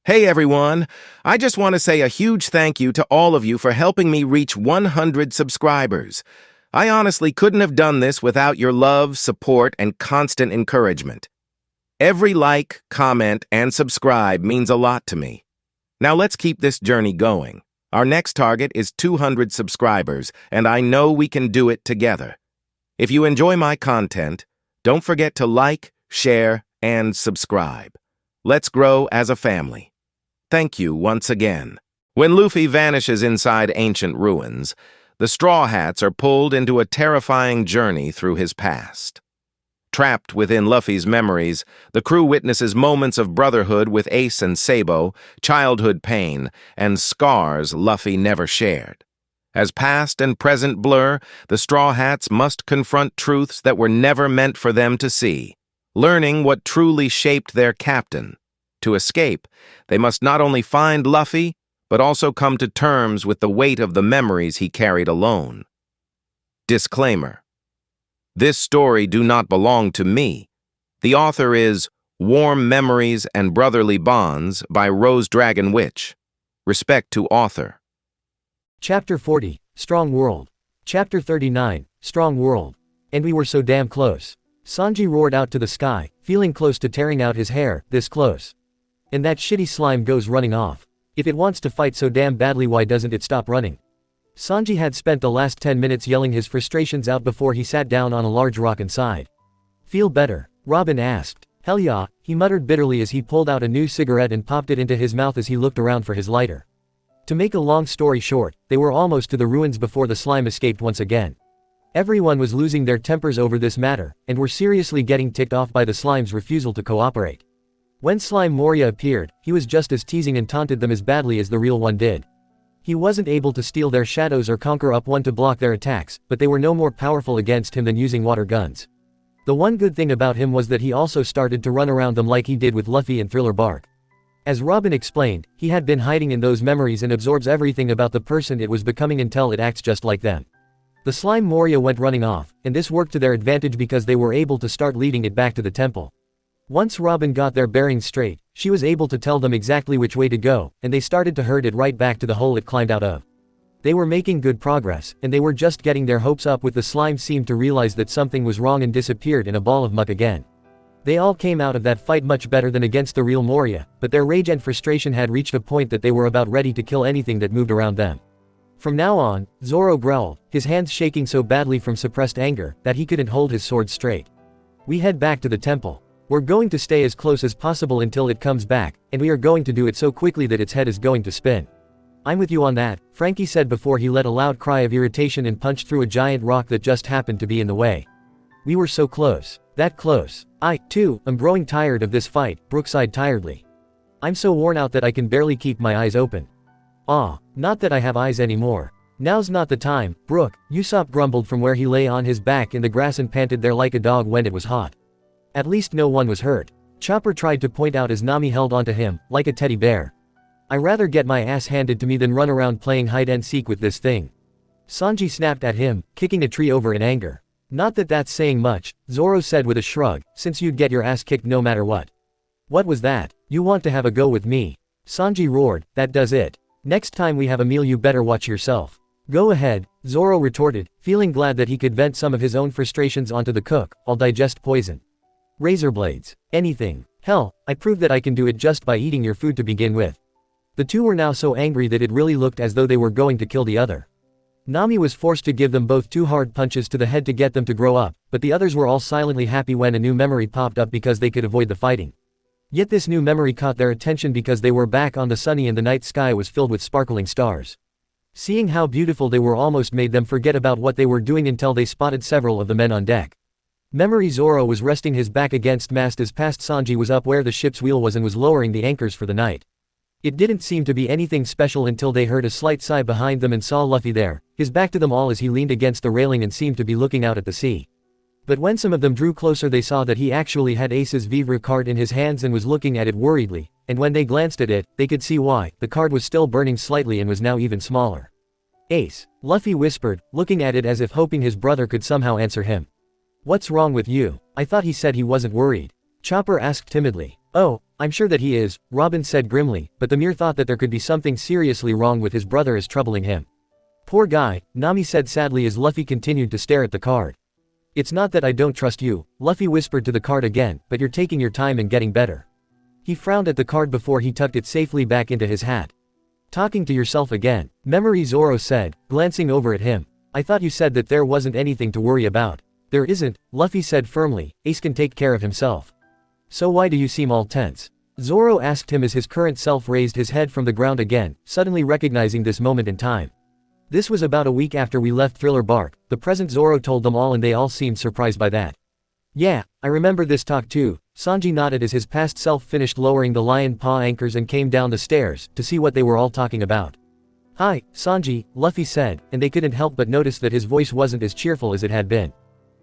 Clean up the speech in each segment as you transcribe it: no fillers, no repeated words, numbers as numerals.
Hey everyone, I just want to say a huge thank you to all of you for helping me reach 100 subscribers. I honestly couldn't have done this without your love, support, and constant encouragement. Every like, comment, and subscribe means a lot to me. Now let's keep this journey going. Our next target is 200 subscribers, and I know we can do it together. If you enjoy my content, don't forget to like, share, and subscribe. Let's grow as a family. Thank you once again. When Luffy vanishes inside ancient ruins, the Straw Hats are pulled into a terrifying journey through his past. Trapped within Luffy's memories, the crew witnesses moments of brotherhood with Ace and Sabo, childhood pain, and scars Luffy never shared. As past and present blur, the Straw Hats must confront truths that were never meant for them to see, learning what truly shaped their captain. To escape, they must not only find Luffy, but also come to terms with the weight of the memories he carried alone. Disclaimer: this story do not belong to me. The author is Warm Memories and Brotherly Bonds by RoseDragonWitch. Respect to author. Chapter 40, Strong World. Chapter 39, Strong World. And we were so damn close. Sanji roared out to the sky, feeling close to tearing out his hair, this close. And that shitty slime goes running off. If it wants to fight so damn badly, why doesn't it stop running? Sanji had spent the last 10 minutes yelling his frustrations out before he sat down on a large rock and sighed. Feel better? Robin asked. Hell yeah, he muttered bitterly as he pulled out a new cigarette and popped it into his mouth as he looked around for his lighter. To make a long story short, they were almost to the ruins before the slime escaped once again. Everyone was losing their tempers over this matter, and were seriously getting ticked off by the slime's refusal to cooperate. When Slime Moria appeared, he was just as teasing and taunted them as badly as the real one did. He wasn't able to steal their shadows or conquer up one to block their attacks, but they were no more powerful against him than using water guns. The one good thing about him was that he also started to run around them like he did with Luffy and Thriller Bark. As Robin explained, he had been hiding in those memories and absorbs everything about the person it was becoming until it acts just like them. The Slime Moria went running off, and this worked to their advantage because they were able to start leading it back to the temple. Once Robin got their bearings straight, she was able to tell them exactly which way to go, and they started to herd it right back to the hole it climbed out of. They were making good progress, and they were just getting their hopes up when the slime seemed to realize that something was wrong and disappeared in a ball of muck again. They all came out of that fight much better than against the real Moria, but their rage and frustration had reached a point that they were about ready to kill anything that moved around them. From now on, Zoro growled, his hands shaking so badly from suppressed anger that he couldn't hold his sword straight. We head back to the temple. We're going to stay as close as possible until it comes back, and we are going to do it so quickly that its head is going to spin. I'm with you on that, Frankie said before he let a loud cry of irritation and punched through a giant rock that just happened to be in the way. We were so close. That close. I, too, am growing tired of this fight, Brook sighed tiredly. I'm so worn out that I can barely keep my eyes open. Not that I have eyes anymore. Now's not the time, Brook, Usopp grumbled from where he lay on his back in the grass and panted there like a dog when it was hot. At least no one was hurt. Chopper tried to point out as Nami held onto him, like a teddy bear. I'd rather get my ass handed to me than run around playing hide and seek with this thing. Sanji snapped at him, kicking a tree over in anger. Not that that's saying much, Zoro said with a shrug, since you'd get your ass kicked no matter what. What was that? You want to have a go with me? Sanji roared, that does it. Next time we have a meal you better watch yourself. Go ahead, Zoro retorted, feeling glad that he could vent some of his own frustrations onto the cook. I'll digest poison. Razor blades. Anything. Hell, I proved that I can do it just by eating your food to begin with. The two were now so angry that it really looked as though they were going to kill the other. Nami was forced to give them both 2 hard punches to the head to get them to grow up, but the others were all silently happy when a new memory popped up because they could avoid the fighting. Yet this new memory caught their attention because they were back on the sunny and the night sky was filled with sparkling stars. Seeing how beautiful they were almost made them forget about what they were doing until they spotted several of the men on deck. Memory Zoro was resting his back against mast as past Sanji was up where the ship's wheel was and was lowering the anchors for the night. It didn't seem to be anything special until they heard a slight sigh behind them and saw Luffy there, his back to them all as he leaned against the railing and seemed to be looking out at the sea. But when some of them drew closer they saw that he actually had Ace's Vivre card in his hands and was looking at it worriedly, and when they glanced at it, they could see why. The card was still burning slightly and was now even smaller. Ace, Luffy whispered, looking at it as if hoping his brother could somehow answer him. What's wrong with you? I thought he said he wasn't worried. Chopper asked timidly. Oh, I'm sure that he is, Robin said grimly, but the mere thought that there could be something seriously wrong with his brother is troubling him. Poor guy, Nami said sadly as Luffy continued to stare at the card. It's not that I don't trust you, Luffy whispered to the card again, but you're taking your time and getting better. He frowned at the card before he tucked it safely back into his hat. Talking to yourself again, Memory, Zoro said, glancing over at him. I thought you said that there wasn't anything to worry about. There isn't, Luffy said firmly, Ace can take care of himself. So why do you seem all tense? Zoro asked him as his current self raised his head from the ground again, suddenly recognizing this moment in time. This was about a week after we left Thriller Bark, the present Zoro told them all and they all seemed surprised by that. Yeah, I remember this talk too, Sanji nodded as his past self finished lowering the lion paw anchors and came down the stairs, to see what they were all talking about. Hi, Sanji, Luffy said, and they couldn't help but notice that his voice wasn't as cheerful as it had been.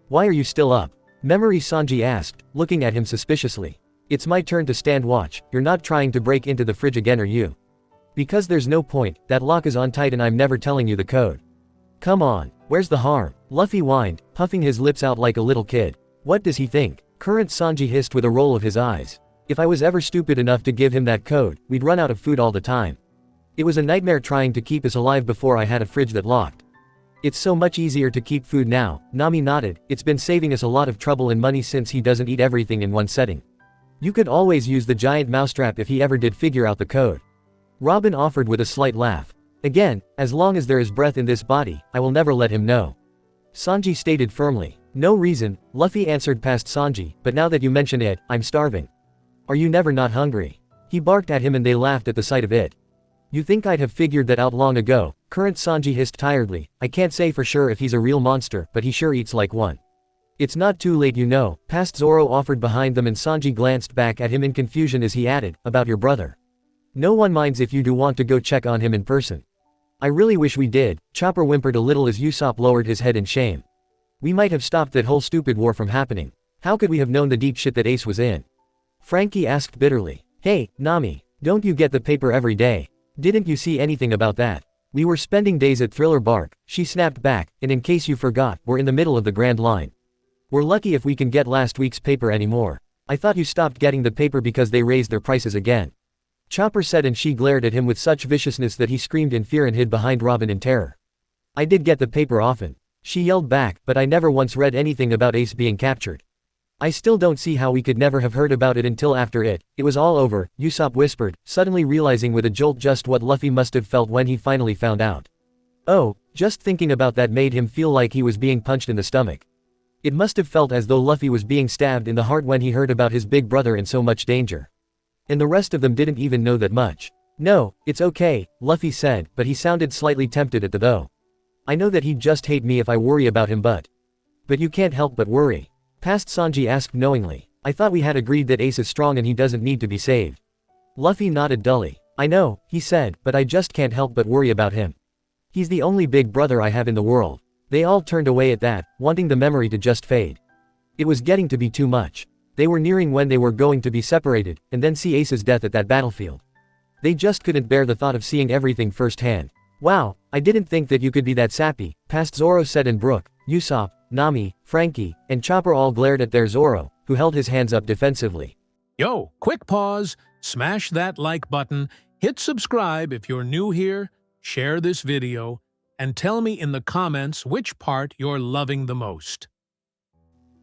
Why are you still up? Memory, Sanji asked, looking at him suspiciously. It's my turn to stand watch, you're not trying to break into the fridge again are you? Because there's no point, that lock is on tight and I'm never telling you the code. Come on, where's the harm? Luffy whined, puffing his lips out like a little kid. What does he think? Current Sanji hissed with a roll of his eyes. If I was ever stupid enough to give him that code, we'd run out of food all the time. It was a nightmare trying to keep us alive before I had a fridge that locked. It's so much easier to keep food now, Nami nodded, it's been saving us a lot of trouble and money since he doesn't eat everything in one setting. You could always use the giant mousetrap if he ever did figure out the code. Robin offered with a slight laugh. Again, as long as there is breath in this body, I will never let him know. Sanji stated firmly. No reason, Luffy answered past Sanji, but now that you mention it, I'm starving. Are you never not hungry? He barked at him and they laughed at the sight of it. You think I'd have figured that out long ago, current Sanji hissed tiredly, I can't say for sure if he's a real monster, but he sure eats like one. It's not too late you know, past Zoro offered behind them and Sanji glanced back at him in confusion as he added, about your brother. No one minds if you do want to go check on him in person. I really wish we did, Chopper whimpered a little as Usopp lowered his head in shame. We might have stopped that whole stupid war from happening. How could we have known the deep shit that Ace was in? Frankie asked bitterly. Hey, Nami, don't you get the paper every day? Didn't you see anything about that? We were spending days at Thriller Bark, she snapped back, and in case you forgot, we're in the middle of the Grand Line. We're lucky if we can get last week's paper anymore. I thought you stopped getting the paper because they raised their prices again. Chopper said and she glared at him with such viciousness that he screamed in fear and hid behind Robin in terror. I did get the paper often. She yelled back, but I never once read anything about Ace being captured. I still don't see how we could never have heard about it until after it was all over, Usopp whispered, suddenly realizing with a jolt just what Luffy must have felt when he finally found out. Oh, just thinking about that made him feel like he was being punched in the stomach. It must have felt as though Luffy was being stabbed in the heart when he heard about his big brother in so much danger. And the rest of them didn't even know that much. No, it's okay, Luffy said, but he sounded slightly tempted at the though. I know that he'd just hate me if I worry about him but you can't help but worry. Past Sanji asked knowingly. I thought we had agreed that Ace is strong and he doesn't need to be saved. Luffy nodded dully. I know, he said, but I just can't help but worry about him. He's the only big brother I have in the world. They all turned away at that, wanting the memory to just fade. It was getting to be too much. They were nearing when they were going to be separated, and then see Ace's death at that battlefield. They just couldn't bear the thought of seeing everything firsthand. Wow, I didn't think that you could be that sappy, past Zoro said and Brook, Usopp, Nami, Frankie, and Chopper all glared at their Zoro, who held his hands up defensively. Yo, quick pause, smash that like button, hit subscribe if you're new here, share this video, and tell me in the comments which part you're loving the most.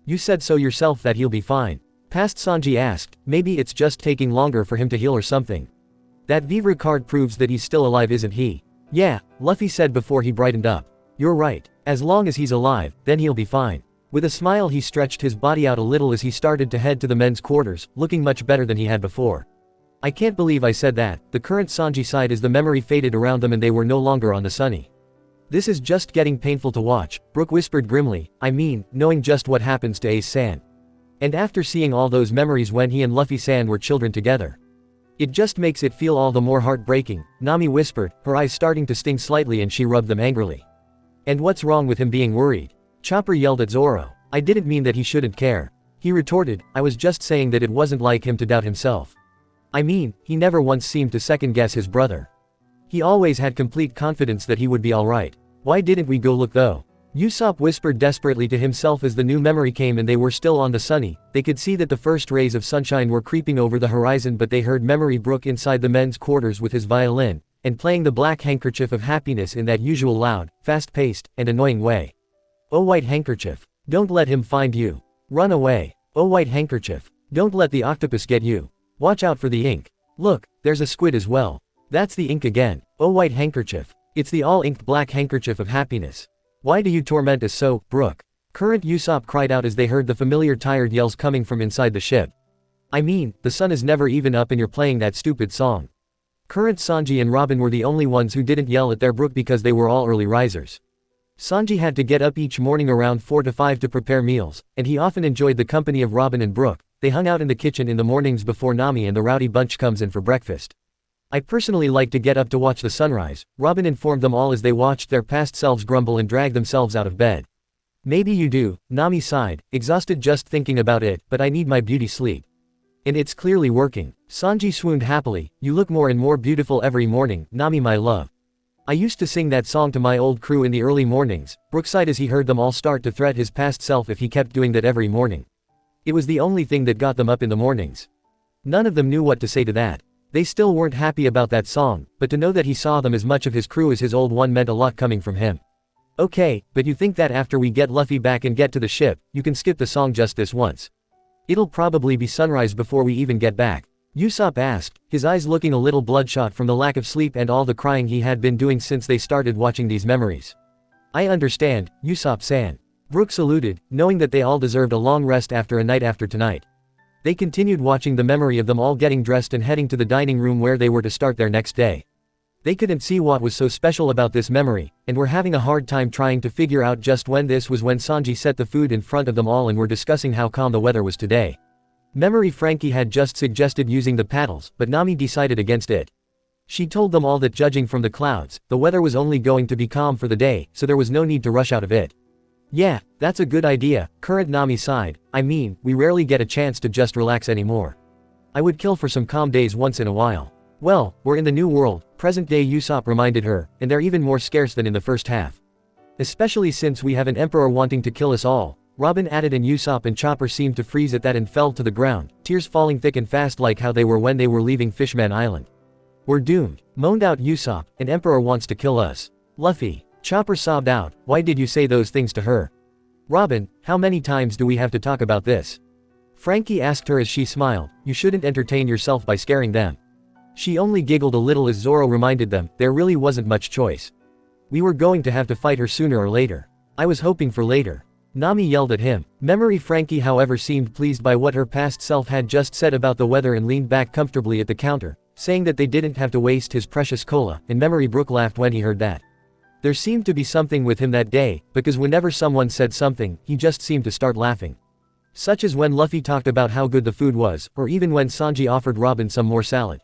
You said so yourself that he'll be fine. Past Sanji asked, maybe it's just taking longer for him to heal or something. That Vivre card proves that he's still alive isn't he? Yeah, Luffy said before he brightened up. You're right, as long as he's alive, then he'll be fine. With a smile he stretched his body out a little as he started to head to the men's quarters, looking much better than he had before. I can't believe I said that, the current Sanji sighed as the memory faded around them and they were no longer on the sunny. This is just getting painful to watch, Brook whispered grimly, I mean, knowing just what happens to Ace-san. And after seeing all those memories when he and Luffy-san were children together. It just makes it feel all the more heartbreaking, Nami whispered, her eyes starting to sting slightly and she rubbed them angrily. And what's wrong with him being worried? Chopper yelled at Zoro. I didn't mean that he shouldn't care. He retorted, I was just saying that it wasn't like him to doubt himself. I mean, he never once seemed to second-guess his brother. He always had complete confidence that he would be alright. Why didn't we go look though? Usopp whispered desperately to himself as the new memory came and they were still on the sunny. They could see that the first rays of sunshine were creeping over the horizon, but they heard Memory Brook inside the men's quarters with his violin, and playing the Black Handkerchief of Happiness in that usual loud, fast-paced, and annoying way. Oh White Handkerchief, don't let him find you. Run away. Oh White Handkerchief, don't let the octopus get you. Watch out for the ink. Look, there's a squid as well. That's the ink again. Oh White Handkerchief, it's the all-inked Black Handkerchief of Happiness. Why do you torment us so, Brook? Current Usopp cried out as they heard the familiar tired yells coming from inside the ship. I mean, the sun is never even up and you're playing that stupid song. Current Sanji and Robin were the only ones who didn't yell at their Brook because they were all early risers. Sanji had to get up each morning around 4 to 5 to prepare meals, and he often enjoyed the company of Robin and Brook. They hung out in the kitchen in the mornings before Nami and the rowdy bunch comes in for breakfast. I personally like to get up to watch the sunrise, Robin informed them all as they watched their past selves grumble and drag themselves out of bed. Maybe you do, Nami sighed, exhausted just thinking about it, but I need my beauty sleep. And it's clearly working. Sanji swooned happily, you look more and more beautiful every morning, Nami my love. I used to sing that song to my old crew in the early mornings, Brook sighed as he heard them all start to threat his past self if he kept doing that every morning. It was the only thing that got them up in the mornings. None of them knew what to say to that. They still weren't happy about that song, but to know that he saw them as much of his crew as his old one meant a lot coming from him. Okay, but you think that after we get Luffy back and get to the ship, you can skip the song just this once? It'll probably be sunrise before we even get back. Usopp asked, his eyes looking a little bloodshot from the lack of sleep and all the crying he had been doing since they started watching these memories. I understand, Usopp-san. Brook saluted, knowing that they all deserved a long rest after a night after tonight. They continued watching the memory of them all getting dressed and heading to the dining room where they were to start their next day. They couldn't see what was so special about this memory, and were having a hard time trying to figure out just when this was when Sanji set the food in front of them all and were discussing how calm the weather was today. Memory Frankie had just suggested using the paddles, but Nami decided against it. She told them all that judging from the clouds, the weather was only going to be calm for the day, so there was no need to rush out of it. Yeah, that's a good idea, Current Nami sighed, I mean, we rarely get a chance to just relax anymore. I would kill for some calm days once in a while. Well, we're in the new world, present-day Usopp reminded her, and they're even more scarce than in the first half. Especially since we have an emperor wanting to kill us all, Robin added, and Usopp and Chopper seemed to freeze at that and fell to the ground, tears falling thick and fast like how they were when they were leaving Fishman Island. We're doomed, moaned out Usopp, an emperor wants to kill us. Luffy. Chopper sobbed out, why did you say those things to her? Robin, how many times do we have to talk about this? Frankie asked her as she smiled, you shouldn't entertain yourself by scaring them. She only giggled a little as Zoro reminded them, there really wasn't much choice. We were going to have to fight her sooner or later. I was hoping for later. Nami yelled at him. Memory Frankie however seemed pleased by what her past self had just said about the weather and leaned back comfortably at the counter, saying that they didn't have to waste his precious cola, and Memory Brook laughed when he heard that. There seemed to be something with him that day, because whenever someone said something, he just seemed to start laughing. Such as when Luffy talked about how good the food was, or even when Sanji offered Robin some more salad.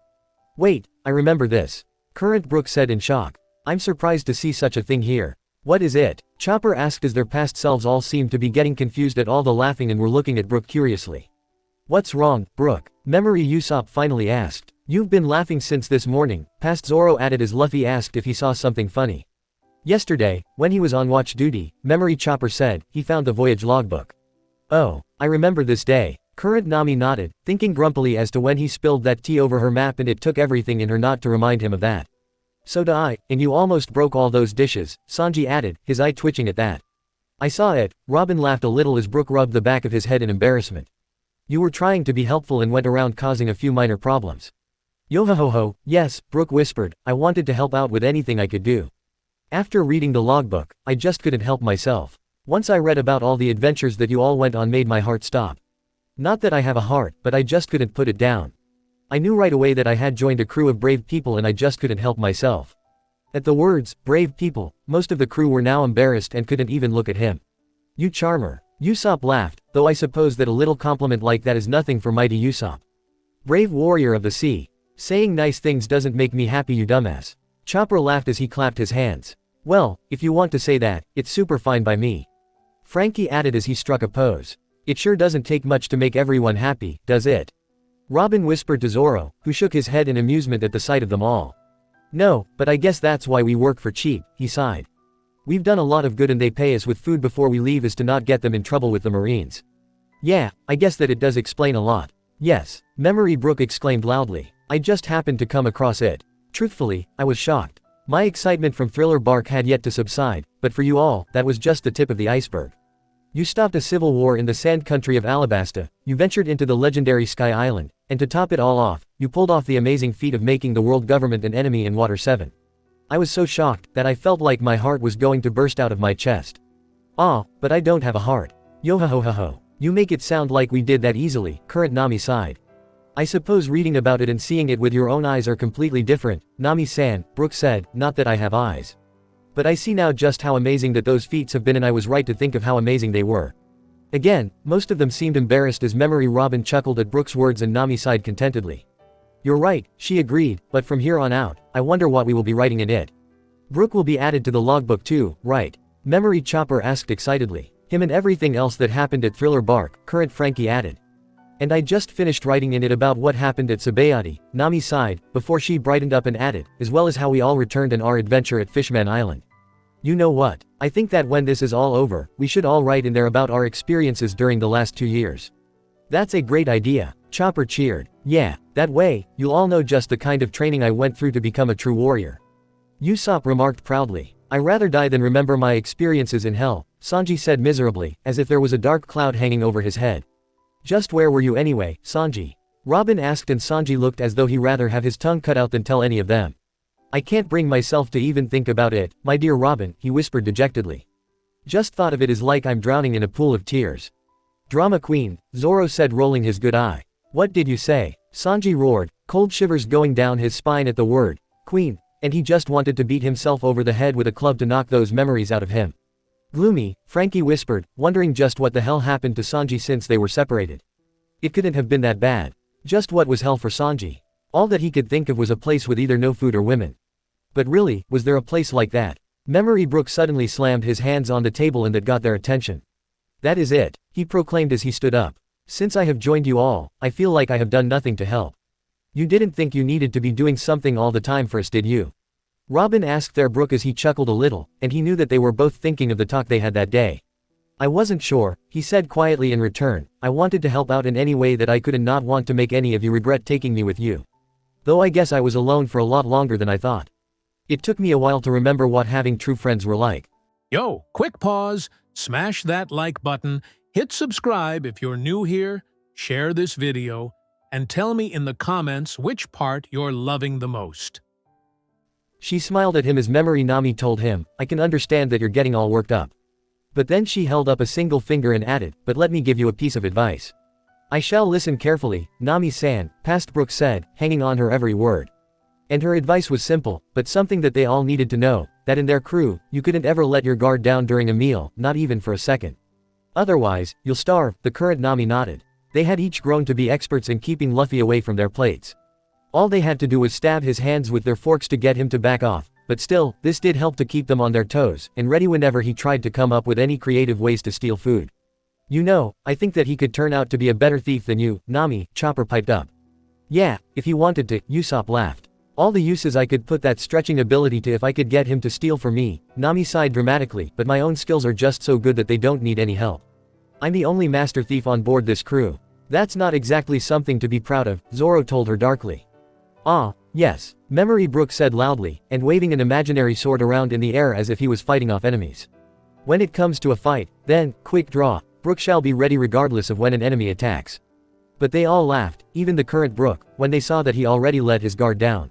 Wait, I remember this. Current Brook said in shock. I'm surprised to see such a thing here. What is it? Chopper asked as their past selves all seemed to be getting confused at all the laughing and were looking at Brook curiously. What's wrong, Brook? Memory Usopp finally asked. You've been laughing since this morning, past Zoro added as Luffy asked if he saw something funny. Yesterday, when he was on watch duty, Memory Chopper said, he found the voyage logbook. Oh, I remember this day. Current Nami nodded, thinking grumpily as to when he spilled that tea over her map and it took everything in her not to remind him of that. So do I, and you almost broke all those dishes, Sanji added, his eye twitching at that. I saw it, Robin laughed a little as Brook rubbed the back of his head in embarrassment. You were trying to be helpful and went around causing a few minor problems. Yo-ho-ho-ho, yes, Brook whispered, I wanted to help out with anything I could do. After reading the logbook, I just couldn't help myself. Once I read about all the adventures that you all went on made my heart stop. Not that I have a heart, but I just couldn't put it down. I knew right away that I had joined a crew of brave people and I just couldn't help myself. At the words, brave people, most of the crew were now embarrassed and couldn't even look at him. You charmer. Usopp laughed, though I suppose that a little compliment like that is nothing for mighty Usopp. Brave warrior of the sea. Saying nice things doesn't make me happy, you dumbass. Chopper laughed as he clapped his hands. Well, if you want to say that, it's super fine by me. Frankie added as he struck a pose. It sure doesn't take much to make everyone happy, does it? Robin whispered to Zoro, who shook his head in amusement at the sight of them all. No, but I guess that's why we work for cheap, he sighed. We've done a lot of good and they pay us with food before we leave is to not get them in trouble with the Marines. Yeah, I guess that it does explain a lot. Yes, Memory Brook exclaimed loudly. I just happened to come across it. Truthfully, I was shocked. My excitement from Thriller Bark had yet to subside, but for you all, that was just the tip of the iceberg. You stopped a civil war in the sand country of Alabasta, you ventured into the legendary Sky Island, and to top it all off, you pulled off the amazing feat of making the world government an enemy in Water 7. I was so shocked that I felt like my heart was going to burst out of my chest. Ah, but I don't have a heart. Yo ho ho ho ho. You make it sound like we did that easily, current Nami sighed. I suppose reading about it and seeing it with your own eyes are completely different, Nami-san, Brook said, not that I have eyes. But I see now just how amazing that those feats have been and I was right to think of how amazing they were. Again, most of them seemed embarrassed as Memory Robin chuckled at Brook's words and Nami sighed contentedly. You're right, she agreed, but from here on out, I wonder what we will be writing in it. Brook will be added to the logbook too, right? Memory Chopper asked excitedly. Him and everything else that happened at Thriller Bark, current Frankie added. And I just finished writing in it about what happened at Sabayati, Nami sighed, before she brightened up and added, as well as how we all returned and our adventure at Fishman Island. You know what? I think that when this is all over, we should all write in there about our experiences during the last 2 years. That's a great idea, Chopper cheered. Yeah, that way, you'll all know just the kind of training I went through to become a true warrior. Usopp remarked proudly. I rather die than remember my experiences in hell, Sanji said miserably, as if there was a dark cloud hanging over his head. Just where were you anyway, Sanji? Robin asked and Sanji looked as though he'd rather have his tongue cut out than tell any of them. I can't bring myself to even think about it, my dear Robin, he whispered dejectedly. Just thought of it is like I'm drowning in a pool of tears. Drama queen, Zoro said rolling his good eye. What did you say? Sanji roared, cold shivers going down his spine at the word, queen, and he just wanted to beat himself over the head with a club to knock those memories out of him. Gloomy, Frankie whispered, wondering just what the hell happened to Sanji since they were separated. It couldn't have been that bad. Just what was hell for Sanji? All that he could think of was a place with either no food or women. But really, was there a place like that? Memory Brook suddenly slammed his hands on the table and that got their attention. That is it, he proclaimed as he stood up. Since I have joined you all, I feel like I have done nothing to help. You didn't think you needed to be doing something all the time for us, did you? Robin asked their Brook as he chuckled a little, and he knew that they were both thinking of the talk they had that day. I wasn't sure, he said quietly in return. I wanted to help out in any way that I could and not want to make any of you regret taking me with you. Though I guess I was alone for a lot longer than I thought. It took me a while to remember what having true friends were like. Yo, quick pause, smash that like button, hit subscribe if you're new here, share this video, and tell me in the comments which part you're loving the most. She smiled at him as Memory Nami told him, I can understand that you're getting all worked up. But then she held up a single finger and added, but let me give you a piece of advice. I shall listen carefully, Nami-san, past Brook said, hanging on her every word. And her advice was simple, but something that they all needed to know, that in their crew, you couldn't ever let your guard down during a meal, not even for a second. Otherwise, you'll starve, the current Nami nodded. They had each grown to be experts in keeping Luffy away from their plates. All they had to do was stab his hands with their forks to get him to back off, but still, this did help to keep them on their toes, and ready whenever he tried to come up with any creative ways to steal food. You know, I think that he could turn out to be a better thief than you, Nami, Chopper piped up. Yeah, if he wanted to, Usopp laughed. All the uses I could put that stretching ability to if I could get him to steal for me, Nami sighed dramatically, but my own skills are just so good that they don't need any help. I'm the only master thief on board this crew. That's not exactly something to be proud of, Zoro told her darkly. Ah, yes, Memory Brook said loudly, and waving an imaginary sword around in the air as if he was fighting off enemies. When it comes to a fight, then, quick draw, Brook shall be ready regardless of when an enemy attacks. But they all laughed, even the current Brook, when they saw that he already let his guard down.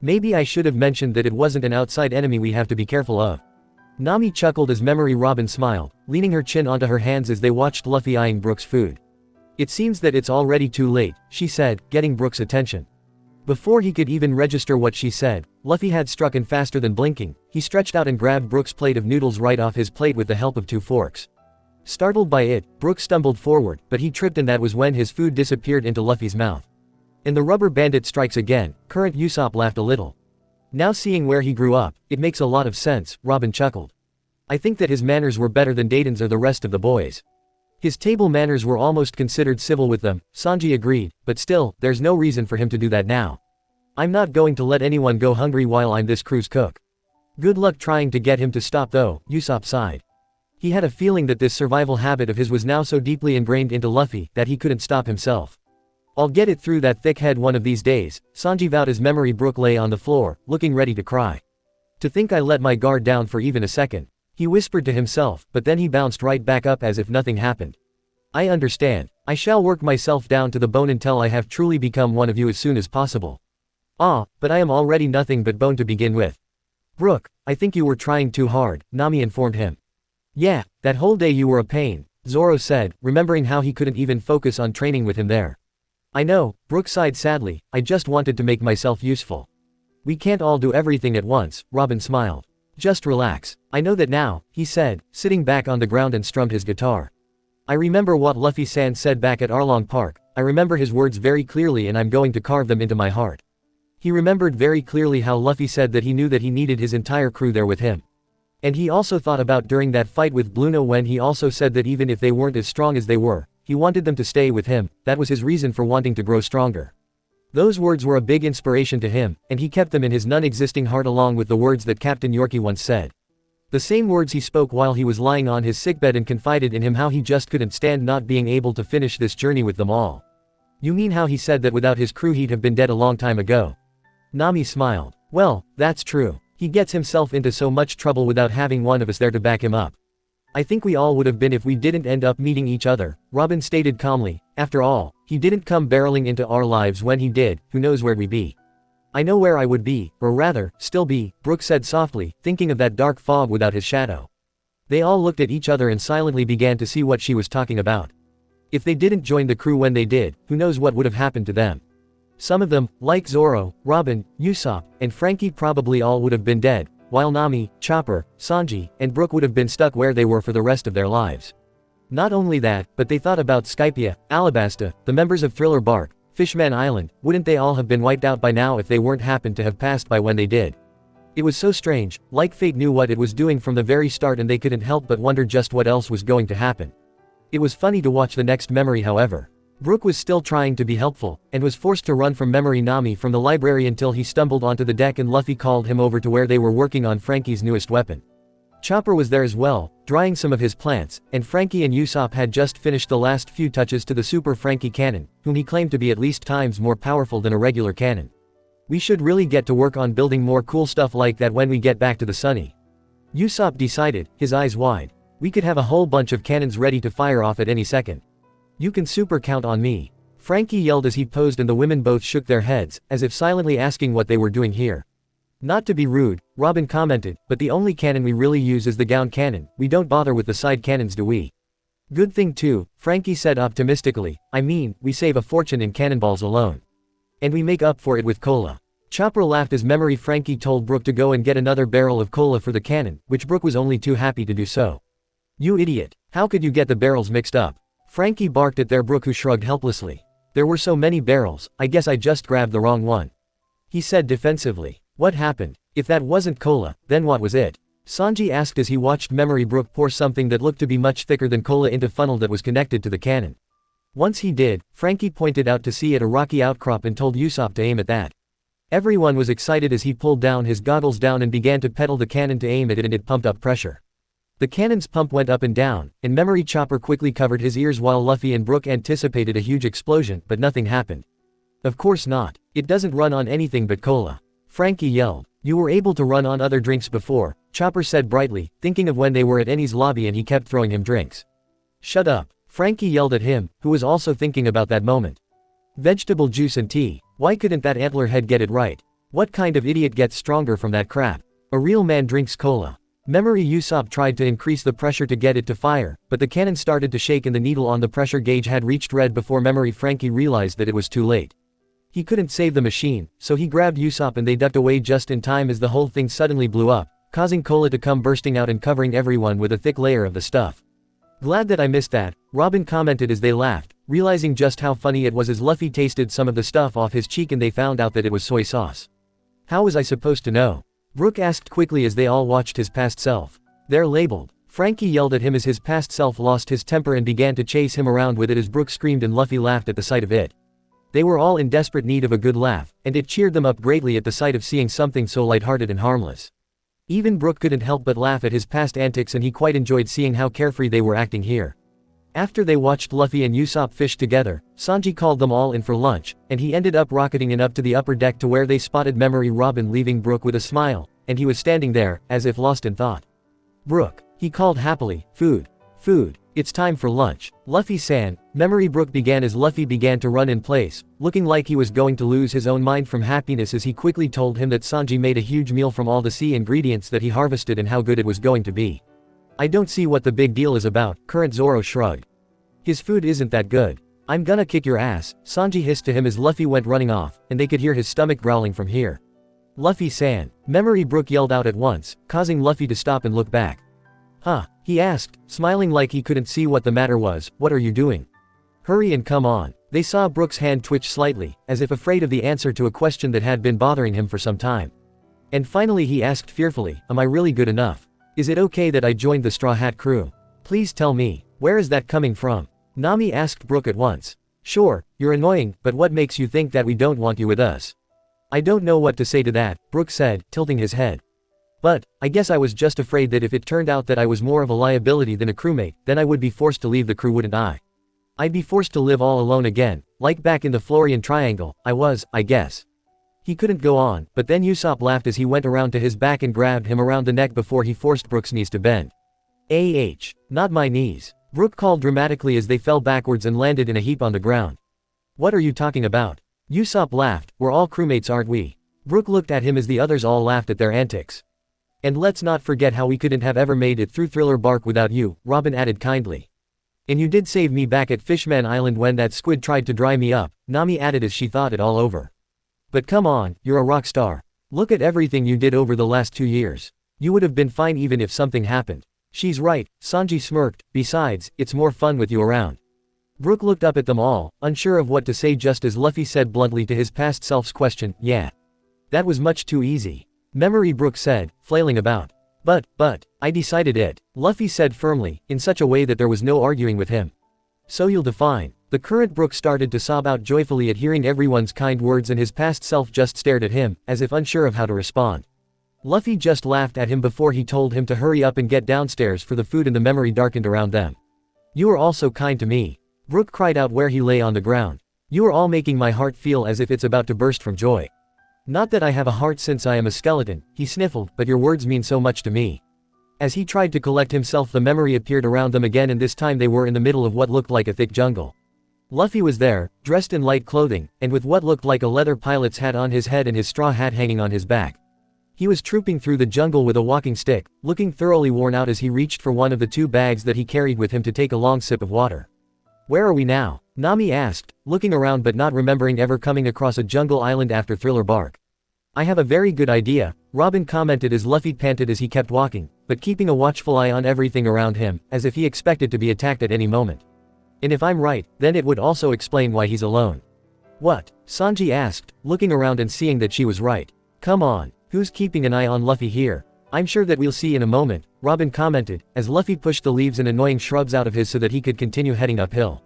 Maybe I should have mentioned that it wasn't an outside enemy we have to be careful of. Nami chuckled as Memory Robin smiled, leaning her chin onto her hands as they watched Luffy eyeing Brook's food. It seems that it's already too late, she said, getting Brook's attention. Before he could even register what she said, Luffy had struck in faster than blinking. He stretched out and grabbed Brook's plate of noodles right off his plate with the help of 2 forks. Startled by it, Brook stumbled forward, but he tripped and that was when his food disappeared into Luffy's mouth. And the rubber bandit strikes again, current Usopp laughed a little. Now seeing where he grew up, it makes a lot of sense, Robin chuckled. I think that his manners were better than Dayton's or the rest of the boys. His table manners were almost considered civil with them, Sanji agreed, but still, there's no reason for him to do that now. I'm not going to let anyone go hungry while I'm this crew's cook. Good luck trying to get him to stop though, Usopp sighed. He had a feeling that this survival habit of his was now so deeply ingrained into Luffy that he couldn't stop himself. I'll get it through that thick head one of these days, Sanji vowed as Memory Brook lay on the floor, looking ready to cry. To think I let my guard down for even a second. He whispered to himself, but then he bounced right back up as if nothing happened. I understand. I shall work myself down to the bone until I have truly become one of you as soon as possible. Ah, but I am already nothing but bone to begin with. Brook, I think you were trying too hard, Nami informed him. Yeah, that whole day you were a pain, Zoro said, remembering how he couldn't even focus on training with him there. I know, Brook sighed sadly, I just wanted to make myself useful. We can't all do everything at once, Robin smiled. Just relax. I know that now, he said, sitting back on the ground and strummed his guitar. I remember what Luffy-san said back at Arlong Park, I remember his words very clearly and I'm going to carve them into my heart. He remembered very clearly how Luffy said that he knew that he needed his entire crew there with him. And he also thought about during that fight with Bluno when he also said that even if they weren't as strong as they were, he wanted them to stay with him, that was his reason for wanting to grow stronger. Those words were a big inspiration to him, and he kept them in his non-existing heart along with the words that Captain Yorkie once said. The same words he spoke while he was lying on his sickbed and confided in him how he just couldn't stand not being able to finish this journey with them all. You mean how he said that without his crew he'd have been dead a long time ago? Nami smiled. Well, that's true. He gets himself into so much trouble without having one of us there to back him up. I think we all would have been if we didn't end up meeting each other, Robin stated calmly. After all, he didn't come barreling into our lives when he did, who knows where we'd be. I know where I would be, or rather, still be, Brook said softly, thinking of that dark fog without his shadow. They all looked at each other and silently began to see what she was talking about. If they didn't join the crew when they did, who knows what would have happened to them. Some of them, like Zoro, Robin, Usopp, and Frankie probably all would have been dead, while Nami, Chopper, Sanji, and Brook would have been stuck where they were for the rest of their lives. Not only that, but they thought about Skypia, Alabasta, the members of Thriller Bark, Fishman Island, wouldn't they all have been wiped out by now if they weren't happened to have passed by when they did? It was so strange, like fate knew what it was doing from the very start and they couldn't help but wonder just what else was going to happen. It was funny to watch the next memory however. Brook was still trying to be helpful, and was forced to run from Memory Nami from the library until he stumbled onto the deck and Luffy called him over to where they were working on Frankie's newest weapon. Chopper was there as well, drying some of his plants, and Frankie and Usopp had just finished the last few touches to the Super Frankie cannon, whom he claimed to be at least times more powerful than a regular cannon. We should really get to work on building more cool stuff like that when we get back to the Sunny. Usopp decided, his eyes wide. We could have a whole bunch of cannons ready to fire off at any second. You can super count on me. Frankie yelled as he posed and the women both shook their heads, as if silently asking what they were doing here. Not to be rude, Robin commented, but the only cannon we really use is the gown cannon, we don't bother with the side cannons do we? Good thing too, Frankie said optimistically, I mean, we save a fortune in cannonballs alone. And we make up for it with cola. Chopper laughed as Memory Frankie told Brook to go and get another barrel of cola for the cannon, which Brook was only too happy to do so. You idiot, how could you get the barrels mixed up? Frankie barked at their Brook who shrugged helplessly. There were so many barrels, I guess I just grabbed the wrong one. He said defensively. What happened? If that wasn't cola, then what was it? Sanji asked as he watched Memory Brook pour something that looked to be much thicker than cola into funnel that was connected to the cannon. Once he did, Frankie pointed out to sea at a rocky outcrop and told Usopp to aim at that. Everyone was excited as he pulled down his goggles down and began to pedal the cannon to aim at it and it pumped up pressure. The cannon's pump went up and down, and Memory Chopper quickly covered his ears while Luffy and Brook anticipated a huge explosion, but nothing happened. Of course not. It doesn't run on anything but cola. Frankie yelled. You were able to run on other drinks before, Chopper said brightly, thinking of when they were at Ennie's lobby and he kept throwing him drinks. Shut up. Frankie yelled at him, who was also thinking about that moment. Vegetable juice and tea. Why couldn't that antler head get it right? What kind of idiot gets stronger from that crap? A real man drinks cola. Memory Usopp tried to increase the pressure to get it to fire, but the cannon started to shake and the needle on the pressure gauge had reached red before Memory Frankie realized that it was too late. He couldn't save the machine, so he grabbed Usopp and they ducked away just in time as the whole thing suddenly blew up, causing cola to come bursting out and covering everyone with a thick layer of the stuff. Glad that I missed that, Robin commented as they laughed, realizing just how funny it was as Luffy tasted some of the stuff off his cheek and they found out that it was soy sauce. How was I supposed to know? Brook asked quickly as they all watched his past self. They're labeled. Frankie yelled at him as his past self lost his temper and began to chase him around with it as Brook screamed and Luffy laughed at the sight of it. They were all in desperate need of a good laugh, and it cheered them up greatly at the sight of seeing something so lighthearted and harmless. Even Brook couldn't help but laugh at his past antics, and he quite enjoyed seeing how carefree they were acting here. After they watched Luffy and Usopp fish together, Sanji called them all in for lunch, and he ended up rocketing in up to the upper deck to where they spotted Memory Robin leaving Brook with a smile, and he was standing there, as if lost in thought. "Brook," he called happily, "food. Food. It's time for lunch." "Luffy-san," Memory Brook began as Luffy began to run in place, looking like he was going to lose his own mind from happiness as he quickly told him that Sanji made a huge meal from all the sea ingredients that he harvested and how good it was going to be. "I don't see what the big deal is about," Current Zoro shrugged. "His food isn't that good. I'm gonna kick your ass," Sanji hissed to him as Luffy went running off, and they could hear his stomach growling from here. "Luffy-san," Memory Brook yelled out at once, causing Luffy to stop and look back. "Huh?" he asked, smiling like he couldn't see what the matter was. "What are you doing? Hurry and come on." They saw Brook's hand twitch slightly, as if afraid of the answer to a question that had been bothering him for some time. And finally he asked fearfully, "Am I really good enough? Is it okay that I joined the Straw Hat crew? Please tell me, where is that coming from?" Nami asked Brook at once. "Sure, you're annoying, but what makes you think that we don't want you with us?" "I don't know what to say to that," Brook said, tilting his head. "But, I guess I was just afraid that if it turned out that I was more of a liability than a crewmate, then I would be forced to leave the crew, wouldn't I? I'd be forced to live all alone again, like back in the Florian Triangle. I guess." He couldn't go on, but then Usopp laughed as he went around to his back and grabbed him around the neck before he forced Brook's knees to bend. Not my knees," Brook called dramatically as they fell backwards and landed in a heap on the ground. "What are you talking about?" Usopp laughed. "We're all crewmates, aren't we?" Brook looked at him as the others all laughed at their antics. "And let's not forget how we couldn't have ever made it through Thriller Bark without you," Robin added kindly. "And you did save me back at Fishman Island when that squid tried to dry me up," Nami added as she thought it all over. "But come on, you're a rock star. Look at everything you did over the last 2 years. You would have been fine even if something happened." "She's right," Sanji smirked, "besides, it's more fun with you around." Brook looked up at them all, unsure of what to say just as Luffy said bluntly to his past self's question, "Yeah. That was much too easy." Memory Brook said, flailing about. But, I decided it," Luffy said firmly, in such a way that there was no arguing with him. "So you'll define." The current Brook started to sob out joyfully at hearing everyone's kind words, and his past self just stared at him, as if unsure of how to respond. Luffy just laughed at him before he told him to hurry up and get downstairs for the food, and the memory darkened around them. "You are all so kind to me," Brook cried out where he lay on the ground. "You are all making my heart feel as if it's about to burst from joy. Not that I have a heart since I am a skeleton," he sniffled, "but your words mean so much to me." As he tried to collect himself, the memory appeared around them again, and this time they were in the middle of what looked like a thick jungle. Luffy was there, dressed in light clothing, and with what looked like a leather pilot's hat on his head and his straw hat hanging on his back. He was trooping through the jungle with a walking stick, looking thoroughly worn out as he reached for one of the 2 bags that he carried with him to take a long sip of water. "Where are we now?" Nami asked, looking around but not remembering ever coming across a jungle island after Thriller Bark. "I have a very good idea," Robin commented as Luffy panted as he kept walking, but keeping a watchful eye on everything around him, as if he expected to be attacked at any moment. "And if I'm right, then it would also explain why he's alone." "What?" Sanji asked, looking around and seeing that she was right. "Come on, who's keeping an eye on Luffy here?" "I'm sure that we'll see in a moment," Robin commented, as Luffy pushed the leaves and annoying shrubs out of his so that he could continue heading uphill.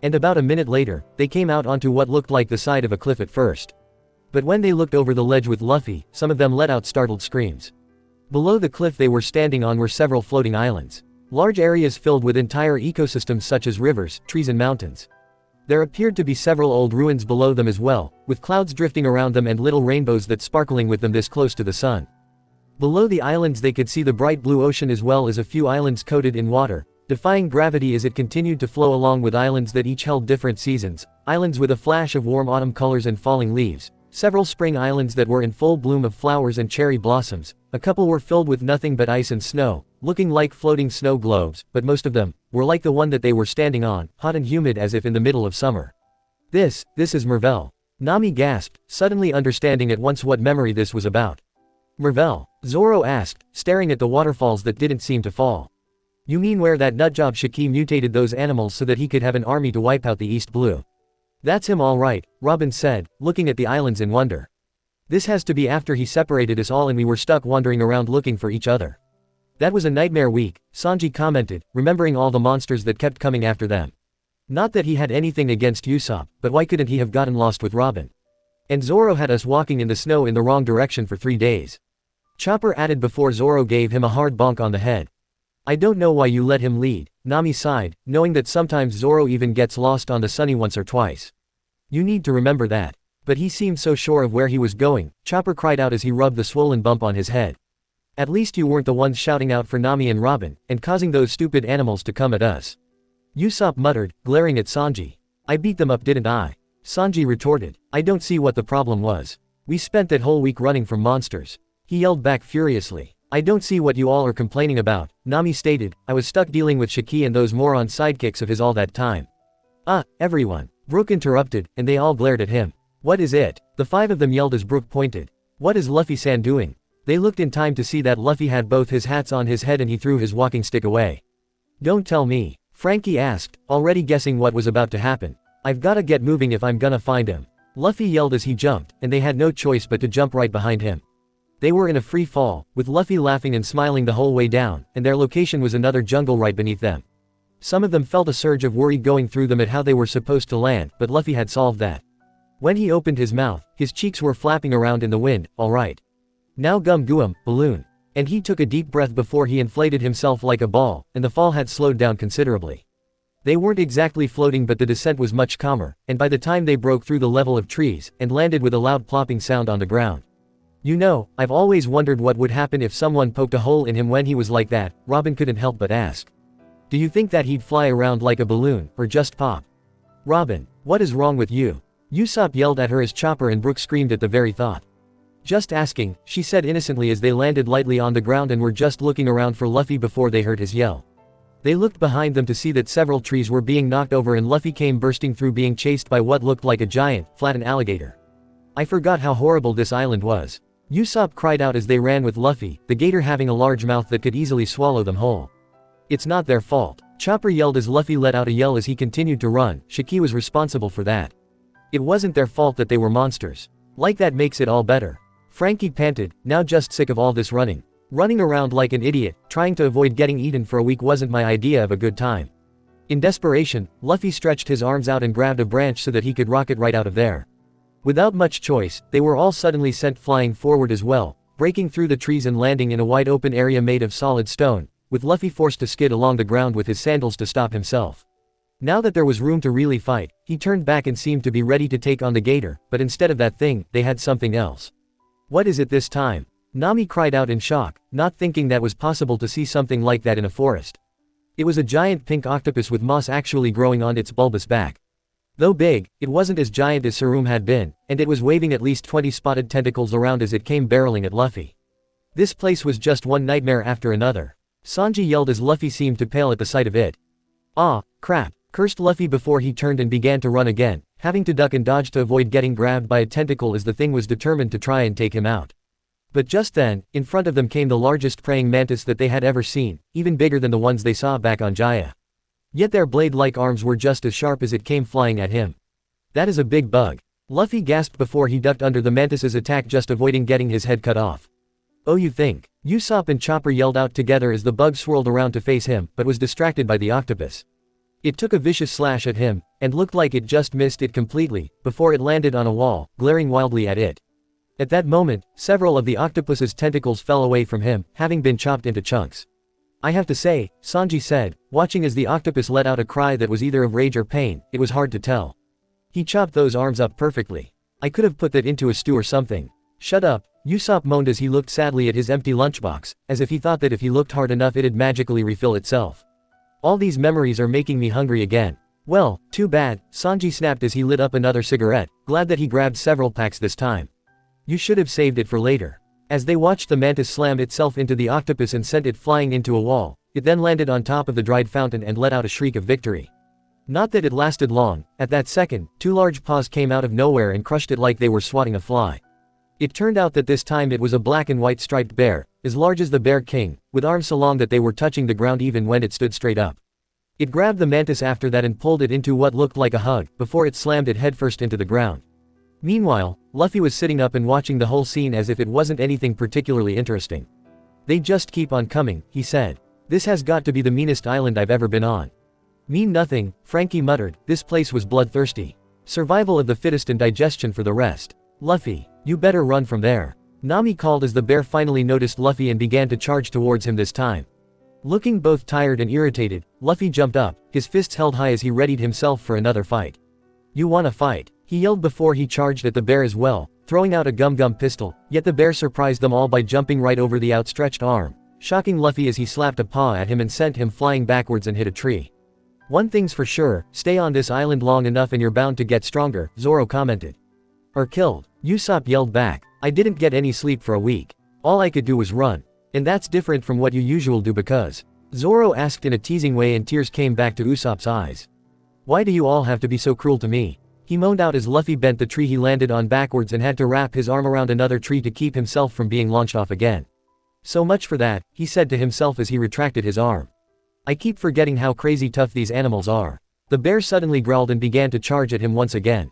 And about a minute later, they came out onto what looked like the side of a cliff at first. But when they looked over the ledge with Luffy, some of them let out startled screams. Below the cliff they were standing on were several floating islands. Large areas filled with entire ecosystems such as rivers, trees and mountains. There appeared to be several old ruins below them as well, with clouds drifting around them and little rainbows that sparkling with them this close to the sun. Below the islands they could see the bright blue ocean as well as a few islands coated in water, defying gravity as it continued to flow along with islands that each held different seasons, islands with a flash of warm autumn colors and falling leaves, several spring islands that were in full bloom of flowers and cherry blossoms, a couple were filled with nothing but ice and snow, looking like floating snow globes, but most of them were like the one that they were standing on, hot and humid as if in the middle of summer. This is Mervell," Nami gasped, suddenly understanding at once what memory this was about. "Mervell?" Zoro asked, staring at the waterfalls that didn't seem to fall. "You mean where that nutjob Shiki mutated those animals so that he could have an army to wipe out the East Blue?" "That's him all right," Robin said, looking at the islands in wonder. "This has to be after he separated us all and we were stuck wandering around looking for each other." "That was a nightmare week," Sanji commented, remembering all the monsters that kept coming after them. Not that he had anything against Usopp, but why couldn't he have gotten lost with Robin? "And Zoro had us walking in the snow in the wrong direction for 3 days. Chopper added before Zoro gave him a hard bonk on the head. I don't know why you let him lead, Nami sighed, knowing that sometimes Zoro even gets lost on the sunny once or twice. You need to remember that. But he seemed so sure of where he was going, Chopper cried out as he rubbed the swollen bump on his head. At least you weren't the ones shouting out for Nami and Robin, and causing those stupid animals to come at us. Usopp muttered, glaring at Sanji. I beat them up, didn't I? Sanji retorted. I don't see what the problem was. We spent that whole week running from monsters. He yelled back furiously. I don't see what you all are complaining about, Nami stated. I was stuck dealing with Shiki and those moron sidekicks of his all that time. Everyone. Brook interrupted, and they all glared at him. What is it? The 5 of them yelled as Brook pointed. What is Luffy-san doing? They looked in time to see that Luffy had both his hats on his head and he threw his walking stick away. Don't tell me. Frankie asked, already guessing what was about to happen. I've gotta get moving if I'm gonna find him. Luffy yelled as he jumped, and they had no choice but to jump right behind him. They were in a free fall, with Luffy laughing and smiling the whole way down, and their location was another jungle right beneath them. Some of them felt a surge of worry going through them at how they were supposed to land, but Luffy had solved that. When he opened his mouth, his cheeks were flapping around in the wind. Alright. Now gum balloon. And he took a deep breath before he inflated himself like a ball, and the fall had slowed down considerably. They weren't exactly floating, but the descent was much calmer, and by the time they broke through the level of trees, and landed with a loud plopping sound on the ground. You know, I've always wondered what would happen if someone poked a hole in him when he was like that, Robin couldn't help but ask. Do you think that he'd fly around like a balloon, or just pop? Robin, what is wrong with you? Usopp yelled at her as Chopper and Brook screamed at the very thought. Just asking, she said innocently as they landed lightly on the ground and were just looking around for Luffy before they heard his yell. They looked behind them to see that several trees were being knocked over and Luffy came bursting through, being chased by what looked like a giant, flattened alligator. I forgot how horrible this island was. Usopp cried out as they ran with Luffy, the gator having a large mouth that could easily swallow them whole. It's not their fault. Chopper yelled as Luffy let out a yell as he continued to run. Shiki was responsible for that. It wasn't their fault that they were monsters. Like that makes it all better. Frankie panted, now just sick of all this running. Running around like an idiot, trying to avoid getting eaten for a week wasn't my idea of a good time. In desperation, Luffy stretched his arms out and grabbed a branch so that he could rocket right out of there. Without much choice, they were all suddenly sent flying forward as well, breaking through the trees and landing in a wide open area made of solid stone, with Luffy forced to skid along the ground with his sandals to stop himself. Now that there was room to really fight, he turned back and seemed to be ready to take on the gator, but instead of that thing, they had something else. What is it this time? Nami cried out in shock, not thinking that was possible to see something like that in a forest. It was a giant pink octopus with moss actually growing on its bulbous back. Though big, it wasn't as giant as Sarum had been, and it was waving at least 20 spotted tentacles around as it came barreling at Luffy. This place was just one nightmare after another. Sanji yelled as Luffy seemed to pale at the sight of it. Ah, crap, cursed Luffy before he turned and began to run again, having to duck and dodge to avoid getting grabbed by a tentacle as the thing was determined to try and take him out. But just then, in front of them came the largest praying mantis that they had ever seen, even bigger than the ones they saw back on Jaya. Yet their blade-like arms were just as sharp as it came flying at him. That is a big bug. Luffy gasped before he ducked under the mantis's attack, just avoiding getting his head cut off. Oh, you think? Usopp and Chopper yelled out together as the bug swirled around to face him, but was distracted by the octopus. It took a vicious slash at him, and looked like it just missed it completely, before it landed on a wall, glaring wildly at it. At that moment, several of the octopus's tentacles fell away from him, having been chopped into chunks. I have to say, Sanji said, watching as the octopus let out a cry that was either of rage or pain, it was hard to tell. He chopped those arms up perfectly. I could have put that into a stew or something. Shut up, Usopp moaned as he looked sadly at his empty lunchbox, as if he thought that if he looked hard enough it'd magically refill itself. All these memories are making me hungry again. Well, too bad, Sanji snapped as he lit up another cigarette, glad that he grabbed several packs this time. You should have saved it for later. As they watched the mantis slam itself into the octopus and sent it flying into a wall, it then landed on top of the dried fountain and let out a shriek of victory. Not that it lasted long. At that second, 2 large paws came out of nowhere and crushed it like they were swatting a fly. It turned out that this time it was a black and white striped bear, as large as the Bear King, with arms so long that they were touching the ground even when it stood straight up. It grabbed the mantis after that and pulled it into what looked like a hug, before it slammed it headfirst into the ground. Meanwhile, Luffy was sitting up and watching the whole scene as if it wasn't anything particularly interesting. They just keep on coming, he said. This has got to be the meanest island I've ever been on. Mean nothing, Frankie muttered, this place was bloodthirsty. Survival of the fittest and digestion for the rest. Luffy, you better run from there. Nami called as the bear finally noticed Luffy and began to charge towards him this time. Looking both tired and irritated, Luffy jumped up, his fists held high as he readied himself for another fight. "You wanna fight?" he yelled before he charged at the bear as well, throwing out a gum-gum pistol, yet the bear surprised them all by jumping right over the outstretched arm, shocking Luffy as he slapped a paw at him and sent him flying backwards and hit a tree. "One thing's for sure, stay on this island long enough and you're bound to get stronger," Zoro commented. "Or killed," Usopp yelled back. "I didn't get any sleep for a week. All I could do was run. And that's different from what you usually do because," Zoro asked in a teasing way and tears came back to Usopp's eyes. "Why do you all have to be so cruel to me?" he moaned out as Luffy bent the tree he landed on backwards and had to wrap his arm around another tree to keep himself from being launched off again. "So much for that," he said to himself as he retracted his arm. "I keep forgetting how crazy tough these animals are." The bear suddenly growled and began to charge at him once again.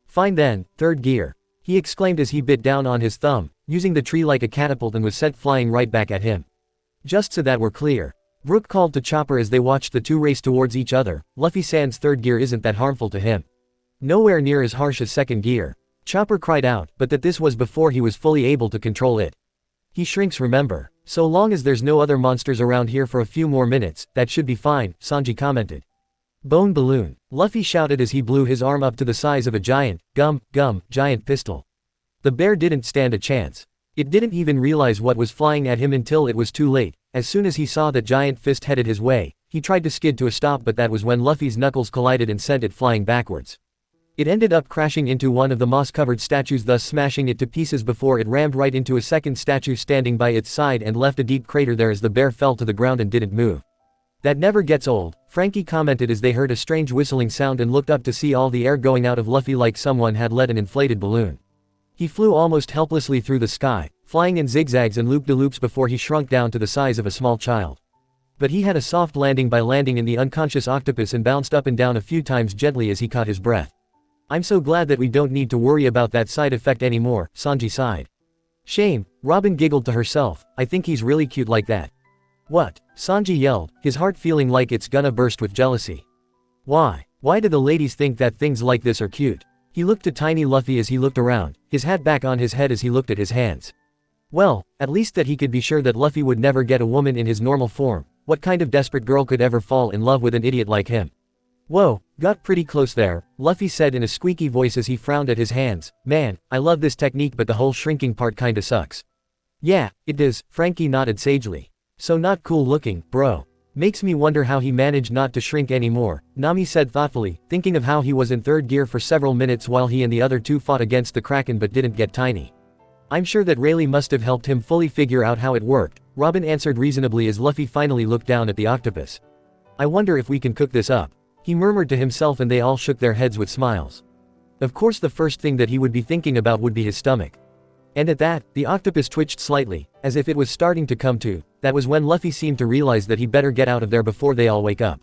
"Fine then, third gear," he exclaimed as he bit down on his thumb, using the tree like a catapult and was sent flying right back at him. "Just so that we're clear," Brook called to Chopper as they watched the two race towards each other, "Luffy-san's third gear isn't that harmful to him. Nowhere near as harsh as second gear." Chopper cried out, but that this was before he was fully able to control it. "He shrinks, remember. So long as there's no other monsters around here for a few more minutes, that should be fine," Sanji commented. "Bone balloon," Luffy shouted as he blew his arm up to the size of a giant giant pistol. The bear didn't stand a chance. It didn't even realize what was flying at him until it was too late. As soon as he saw that giant fist headed his way, he tried to skid to a stop, but that was when Luffy's knuckles collided and sent it flying backwards. It ended up crashing into one of the moss-covered statues, thus smashing it to pieces before it rammed right into a second statue standing by its side and left a deep crater there as the bear fell to the ground and didn't move. "That never gets old," Frankie commented as they heard a strange whistling sound and looked up to see all the air going out of Luffy like someone had let an inflated balloon. He flew almost helplessly through the sky, flying in zigzags and loop-de-loops before he shrunk down to the size of a small child. But he had a soft landing by landing in the unconscious octopus and bounced up and down a few times gently as he caught his breath. "I'm so glad that we don't need to worry about that side effect anymore," Sanji sighed. "Shame," Robin giggled to herself, "I think he's really cute like that." "What?" Sanji yelled, his heart feeling like it's gonna burst with jealousy. Why do the ladies think that things like this are cute?" He looked to tiny Luffy as he looked around, his hat back on his head as he looked at his hands. Well, at least that he could be sure that Luffy would never get a woman in his normal form. What kind of desperate girl could ever fall in love with an idiot like him? "Whoa, got pretty close there," Luffy said in a squeaky voice as he frowned at his hands. "Man, I love this technique, but the whole shrinking part kinda sucks." "Yeah, it does," Frankie nodded sagely. "So not cool looking, bro. Makes me wonder how he managed not to shrink anymore," Nami said thoughtfully, thinking of how he was in third gear for several minutes while he and the other two fought against the Kraken but didn't get tiny. "I'm sure that Rayleigh must have helped him fully figure out how it worked," Robin answered reasonably as Luffy finally looked down at the octopus. "I wonder if we can cook this up," he murmured to himself, and they all shook their heads with smiles. Of course the first thing that he would be thinking about would be his stomach. And at that, the octopus twitched slightly, as if it was starting to come to. That was when Luffy seemed to realize that he better get out of there before they all wake up.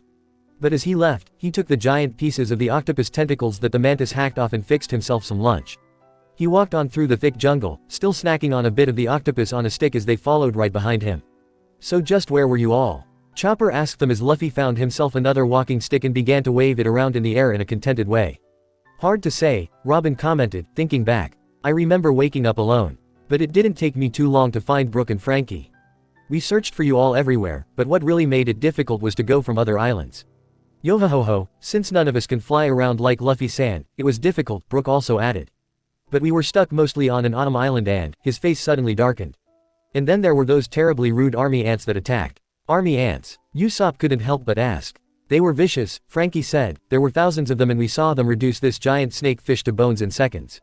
But as he left, he took the giant pieces of the octopus tentacles that the mantis hacked off and fixed himself some lunch. He walked on through the thick jungle, still snacking on a bit of the octopus on a stick as they followed right behind him. "So just where were you all?" Chopper asked them as Luffy found himself another walking stick and began to wave it around in the air in a contented way. "Hard to say," Robin commented, thinking back. "I remember waking up alone. But it didn't take me too long to find Brook and Frankie. We searched for you all everywhere, but what really made it difficult was to go from other islands. Yo-ho-ho-ho, since none of us can fly around like Luffy-san, it was difficult," Brook also added. "But we were stuck mostly on an autumn island and," his face suddenly darkened. "And then there were those terribly rude army ants that attacked." "Army ants?" Usopp couldn't help but ask. "They were vicious," Frankie said. "There were thousands of them and we saw them reduce this giant snake fish to bones in seconds.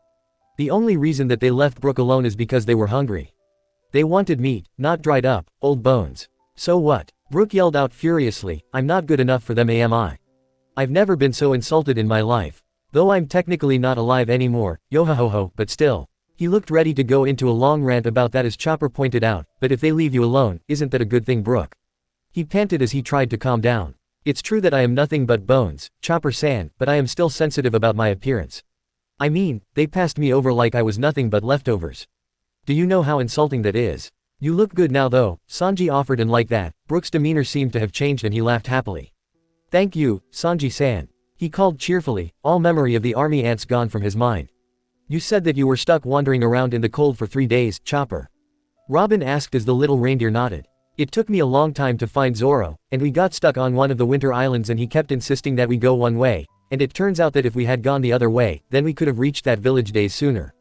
The only reason that they left Brook alone is because they were hungry. They wanted meat, not dried up, old bones." "So what?" Brook yelled out furiously, "I'm not good enough for them, am I? I've never been so insulted in my life. Though I'm technically not alive anymore, yo-ho-ho-ho, but still." He looked ready to go into a long rant about that as Chopper pointed out, "But if they leave you alone, isn't that a good thing, Brook?" He panted as he tried to calm down. "It's true that I am nothing but bones, Chopper-san, but I am still sensitive about my appearance. I mean, they passed me over like I was nothing but leftovers. Do you know how insulting that is? You look good now though," Sanji offered, and like that, Brook's demeanor seemed to have changed and he laughed happily. "Thank you, Sanji-san," he called cheerfully, all memory of the army ants gone from his mind. You said that you were stuck wandering around in the cold for 3 days, Chopper. Robin asked as the little reindeer nodded. It took me a long time to find Zoro, and we got stuck on one of the winter islands and he kept insisting that we go one way, and it turns out that if we had gone the other way, then we could have reached that village days sooner.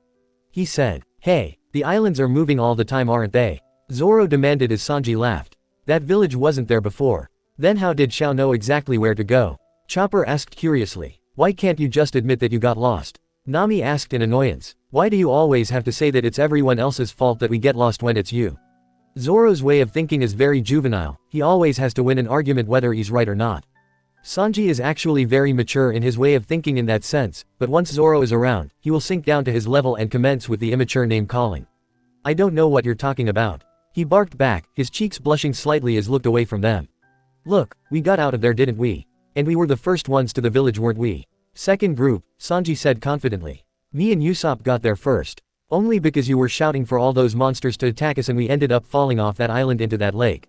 He said. Hey, the islands are moving all the time, aren't they? Zoro demanded as Sanji laughed. That village wasn't there before. Then how did Shao know exactly where to go? Chopper asked curiously. Why can't you just admit that you got lost? Nami asked in annoyance. Why do you always have to say that it's everyone else's fault that we get lost when it's you? Zoro's way of thinking is very juvenile, he always has to win an argument whether he's right or not. Sanji is actually very mature in his way of thinking in that sense, but once Zoro is around, he will sink down to his level and commence with the immature name calling. I don't know what you're talking about. He barked back, his cheeks blushing slightly as looked away from them. Look, we got out of there, didn't we? And we were the first ones to the village, weren't we? Second group, Sanji said confidently. Me and Usopp got there first. Only because you were shouting for all those monsters to attack us and we ended up falling off that island into that lake.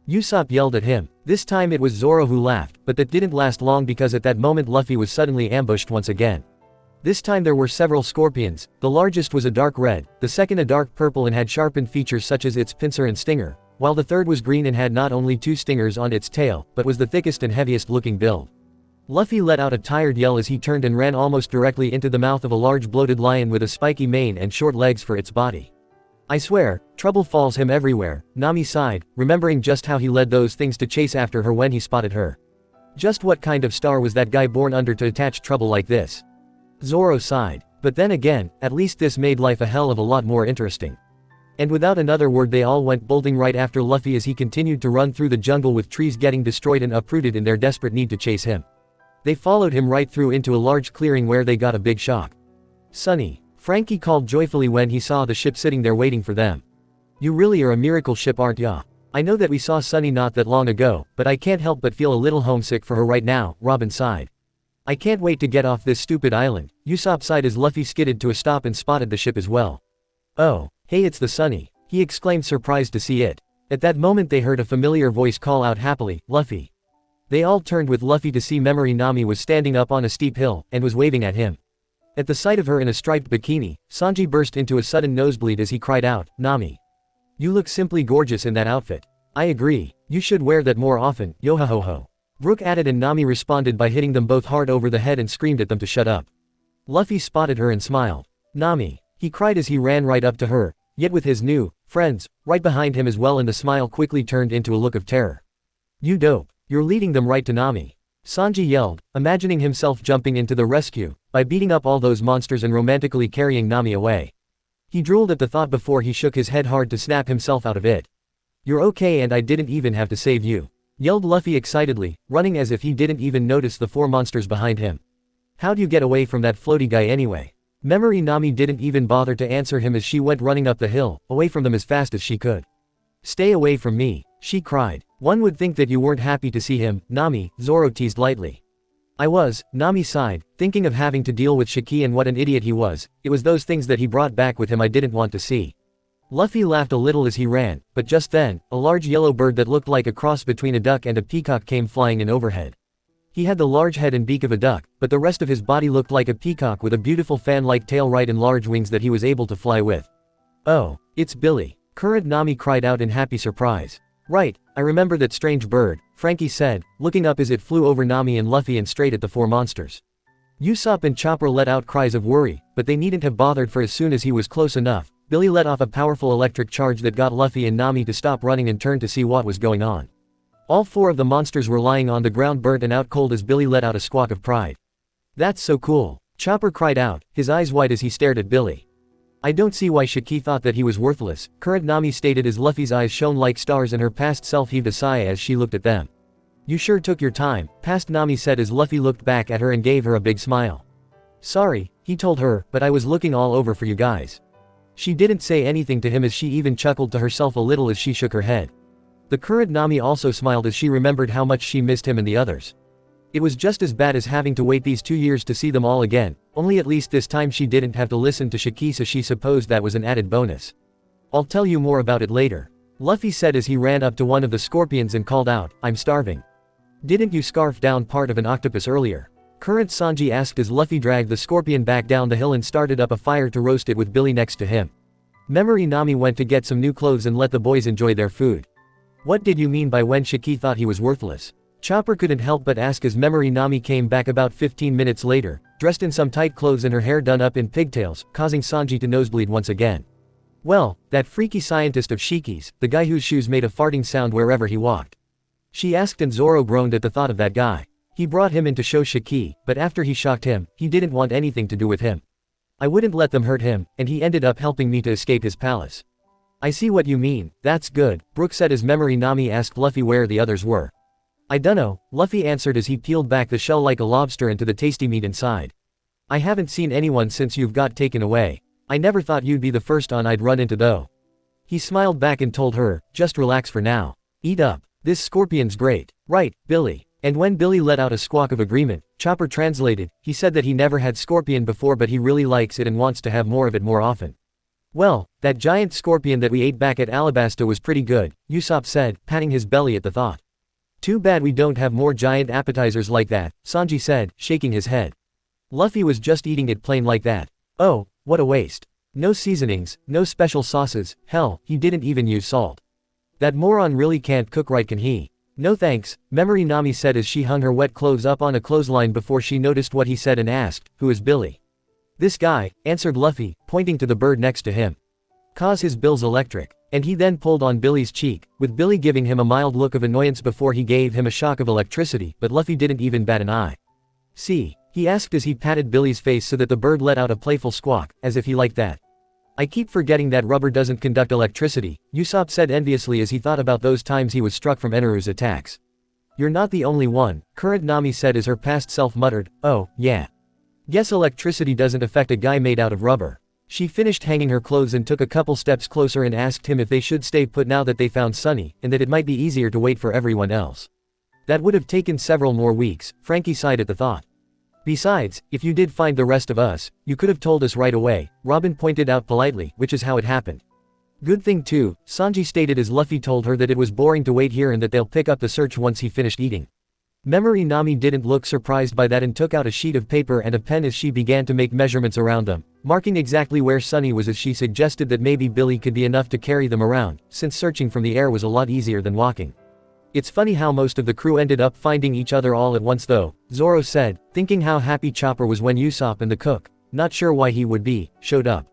Usopp yelled at him. This time it was Zoro who laughed, but that didn't last long because at that moment Luffy was suddenly ambushed once again. This time there were several scorpions, the largest was a dark red, the second a dark purple and had sharpened features such as its pincer and stinger, while the third was green and had not only 2 stingers on its tail, but was the thickest and heaviest looking build. Luffy let out a tired yell as he turned and ran almost directly into the mouth of a large bloated lion with a spiky mane and short legs for its body. I swear, trouble falls him everywhere, Nami sighed, remembering just how he led those things to chase after her when he spotted her. Just what kind of star was that guy born under to attach trouble like this? Zoro sighed. But then again, at least this made life a hell of a lot more interesting. And without another word they all went bolting right after Luffy as he continued to run through the jungle with trees getting destroyed and uprooted in their desperate need to chase him. They followed him right through into a large clearing where they got a big shock. Sonny, Frankie called joyfully when he saw the ship sitting there waiting for them. You really are a miracle ship, aren't ya? I know that we saw Sonny not that long ago, but I can't help but feel a little homesick for her right now, Robin sighed. I can't wait to get off this stupid island, Usopp sighed as Luffy skidded to a stop and spotted the ship as well. Oh, hey, it's the Sonny, he exclaimed, surprised to see it. At that moment they heard a familiar voice call out happily, Luffy. They all turned with Luffy to see Memory Nami was standing up on a steep hill, and was waving at him. At the sight of her in a striped bikini, Sanji burst into a sudden nosebleed as he cried out, Nami. You look simply gorgeous in that outfit. I agree, you should wear that more often, yo-ha-ho-ho. Brook added and Nami responded by hitting them both hard over the head and screamed at them to shut up. Luffy spotted her and smiled. Nami, he cried as he ran right up to her, yet with his new friends right behind him as well, and the smile quickly turned into a look of terror. You dope. You're leading them right to Nami. Sanji yelled, imagining himself jumping into the rescue, by beating up all those monsters and romantically carrying Nami away. He drooled at the thought before he shook his head hard to snap himself out of it. You're okay and I didn't even have to save you, yelled Luffy excitedly, running as if he didn't even notice the 4 monsters behind him. How'd you get away from that floaty guy anyway? Memory Nami didn't even bother to answer him as she went running up the hill, away from them as fast as she could. Stay away from me, she cried. One would think that you weren't happy to see him, Nami, Zoro teased lightly. I was, Nami sighed, thinking of having to deal with Shiki and what an idiot he was. It was those things that he brought back with him I didn't want to see. Luffy laughed a little as he ran, but just then, a large yellow bird that looked like a cross between a duck and a peacock came flying in overhead. He had the large head and beak of a duck, but the rest of his body looked like a peacock with a beautiful fan-like tail right and large wings that he was able to fly with. Oh, it's Billy. Current Nami cried out in happy surprise. Right, I remember that strange bird, Frankie said, looking up as it flew over Nami and Luffy and straight at the 4 monsters. Usopp and Chopper let out cries of worry, but they needn't have bothered, for as soon as he was close enough, Billy let off a powerful electric charge that got Luffy and Nami to stop running and turn to see what was going on. All 4 of the monsters were lying on the ground, burnt and out cold, as Billy let out a squawk of pride. That's so cool, Chopper cried out, his eyes wide as he stared at Billy. I don't see why Shiki thought that he was worthless, current Nami stated as Luffy's eyes shone like stars and her past self heaved a sigh as she looked at them. You sure took your time, past Nami said as Luffy looked back at her and gave her a big smile. Sorry, he told her, but I was looking all over for you guys. She didn't say anything to him as she even chuckled to herself a little as she shook her head. The current Nami also smiled as she remembered how much she missed him and the others. It was just as bad as having to wait these 2 years to see them all again, only at least this time she didn't have to listen to Shiki, so she supposed that was an added bonus. I'll tell you more about it later, Luffy said as he ran up to one of the scorpions and called out, I'm starving. Didn't you scarf down part of an octopus earlier? Current Sanji asked as Luffy dragged the scorpion back down the hill and started up a fire to roast it with Billy next to him. Memory Nami went to get some new clothes and let the boys enjoy their food. What did you mean by when Shiki thought he was worthless? Chopper couldn't help but ask as Memory Nami came back about 15 minutes later, dressed in some tight clothes and her hair done up in pigtails, causing Sanji to nosebleed once again. Well, that freaky scientist of Shiki's, the guy whose shoes made a farting sound wherever he walked. She asked and Zoro groaned at the thought of that guy. He brought him in to show Shiki, but after he shocked him, he didn't want anything to do with him. I wouldn't let them hurt him, and he ended up helping me to escape his palace. I see what you mean, that's good, Brook said as Memory Nami asked Luffy where the others were. I dunno, Luffy answered as he peeled back the shell like a lobster into the tasty meat inside. I haven't seen anyone since you've got taken away. I never thought you'd be the first on I'd run into though. He smiled back and told her, just relax for now. Eat up. This scorpion's great. Right, Billy. And when Billy let out a squawk of agreement, Chopper translated, he said that he never had scorpion before but he really likes it and wants to have more of it more often. Well, that giant scorpion that we ate back at Alabasta was pretty good, Usopp said, patting his belly at the thought. Too bad we don't have more giant appetizers like that, Sanji said, shaking his head. Luffy was just eating it plain like that. Oh, what a waste. No seasonings, no special sauces, hell, he didn't even use salt. That moron really can't cook right, can he? No thanks, Memory Nami said as she hung her wet clothes up on a clothesline before she noticed what he said and asked, who is Billy? This guy, answered Luffy, pointing to the bird next to him. 'Cause his bill's electric. And he then pulled on Billy's cheek, with Billy giving him a mild look of annoyance before he gave him a shock of electricity, but Luffy didn't even bat an eye. See? He asked as he patted Billy's face so that the bird let out a playful squawk, as if he liked that. I keep forgetting that rubber doesn't conduct electricity, Usopp said enviously as he thought about those times he was struck from Eneru's attacks. You're not the only one, Current Nami said as her past self muttered, oh, yeah. Guess electricity doesn't affect a guy made out of rubber. She finished hanging her clothes and took a couple steps closer and asked him if they should stay put now that they found Sunny, and that it might be easier to wait for everyone else. That would have taken several more weeks, Frankie sighed at the thought. Besides, if you did find the rest of us, you could have told us right away, Robin pointed out politely, which is how it happened. Good thing too, Sanji stated as Luffy told her that it was boring to wait here and that they'll pick up the search once he finished eating. Memory Nami didn't look surprised by that and took out a sheet of paper and a pen as she began to make measurements around them, marking exactly where Sunny was as she suggested that maybe Billy could be enough to carry them around, since searching from the air was a lot easier than walking. It's funny how most of the crew ended up finding each other all at once though, Zoro said, thinking how happy Chopper was when Usopp and the cook, not sure why he would be, showed up.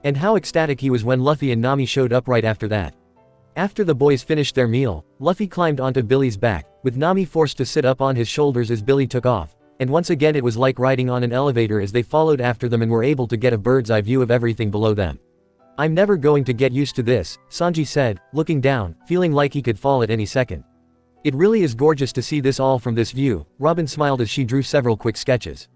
And how ecstatic he was when Luffy and Nami showed up right after that. After the boys finished their meal, Luffy climbed onto Billy's back, with Nami forced to sit up on his shoulders as Billy took off, and once again it was like riding on an elevator as they followed after them and were able to get a bird's eye view of everything below them. I'm never going to get used to this, Sanji said, looking down, feeling like he could fall at any second. It really is gorgeous to see this all from this view, Robin smiled as she drew several quick sketches.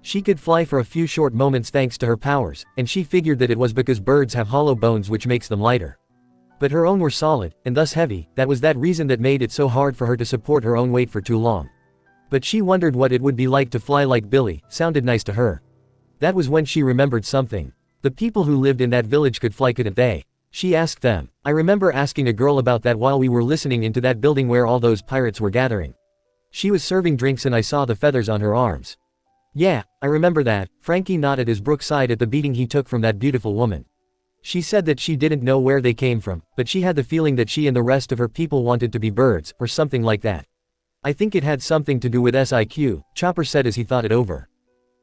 She could fly for a few short moments thanks to her powers, and she figured that it was because birds have hollow bones which makes them lighter. But her own were solid, and thus heavy, that was that reason that made it so hard for her to support her own weight for too long. But she wondered what it would be like to fly like Billy, sounded nice to her. That was when she remembered something. The people who lived in that village could fly, couldn't they? She asked them. I remember asking a girl about that while we were listening into that building where all those pirates were gathering. She was serving drinks and I saw the feathers on her arms. Yeah, I remember that, Frankie nodded as Brook sighed at the beating he took from that beautiful woman. She said that she didn't know where they came from, but she had the feeling that she and the rest of her people wanted to be birds, or something like that. I think it had something to do with SIQ, Chopper said as he thought it over.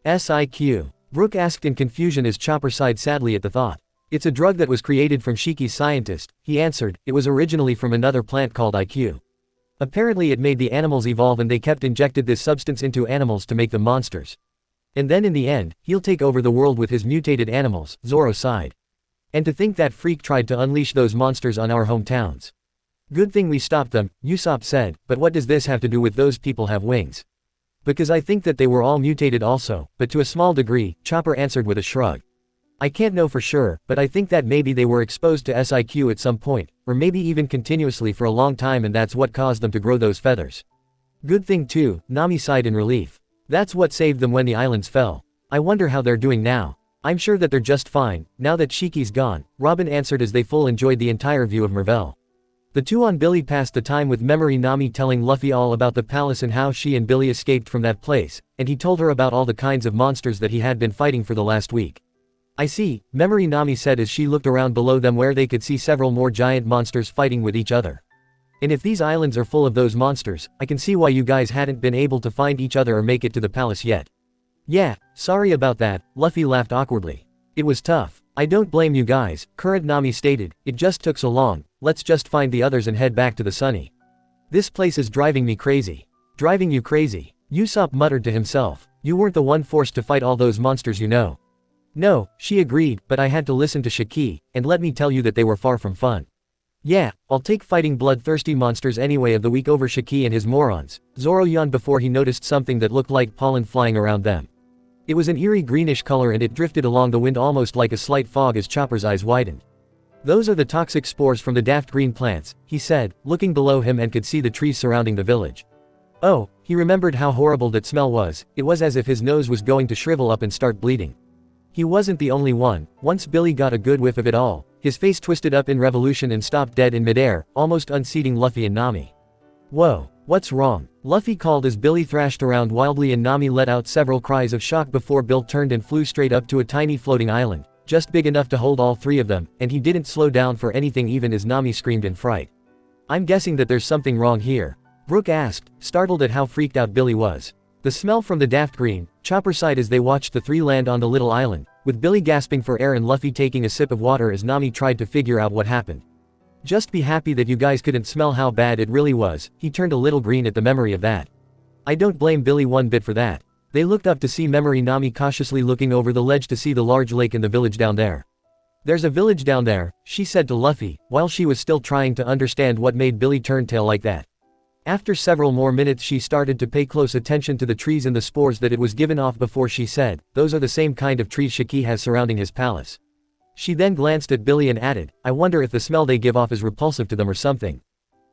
SIQ? Brook asked in confusion as Chopper sighed sadly at the thought. It's a drug that was created from Shiki's scientist, he answered. It was originally from another plant called IQ. Apparently it made the animals evolve and they kept injected this substance into animals to make them monsters. And then in the end, he'll take over the world with his mutated animals, Zoro sighed. And to think that freak tried to unleash those monsters on our hometowns. Good thing we stopped them, Usopp said, but what does this have to do with those people have wings? Because I think that they were all mutated also, but to a small degree, Chopper answered with a shrug. I can't know for sure, but I think that maybe they were exposed to SIQ at some point, or maybe even continuously for a long time and that's what caused them to grow those feathers. Good thing too, Nami sighed in relief. That's what saved them when the islands fell. I wonder how they're doing now. I'm sure that they're just fine, now that Shiki's gone, Robin answered as they full enjoyed the entire view of Mervell. The two on Billy passed the time with Memory Nami telling Luffy all about the palace and how she and Billy escaped from that place, and he told her about all the kinds of monsters that he had been fighting for the last week. I see, Memory Nami said as she looked around below them where they could see several more giant monsters fighting with each other. And if these islands are full of those monsters, I can see why you guys hadn't been able to find each other or make it to the palace yet. Yeah, sorry about that, Luffy laughed awkwardly. It was tough. I don't blame you guys, Current Nami stated, it just took so long, let's just find the others and head back to the Sunny. This place is driving me crazy. Driving you crazy? Usopp muttered to himself. You weren't the one forced to fight all those monsters, you know. No, she agreed, but I had to listen to Shiki, and let me tell you that they were far from fun. Yeah, I'll take fighting bloodthirsty monsters anyway of the week over Shiki and his morons. Zoro yawned before he noticed something that looked like pollen flying around them. It was an eerie greenish color and it drifted along the wind almost like a slight fog as Chopper's eyes widened. Those are the toxic spores from the daft green plants, he said, looking below him and could see the trees surrounding the village. Oh, he remembered how horrible that smell was, it was as if his nose was going to shrivel up and start bleeding. He wasn't the only one. Once Billy got a good whiff of it all, his face twisted up in revolution and stopped dead in midair, almost unseating Luffy and Nami. Whoa, what's wrong? Luffy called as Billy thrashed around wildly and Nami let out several cries of shock before Bill turned and flew straight up to a tiny floating island, just big enough to hold all three of them, and he didn't slow down for anything even as Nami screamed in fright. I'm guessing that there's something wrong here, Brook asked, startled at how freaked out Billy was. The smell from the daft green, Chopper sighed as they watched the three land on the little island, with Billy gasping for air and Luffy taking a sip of water as Nami tried to figure out what happened. Just be happy that you guys couldn't smell how bad it really was, he turned a little green at the memory of that. I don't blame Billy one bit for that. They looked up to see Memory Nami cautiously looking over the ledge to see the large lake in the village down there. There's a village down there, she said to Luffy, while she was still trying to understand what made Billy turn tail like that. After several more minutes she started to pay close attention to the trees and the spores that it was given off before she said, those are the same kind of trees Shiki has surrounding his palace. She then glanced at Billy and added, I wonder if the smell they give off is repulsive to them or something.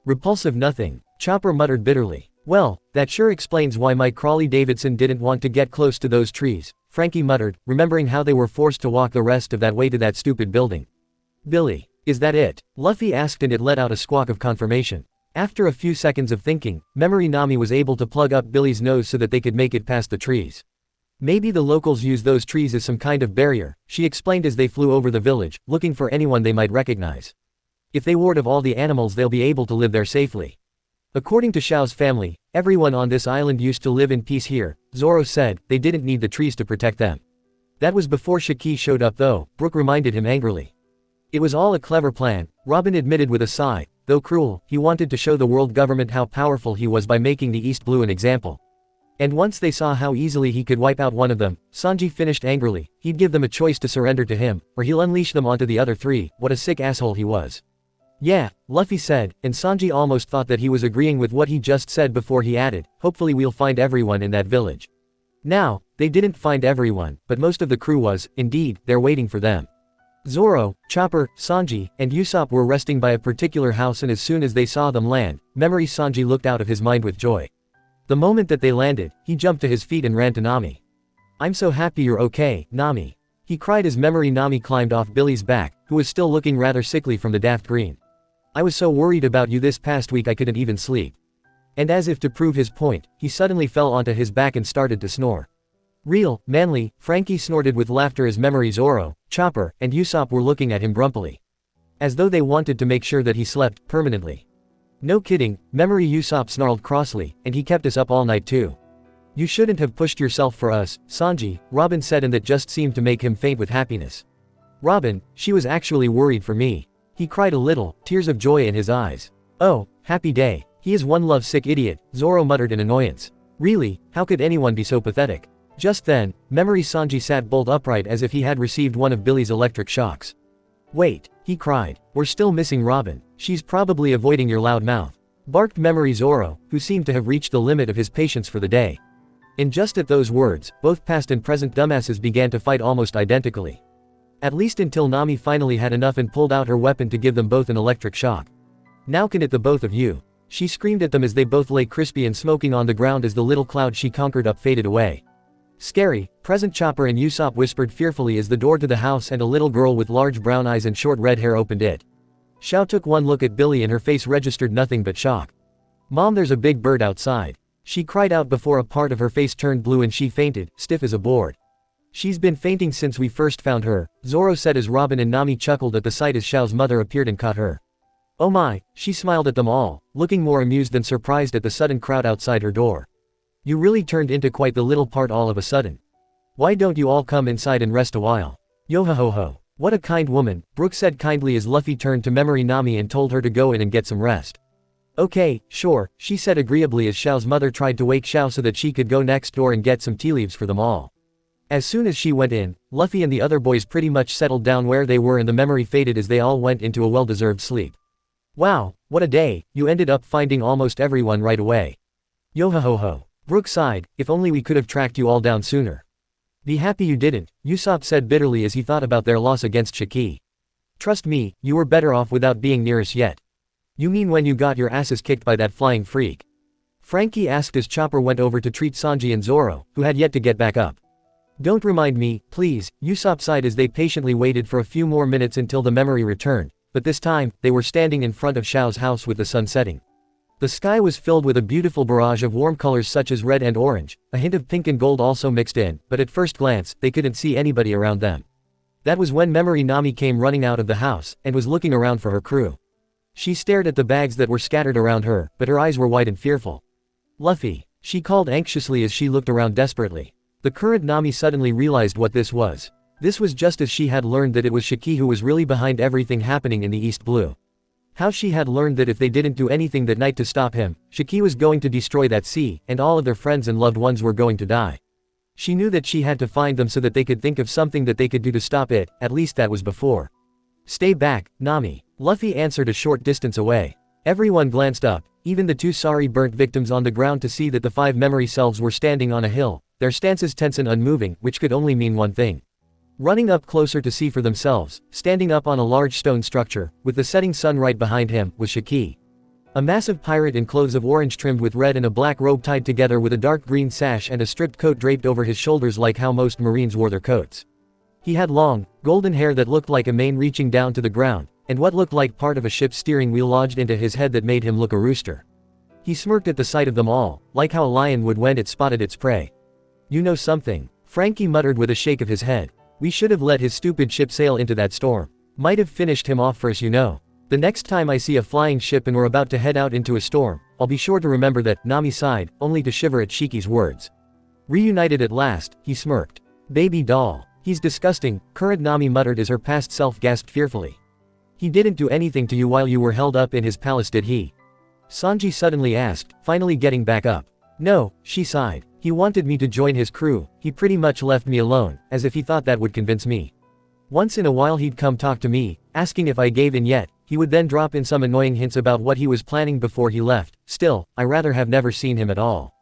Repulsive nothing, Chopper muttered bitterly. Well, that sure explains why Mike Crawley Davidson didn't want to get close to those trees, Frankie muttered, remembering how they were forced to walk the rest of that way to that stupid building. Billy, is that it? Luffy asked and it let out a squawk of confirmation. After a few seconds of thinking, Memory Nami was able to plug up Billy's nose so that they could make it past the trees. Maybe the locals use those trees as some kind of barrier, she explained as they flew over the village, looking for anyone they might recognize. If they ward off all the animals they'll be able to live there safely. According to Xiao's family, everyone on this island used to live in peace here, Zoro said, they didn't need the trees to protect them. That was before Shiki showed up though, Brook reminded him angrily. It was all a clever plan, Robin admitted with a sigh, though cruel, he wanted to show the world government how powerful he was by making the East Blue an example. And once they saw how easily he could wipe out one of them, Sanji finished angrily, he'd give them a choice to surrender to him, or he'll unleash them onto the other three, what a sick asshole he was. Yeah, Luffy said, and Sanji almost thought that he was agreeing with what he just said before he added, hopefully we'll find everyone in that village. Now, they didn't find everyone, but most of the crew was, indeed, there waiting for them. Zoro, Chopper, Sanji, and Usopp were resting by a particular house and as soon as they saw them land, Memory Sanji looked out of his mind with joy. The moment that they landed, he jumped to his feet and ran to Nami. I'm so happy you're okay, Nami. He cried as Memory Nami climbed off Billy's back, who was still looking rather sickly from the daft green. I was so worried about you this past week I couldn't even sleep. And as if to prove his point, he suddenly fell onto his back and started to snore. Real, manly, Frankie snorted with laughter as Memory Zoro, Chopper, and Usopp were looking at him grumpily. As though they wanted to make sure that he slept, permanently. No kidding, Memory Usopp snarled crossly, and he kept us up all night too. You shouldn't have pushed yourself for us, Sanji, Robin said and that just seemed to make him faint with happiness. Robin, she was actually worried for me. He cried a little, tears of joy in his eyes. Oh, happy day. He is one love-sick idiot, Zoro muttered in annoyance. Really, how could anyone be so pathetic? Just then, Memory Sanji sat bolt upright as if he had received one of Billy's electric shocks. Wait, he cried, we're still missing Robin, she's probably avoiding your loud mouth. Barked Memory Zoro, who seemed to have reached the limit of his patience for the day. And just at those words, both past and present dumbasses began to fight almost identically. At least until Nami finally had enough and pulled out her weapon to give them both an electric shock. Now can it the both of you? She screamed at them as they both lay crispy and smoking on the ground as the little cloud she conquered up faded away. Scary, present Chopper and Usopp whispered fearfully as the door to the house and a little girl with large brown eyes and short red hair opened it. Xiao took one look at Billy and her face registered nothing but shock. "Mom, there's a big bird outside," she cried out before a part of her face turned blue and she fainted, stiff as a board. "She's been fainting since we first found her," Zoro said as Robin and Nami chuckled at the sight as Xiao's mother appeared and caught her. "Oh my," she smiled at them all, looking more amused than surprised at the sudden crowd outside her door. "You really turned into quite the little part all of a sudden. Why don't you all come inside and rest a while?" "Yo ho ho ho. What a kind woman," Brook said kindly as Luffy turned to Memory Nami and told her to go in and get some rest. "Okay, sure," she said agreeably as Xiao's mother tried to wake Xiao so that she could go next door and get some tea leaves for them all. As soon as she went in, Luffy and the other boys pretty much settled down where they were and the memory faded as they all went into a well-deserved sleep. "Wow, what a day, you ended up finding almost everyone right away." "Yo ho ho ho. Brook sighed, if only we could have tracked you all down sooner." "Be happy you didn't," Usopp said bitterly as he thought about their loss against Shiki. "Trust me, you were better off without being near us yet." "You mean when you got your asses kicked by that flying freak?" Frankie asked as Chopper went over to treat Sanji and Zoro, who had yet to get back up. "Don't remind me, please," Usopp sighed as they patiently waited for a few more minutes until the memory returned, but this time, they were standing in front of Xiao's house with the sun setting. The sky was filled with a beautiful barrage of warm colors such as red and orange, a hint of pink and gold also mixed in, but at first glance, they couldn't see anybody around them. That was when Memory Nami came running out of the house, and was looking around for her crew. She stared at the bags that were scattered around her, but her eyes were wide and fearful. "Luffy," she called anxiously as she looked around desperately. The current Nami suddenly realized what this was. This was just as she had learned that it was Shiki who was really behind everything happening in the East Blue. How she had learned that if they didn't do anything that night to stop him, Shiki was going to destroy that sea, and all of their friends and loved ones were going to die. She knew that she had to find them so that they could think of something that they could do to stop it, at least that was before. "Stay back, Nami," Luffy answered a short distance away. Everyone glanced up, even the two sorry burnt victims on the ground to see that the 5 memory selves were standing on a hill, their stances tense and unmoving, which could only mean one thing. Running up closer to see for themselves, standing up on a large stone structure, with the setting sun right behind him, was Shiki. A massive pirate in clothes of orange trimmed with red and a black robe tied together with a dark green sash and a stripped coat draped over his shoulders like how most Marines wore their coats. He had long, golden hair that looked like a mane reaching down to the ground, and what looked like part of a ship's steering wheel lodged into his head that made him look a rooster. He smirked at the sight of them all, like how a lion would when it spotted its prey. "You know something?" Frankie muttered with a shake of his head. "We should have let his stupid ship sail into that storm. Might have finished him off first, you know. The next time I see a flying ship and we're about to head out into a storm, I'll be sure to remember that." Nami sighed, only to shiver at Shiki's words. "Reunited at last," he smirked. "Baby doll. He's disgusting," current Nami muttered as her past self gasped fearfully. "He didn't do anything to you while you were held up in his palace, did he?" Sanji suddenly asked, finally getting back up. "No," she sighed. "He wanted me to join his crew, he pretty much left me alone, as if he thought that would convince me. Once in a while he'd come talk to me, asking if I gave in yet, he would then drop in some annoying hints about what he was planning before he left. Still, I rather have never seen him at all.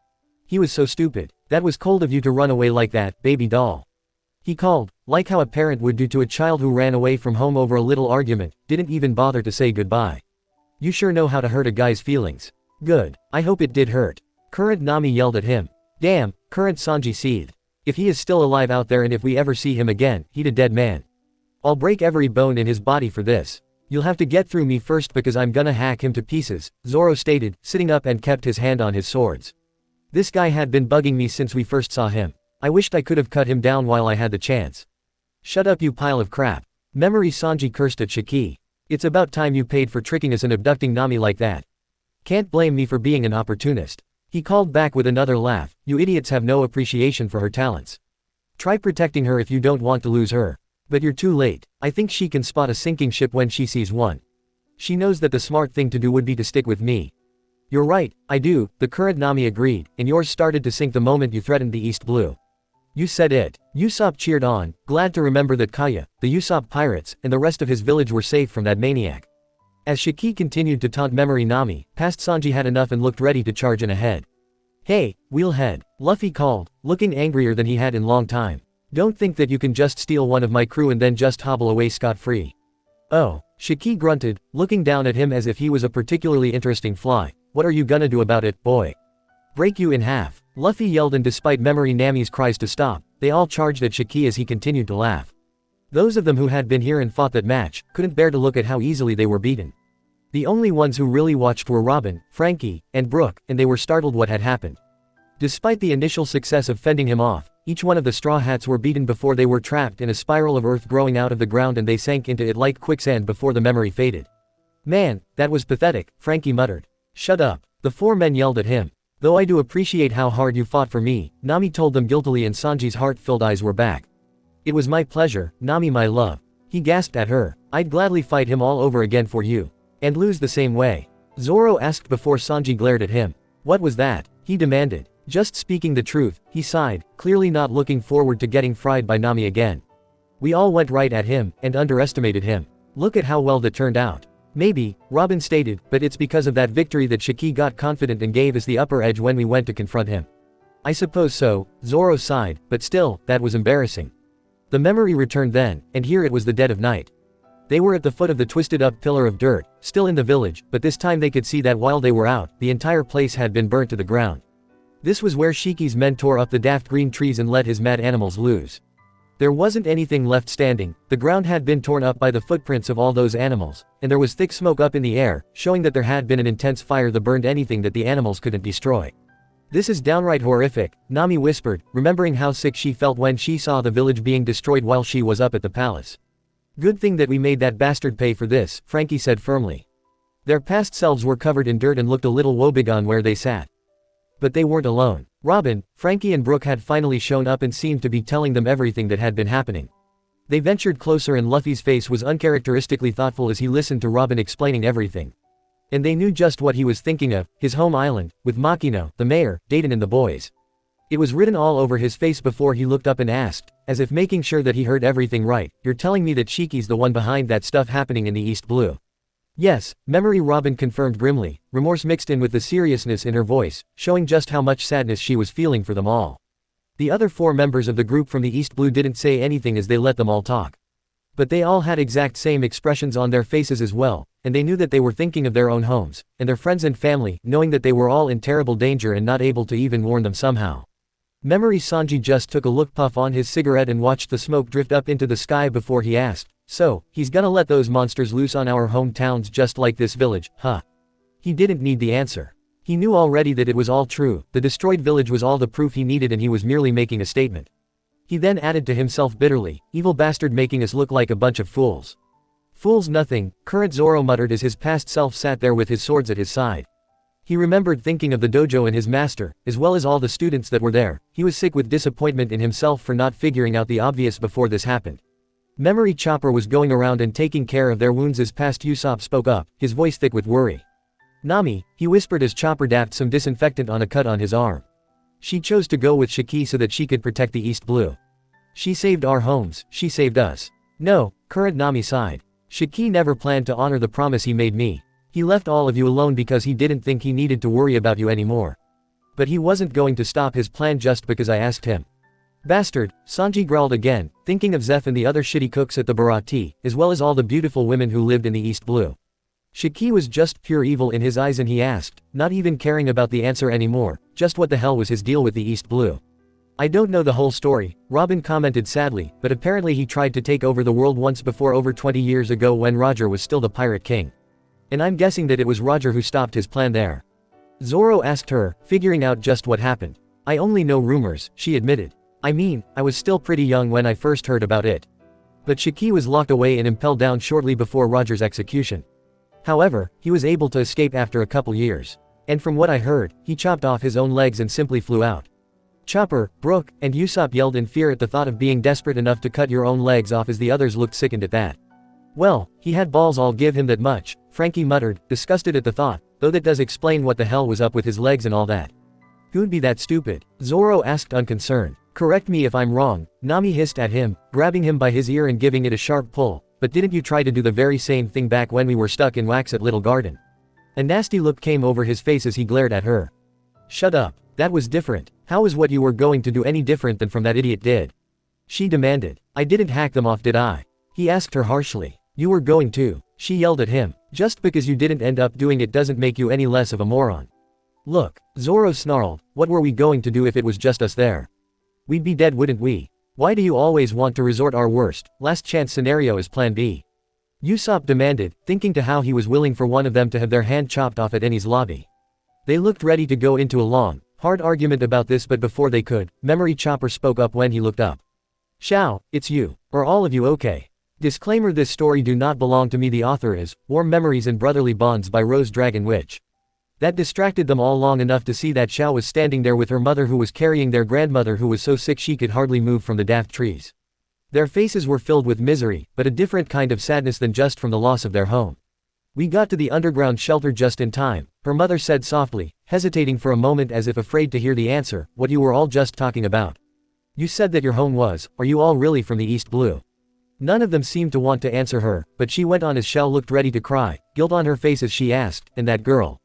He was so stupid. That was cold of you to run away like that, baby doll." He called, like how a parent would do to a child who ran away from home over a little argument, didn't even bother to say goodbye. "You sure know how to hurt a guy's feelings." "Good. I hope it did hurt." Current Nami yelled at him. "Damn," current Sanji seethed. "If he is still alive out there and if we ever see him again, he'd a dead man. I'll break every bone in his body for this. You'll have to get through me first because I'm gonna hack him to pieces," Zoro stated, sitting up and kept his hand on his swords. "This guy had been bugging me since we first saw him. I wished I could have cut him down while I had the chance." "Shut up, you pile of crap." Memory Sanji cursed at Shiki. "It's about time you paid for tricking us and abducting Nami like that. Can't blame me for being an opportunist." He called back with another laugh. "You idiots have no appreciation for her talents. Try protecting her if you don't want to lose her. But you're too late. I think she can spot a sinking ship when she sees one. She knows that the smart thing to do would be to stick with me." "You're right, I do," the current Nami agreed, "and yours started to sink the moment you threatened the East Blue." "You said it." Usopp cheered on, glad to remember that Kaya, the Usopp pirates, and the rest of his village were safe from that maniac. As Shiki continued to taunt Memory Nami, past Sanji had enough and looked ready to charge in ahead. "Hey, wheelhead," Luffy called, looking angrier than he had in long time. "Don't think that you can just steal one of my crew and then just hobble away scot-free." "Oh," Shiki grunted, looking down at him as if he was a particularly interesting fly. "What are you gonna do about it, boy?" "Break you in half," Luffy yelled, and despite Memory Nami's cries to stop, they all charged at Shiki as he continued to laugh. Those of them who had been here and fought that match, couldn't bear to look at how easily they were beaten. The only ones who really watched were Robin, Frankie, and Brooke, and they were startled what had happened. Despite the initial success of fending him off, each one of the Straw Hats were beaten before they were trapped in a spiral of earth growing out of the ground, and they sank into it like quicksand before the memory faded. "Man, that was pathetic," Frankie muttered. "Shut up," the 4 men yelled at him. "Though I do appreciate how hard you fought for me," Nami told them guiltily, and Sanji's heart-filled eyes were back. "It was my pleasure, Nami my love." He gasped at her. "I'd gladly fight him all over again for you. And lose the same way?" Zoro asked before Sanji glared at him. "What was that?" he demanded. "Just speaking the truth," he sighed, clearly not looking forward to getting fried by Nami again. "We all went right at him, and underestimated him. Look at how well that turned out." "Maybe," Robin stated, "but it's because of that victory that Shiki got confident and gave us the upper edge when we went to confront him." "I suppose so," Zoro sighed, "but still, that was embarrassing." The memory returned then, and here it was the dead of night. They were at the foot of the twisted-up pillar of dirt, still in the village, but this time they could see that while they were out, the entire place had been burnt to the ground. This was where Shiki's men tore up the daft green trees and let his mad animals loose. There wasn't anything left standing, the ground had been torn up by the footprints of all those animals, and there was thick smoke up in the air, showing that there had been an intense fire that burned anything that the animals couldn't destroy. "This is downright horrific," Nami whispered, remembering how sick she felt when she saw the village being destroyed while she was up at the palace. "Good thing that we made that bastard pay for this," Frankie said firmly. Their past selves were covered in dirt and looked a little woebegone where they sat. But they weren't alone. Robin, Frankie and Brooke had finally shown up and seemed to be telling them everything that had been happening. They ventured closer and Luffy's face was uncharacteristically thoughtful as he listened to Robin explaining everything. And they knew just what he was thinking of, his home island, with Makino, the mayor, Dayton and the boys. It was written all over his face before he looked up and asked, as if making sure that he heard everything right, "You're telling me that Shiki's the one behind that stuff happening in the East Blue?" "Yes," memory Robin confirmed grimly, remorse mixed in with the seriousness in her voice, showing just how much sadness she was feeling for them all. The other 4 members of the group from the East Blue didn't say anything as they let them all talk. But they all had exact same expressions on their faces as well, and they knew that they were thinking of their own homes, and their friends and family, knowing that they were all in terrible danger and not able to even warn them somehow. Memory Sanji just took a look, puff on his cigarette and watched the smoke drift up into the sky before he asked, "So, he's gonna let those monsters loose on our hometowns just like this village, huh?" He didn't need the answer. He knew already that it was all true, the destroyed village was all the proof he needed and he was merely making a statement. He then added to himself bitterly, "Evil bastard making us look like a bunch of fools." "Fools nothing," current Zoro muttered as his past self sat there with his swords at his side. He remembered thinking of the dojo and his master, as well as all the students that were there. He was sick with disappointment in himself for not figuring out the obvious before this happened. Memory Chopper was going around and taking care of their wounds as past Usopp spoke up, his voice thick with worry. "Nami," he whispered as Chopper dapped some disinfectant on a cut on his arm. "She chose to go with Shiki so that she could protect the East Blue. She saved our homes, she saved us." "No," current Nami sighed. "Shiki never planned to honor the promise he made me. He left all of you alone because he didn't think he needed to worry about you anymore. But he wasn't going to stop his plan just because I asked him." "Bastard," Sanji growled again, thinking of Zeph and the other shitty cooks at the Bharati, as well as all the beautiful women who lived in the East Blue. Shiki was just pure evil in his eyes and he asked, not even caring about the answer anymore, just what the hell was his deal with the East Blue. "I don't know the whole story," Robin commented sadly, "but apparently he tried to take over the world once before over 20 years ago when Roger was still the Pirate King. And I'm guessing that it was Roger who stopped his plan there." Zoro asked her, figuring out just what happened. "I only know rumors," she admitted. "I mean, I was still pretty young when I first heard about it. But Shiki was locked away and impaled down shortly before Roger's execution. However, he was able to escape after a couple years. And from what I heard, he chopped off his own legs and simply flew out." Chopper, Brooke, and Usopp yelled in fear at the thought of being desperate enough to cut your own legs off as the others looked sickened at that. "Well, he had balls, I'll give him that much," Frankie muttered, disgusted at the thought, though that does explain what the hell was up with his legs and all that. "Who'd be that stupid?" Zoro asked unconcerned. "Correct me if I'm wrong," Nami hissed at him, grabbing him by his ear and giving it a sharp pull, "but didn't you try to do the very same thing back when we were stuck in wax at Little Garden?" A nasty look came over his face as he glared at her. "Shut up, that was different. How is what you were going to do any different than from that idiot did?" she demanded. "I didn't hack them off, did I?" he asked her harshly. "You were going to," she yelled at him. "Just because you didn't end up doing it doesn't make you any less of a moron." "Look," Zoro snarled, "what were we going to do if it was just us there? We'd be dead, wouldn't we?" Why do you always want to resort our worst, last chance scenario as plan B? Usopp demanded, thinking to how he was willing for one of them to have their hand chopped off at Enies lobby. They looked ready to go into a long, hard argument about this, but before they could, Memory Chopper spoke up when he looked up. Shao, it's you. Are all of you okay? Disclaimer: this story do not belong to me. The author is Warm Memories and Brotherly Bonds by RoseDragonWitch. That distracted them all long enough to see that Shao was standing there with her mother, who was carrying their grandmother, who was so sick she could hardly move from the daft trees. Their faces were filled with misery, but a different kind of sadness than just from the loss of their home. We got to the underground shelter just in time, her mother said softly, hesitating for a moment as if afraid to hear the answer. What you were all just talking about? You said that your home was, are you all really from the East Blue? None of them seemed to want to answer her, but she went on as Shao looked ready to cry, guilt on her face as she asked, and that girl?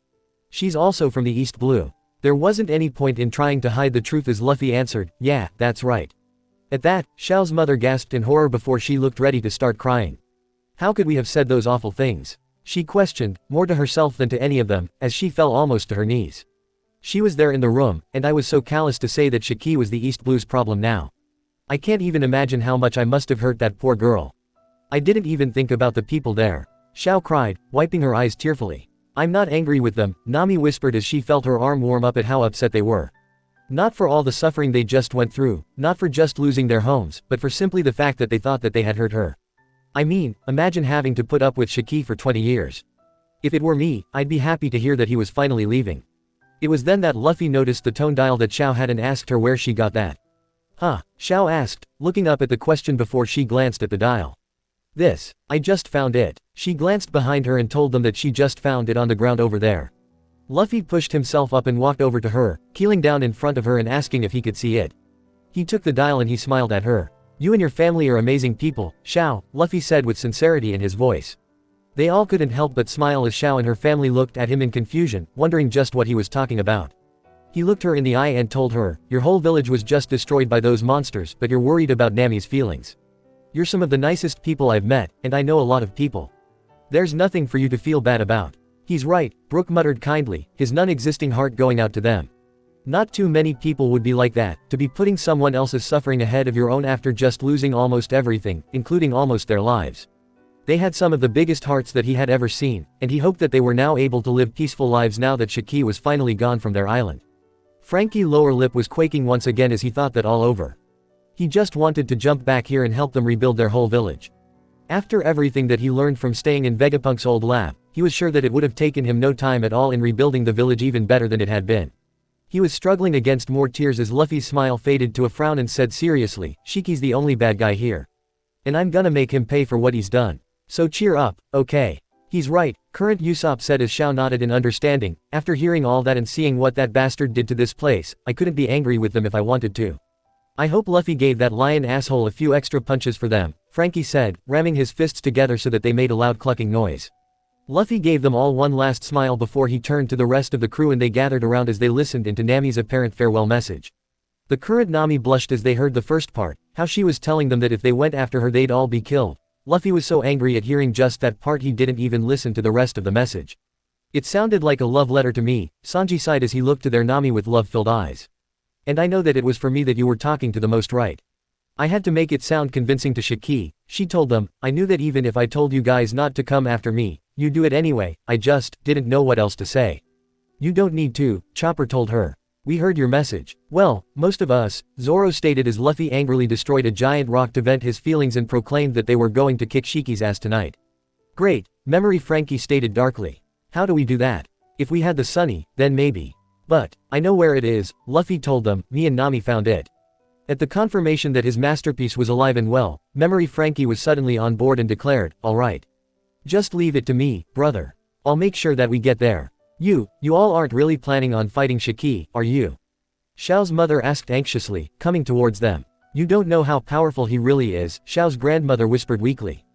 She's also from the East Blue. There wasn't any point in trying to hide the truth as Luffy answered, yeah, that's right. At that, Shao's mother gasped in horror before she looked ready to start crying. How could we have said those awful things? She questioned, more to herself than to any of them, as she fell almost to her knees. She was there in the room, and I was so callous to say that Shiki was the East Blue's problem now. I can't even imagine how much I must have hurt that poor girl. I didn't even think about the people there. Shao cried, wiping her eyes tearfully. I'm not angry with them, Nami whispered as she felt her arm warm up at how upset they were. Not for all the suffering they just went through, not for just losing their homes, but for simply the fact that they thought that they had hurt her. I mean, imagine having to put up with Shiki for 20 years. If it were me, I'd be happy to hear that he was finally leaving. It was then that Luffy noticed the tone dial that Shao had and asked her where she got that. Huh? Shao asked, looking up at the question before she glanced at the dial. This. I just found it. She glanced behind her and told them that she just found it on the ground over there. Luffy pushed himself up and walked over to her, kneeling down in front of her and asking if he could see it. He took the dial and he smiled at her. You and your family are amazing people, Shao, Luffy said with sincerity in his voice. They all couldn't help but smile as Shao and her family looked at him in confusion, wondering just what he was talking about. He looked her in the eye and told her, your whole village was just destroyed by those monsters, but you're worried about Nami's feelings. You're some of the nicest people I've met, and I know a lot of people. There's nothing for you to feel bad about. He's right, Brook muttered kindly, his non-existing heart going out to them. Not too many people would be like that, to be putting someone else's suffering ahead of your own after just losing almost everything, including almost their lives. They had some of the biggest hearts that he had ever seen, and he hoped that they were now able to live peaceful lives now that Shiki was finally gone from their island. Frankie's lower lip was quaking once again as he thought that all over. He just wanted to jump back here and help them rebuild their whole village. After everything that he learned from staying in Vegapunk's old lab, he was sure that it would have taken him no time at all in rebuilding the village even better than it had been. He was struggling against more tears as Luffy's smile faded to a frown and said seriously, Shiki's the only bad guy here. And I'm gonna make him pay for what he's done. So cheer up, okay? He's right, current Usopp said as Shao nodded in understanding. After hearing all that and seeing what that bastard did to this place, I couldn't be angry with them if I wanted to. I hope Luffy gave that lion asshole a few extra punches for them, Frankie said, ramming his fists together so that they made a loud clucking noise. Luffy gave them all one last smile before he turned to the rest of the crew and they gathered around as they listened into Nami's apparent farewell message. The current Nami blushed as they heard the first part, how she was telling them that if they went after her they'd all be killed. Luffy was so angry at hearing just that part he didn't even listen to the rest of the message. It sounded like a love letter to me, Sanji sighed as he looked to their Nami with love-filled eyes. And I know that it was for me that you were talking to the most, right? I had to make it sound convincing to Shiki, she told them. I knew that even if I told you guys not to come after me, you'd do it anyway, I just didn't know what else to say. You don't need to, Chopper told her. We heard your message. Well, most of us, Zoro stated as Luffy angrily destroyed a giant rock to vent his feelings and proclaimed that they were going to kick Shiki's ass tonight. Great, Memory Frankie stated darkly. How do we do that? If we had the Sunny, then maybe. But, I know where it is, Luffy told them, me and Nami found it. At the confirmation that his masterpiece was alive and well, Memory Frankie was suddenly on board and declared, alright. Just leave it to me, brother. I'll make sure that we get there. You all aren't really planning on fighting Shiki, are you? Shao's mother asked anxiously, coming towards them. You don't know how powerful he really is, Shao's grandmother whispered weakly.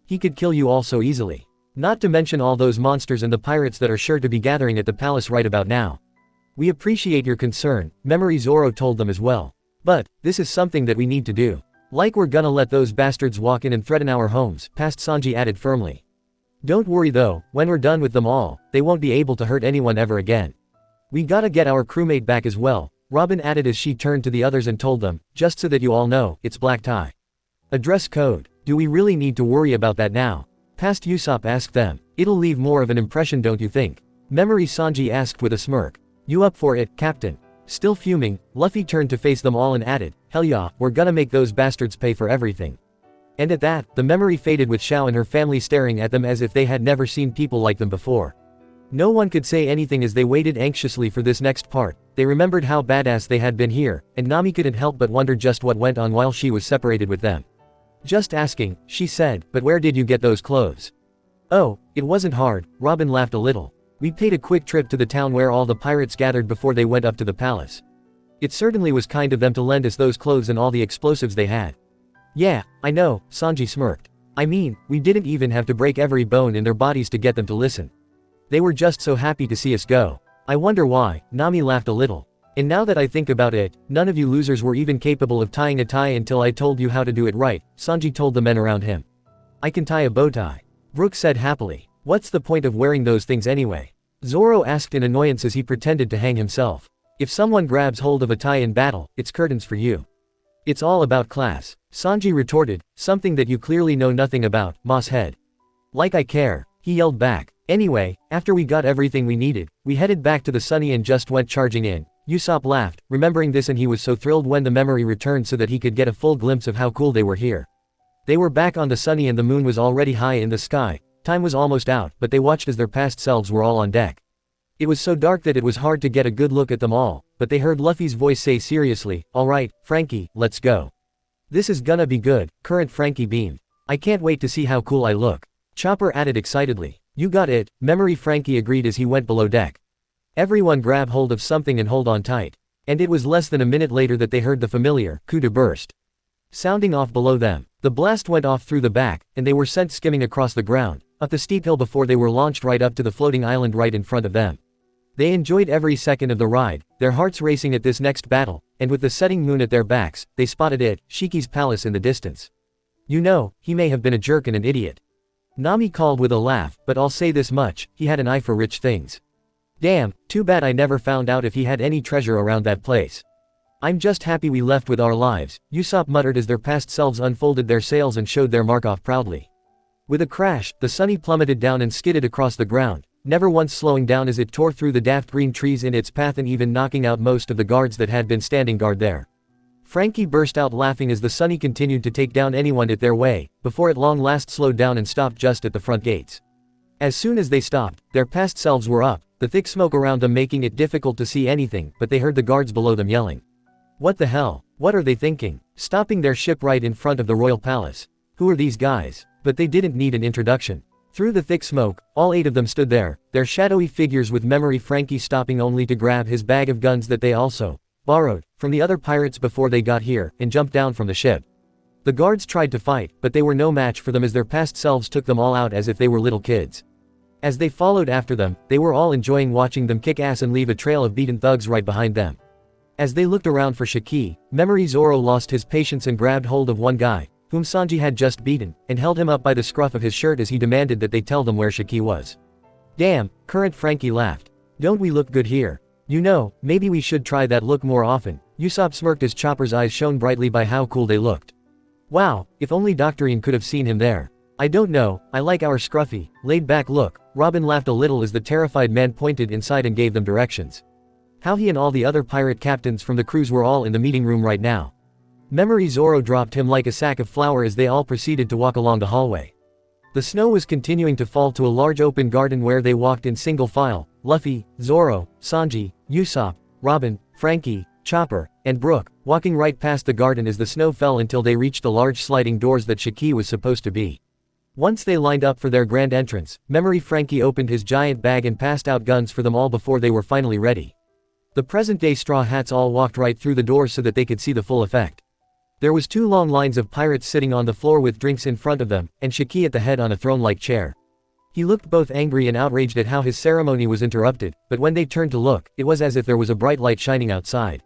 He could kill you all so easily. Not to mention all those monsters and the pirates that are sure to be gathering at the palace right about now. We appreciate your concern, Memory Zoro told them as well. But, this is something that we need to do. Like we're gonna let those bastards walk in and threaten our homes, past Sanji added firmly. Don't worry though, when we're done with them all, they won't be able to hurt anyone ever again. We gotta get our crewmate back as well, Robin added as she turned to the others and told them, just so that you all know, it's black tie. A dress code. Do we really need to worry about that now? Past Usopp asked them. It'll leave more of an impression, don't you think? Memory Sanji asked with a smirk. You up for it, Captain? Still fuming, Luffy turned to face them all and added, hell yeah, we're gonna make those bastards pay for everything. And at that, the memory faded with Xiao and her family staring at them as if they had never seen people like them before. No one could say anything as they waited anxiously for this next part. They remembered how badass they had been here, and Nami couldn't help but wonder just what went on while she was separated with them. Just asking, she said, but where did you get those clothes? Oh, it wasn't hard, Robin laughed a little. We paid a quick trip to the town where all the pirates gathered before they went up to the palace. It certainly was kind of them to lend us those clothes and all the explosives they had. Yeah, I know, Sanji smirked. I mean, we didn't even have to break every bone in their bodies to get them to listen. They were just so happy to see us go. I wonder why, Nami laughed a little. And now that I think about it, none of you losers were even capable of tying a tie until I told you how to do it right, Sanji told the men around him. I can tie a bow tie. Brooke said happily. What's the point of wearing those things anyway? Zoro asked in annoyance as he pretended to hang himself. If someone grabs hold of a tie in battle, it's curtains for you. It's all about class. Sanji retorted, something that you clearly know nothing about, Moss head. Like I care, he yelled back. Anyway, after we got everything we needed, we headed back to the Sunny and just went charging in. Usopp laughed, remembering this, and he was so thrilled when the memory returned so that he could get a full glimpse of how cool they were here. They were back on the Sunny and the moon was already high in the sky. Time was almost out, but they watched as their past selves were all on deck. It was so dark that it was hard to get a good look at them all, but they heard Luffy's voice say seriously, alright, Frankie, let's go. This is gonna be good, current Frankie beamed. I can't wait to see how cool I look. Chopper added excitedly. You got it, Memory Frankie agreed as he went below deck. Everyone grab hold of something and hold on tight. And it was less than a minute later that they heard the familiar, Kuda burst. Sounding off below them. The blast went off through the back, and they were sent skimming across the ground, up the steep hill before they were launched right up to the floating island right in front of them. They enjoyed every second of the ride, their hearts racing at this next battle, and with the setting moon at their backs, they spotted it, Shiki's palace in the distance. You know, he may have been a jerk and an idiot. Nami called with a laugh, but I'll say this much, he had an eye for rich things. Damn, too bad I never found out if he had any treasure around that place. I'm just happy we left with our lives, Usopp muttered as their past selves unfolded their sails and showed their mark off proudly. With a crash, the Sunny plummeted down and skidded across the ground, never once slowing down as it tore through the daft green trees in its path and even knocking out most of the guards that had been standing guard there. Frankie burst out laughing as the Sunny continued to take down anyone at their way, before at long last slowed down and stopped just at the front gates. As soon as they stopped, their past selves were up, the thick smoke around them making it difficult to see anything, but they heard the guards below them yelling. What the hell? What are they thinking? Stopping their ship right in front of the royal palace. Who are these guys? But they didn't need an introduction. Through the thick smoke, all 8 of them stood there, their shadowy figures with Memory Frankie stopping only to grab his bag of guns that they also borrowed from the other pirates before they got here, and jumped down from the ship. The guards tried to fight, but they were no match for them as their past selves took them all out as if they were little kids. As they followed after them, they were all enjoying watching them kick ass and leave a trail of beaten thugs right behind them. As they looked around for Shiki, Memory Zoro lost his patience and grabbed hold of one guy, whom Sanji had just beaten, and held him up by the scruff of his shirt as he demanded that they tell them where Shiki was. Damn, current Frankie laughed. Don't we look good here? You know, maybe we should try that look more often. Usopp smirked as Chopper's eyes shone brightly by how cool they looked. Wow, if only Doctorine could have seen him there. I don't know, I like our scruffy, laid-back look. Robin laughed a little as the terrified man pointed inside and gave them directions. How he and all the other pirate captains from the cruise were all in the meeting room right now. Memory Zoro dropped him like a sack of flour as they all proceeded to walk along the hallway. The snow was continuing to fall to a large open garden where they walked in single file, Luffy, Zoro, Sanji, Usopp, Robin, Frankie, Chopper, and Brooke, walking right past the garden as the snow fell until they reached the large sliding doors that Shiki was supposed to be. Once they lined up for their grand entrance, Memory Frankie opened his giant bag and passed out guns for them all before they were finally ready. The present-day Straw Hats all walked right through the doors so that they could see the full effect. There was 2 long lines of pirates sitting on the floor with drinks in front of them, and Shiki at the head on a throne-like chair. He looked both angry and outraged at how his ceremony was interrupted, but when they turned to look, it was as if there was a bright light shining outside.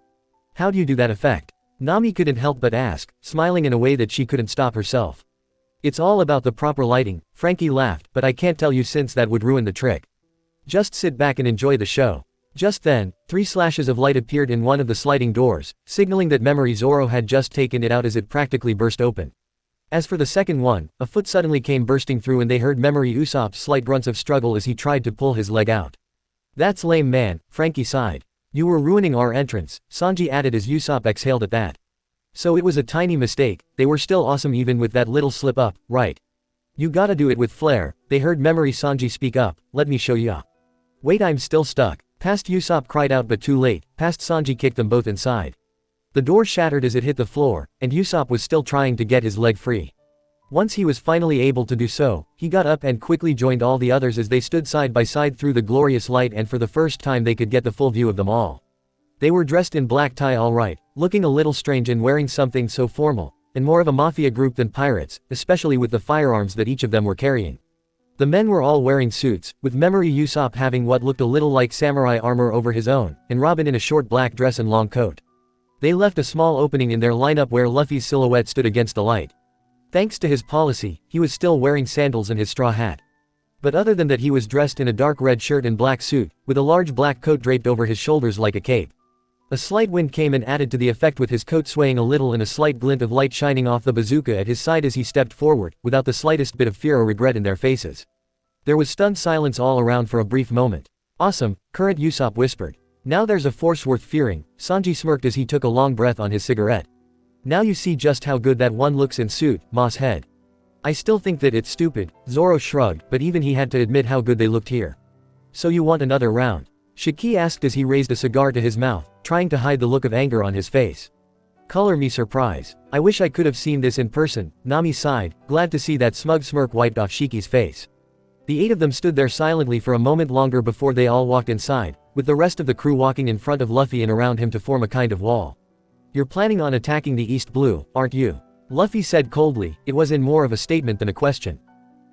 How do you do that effect? Nami couldn't help but ask, smiling in a way that she couldn't stop herself. It's all about the proper lighting, Frankie laughed, but I can't tell you since that would ruin the trick. Just sit back and enjoy the show. Just then, 3 slashes of light appeared in one of the sliding doors, signaling that memory Zoro had just taken it out as it practically burst open. As for the second one, a foot suddenly came bursting through and they heard memory Usopp's slight grunts of struggle as he tried to pull his leg out. "That's lame, man," Frankie sighed. "You were ruining our entrance," Sanji added as Usopp exhaled at that. "So it was a tiny mistake, they were still awesome even with that little slip up, right? You gotta do it with flair," they heard memory Sanji speak up, "let me show ya." "Wait, I'm still stuck." Past Usopp cried out, but too late. Past Sanji kicked them both inside. The door shattered as it hit the floor, and Usopp was still trying to get his leg free. Once he was finally able to do so, he got up and quickly joined all the others as they stood side by side through the glorious light, and for the first time they could get the full view of them all. They were dressed in black tie all right, looking a little strange and wearing something so formal, and more of a mafia group than pirates, especially with the firearms that each of them were carrying. The men were all wearing suits, with memory Usopp having what looked a little like samurai armor over his own, and Robin in a short black dress and long coat. They left a small opening in their lineup where Luffy's silhouette stood against the light. Thanks to his policy, he was still wearing sandals and his straw hat. But other than that, he was dressed in a dark red shirt and black suit, with a large black coat draped over his shoulders like a cape. A slight wind came and added to the effect, with his coat swaying a little and a slight glint of light shining off the bazooka at his side as he stepped forward, without the slightest bit of fear or regret in their faces. There was stunned silence all around for a brief moment. "Awesome," Current Usopp whispered. "Now there's a force worth fearing," Sanji smirked as he took a long breath on his cigarette. "Now you see just how good that one looks in suit, Moss Head." "I still think that it's stupid," Zoro shrugged, but even he had to admit how good they looked here. "So you want another round?" Shiki asked as he raised a cigar to his mouth, trying to hide the look of anger on his face. "Color me surprise. I wish I could have seen this in person," Nami sighed, glad to see that smug smirk wiped off Shiki's face. The 8 of them stood there silently for a moment longer before they all walked inside, with the rest of the crew walking in front of Luffy and around him to form a kind of wall. "You're planning on attacking the East Blue, aren't you?" Luffy said coldly. It was in more of a statement than a question.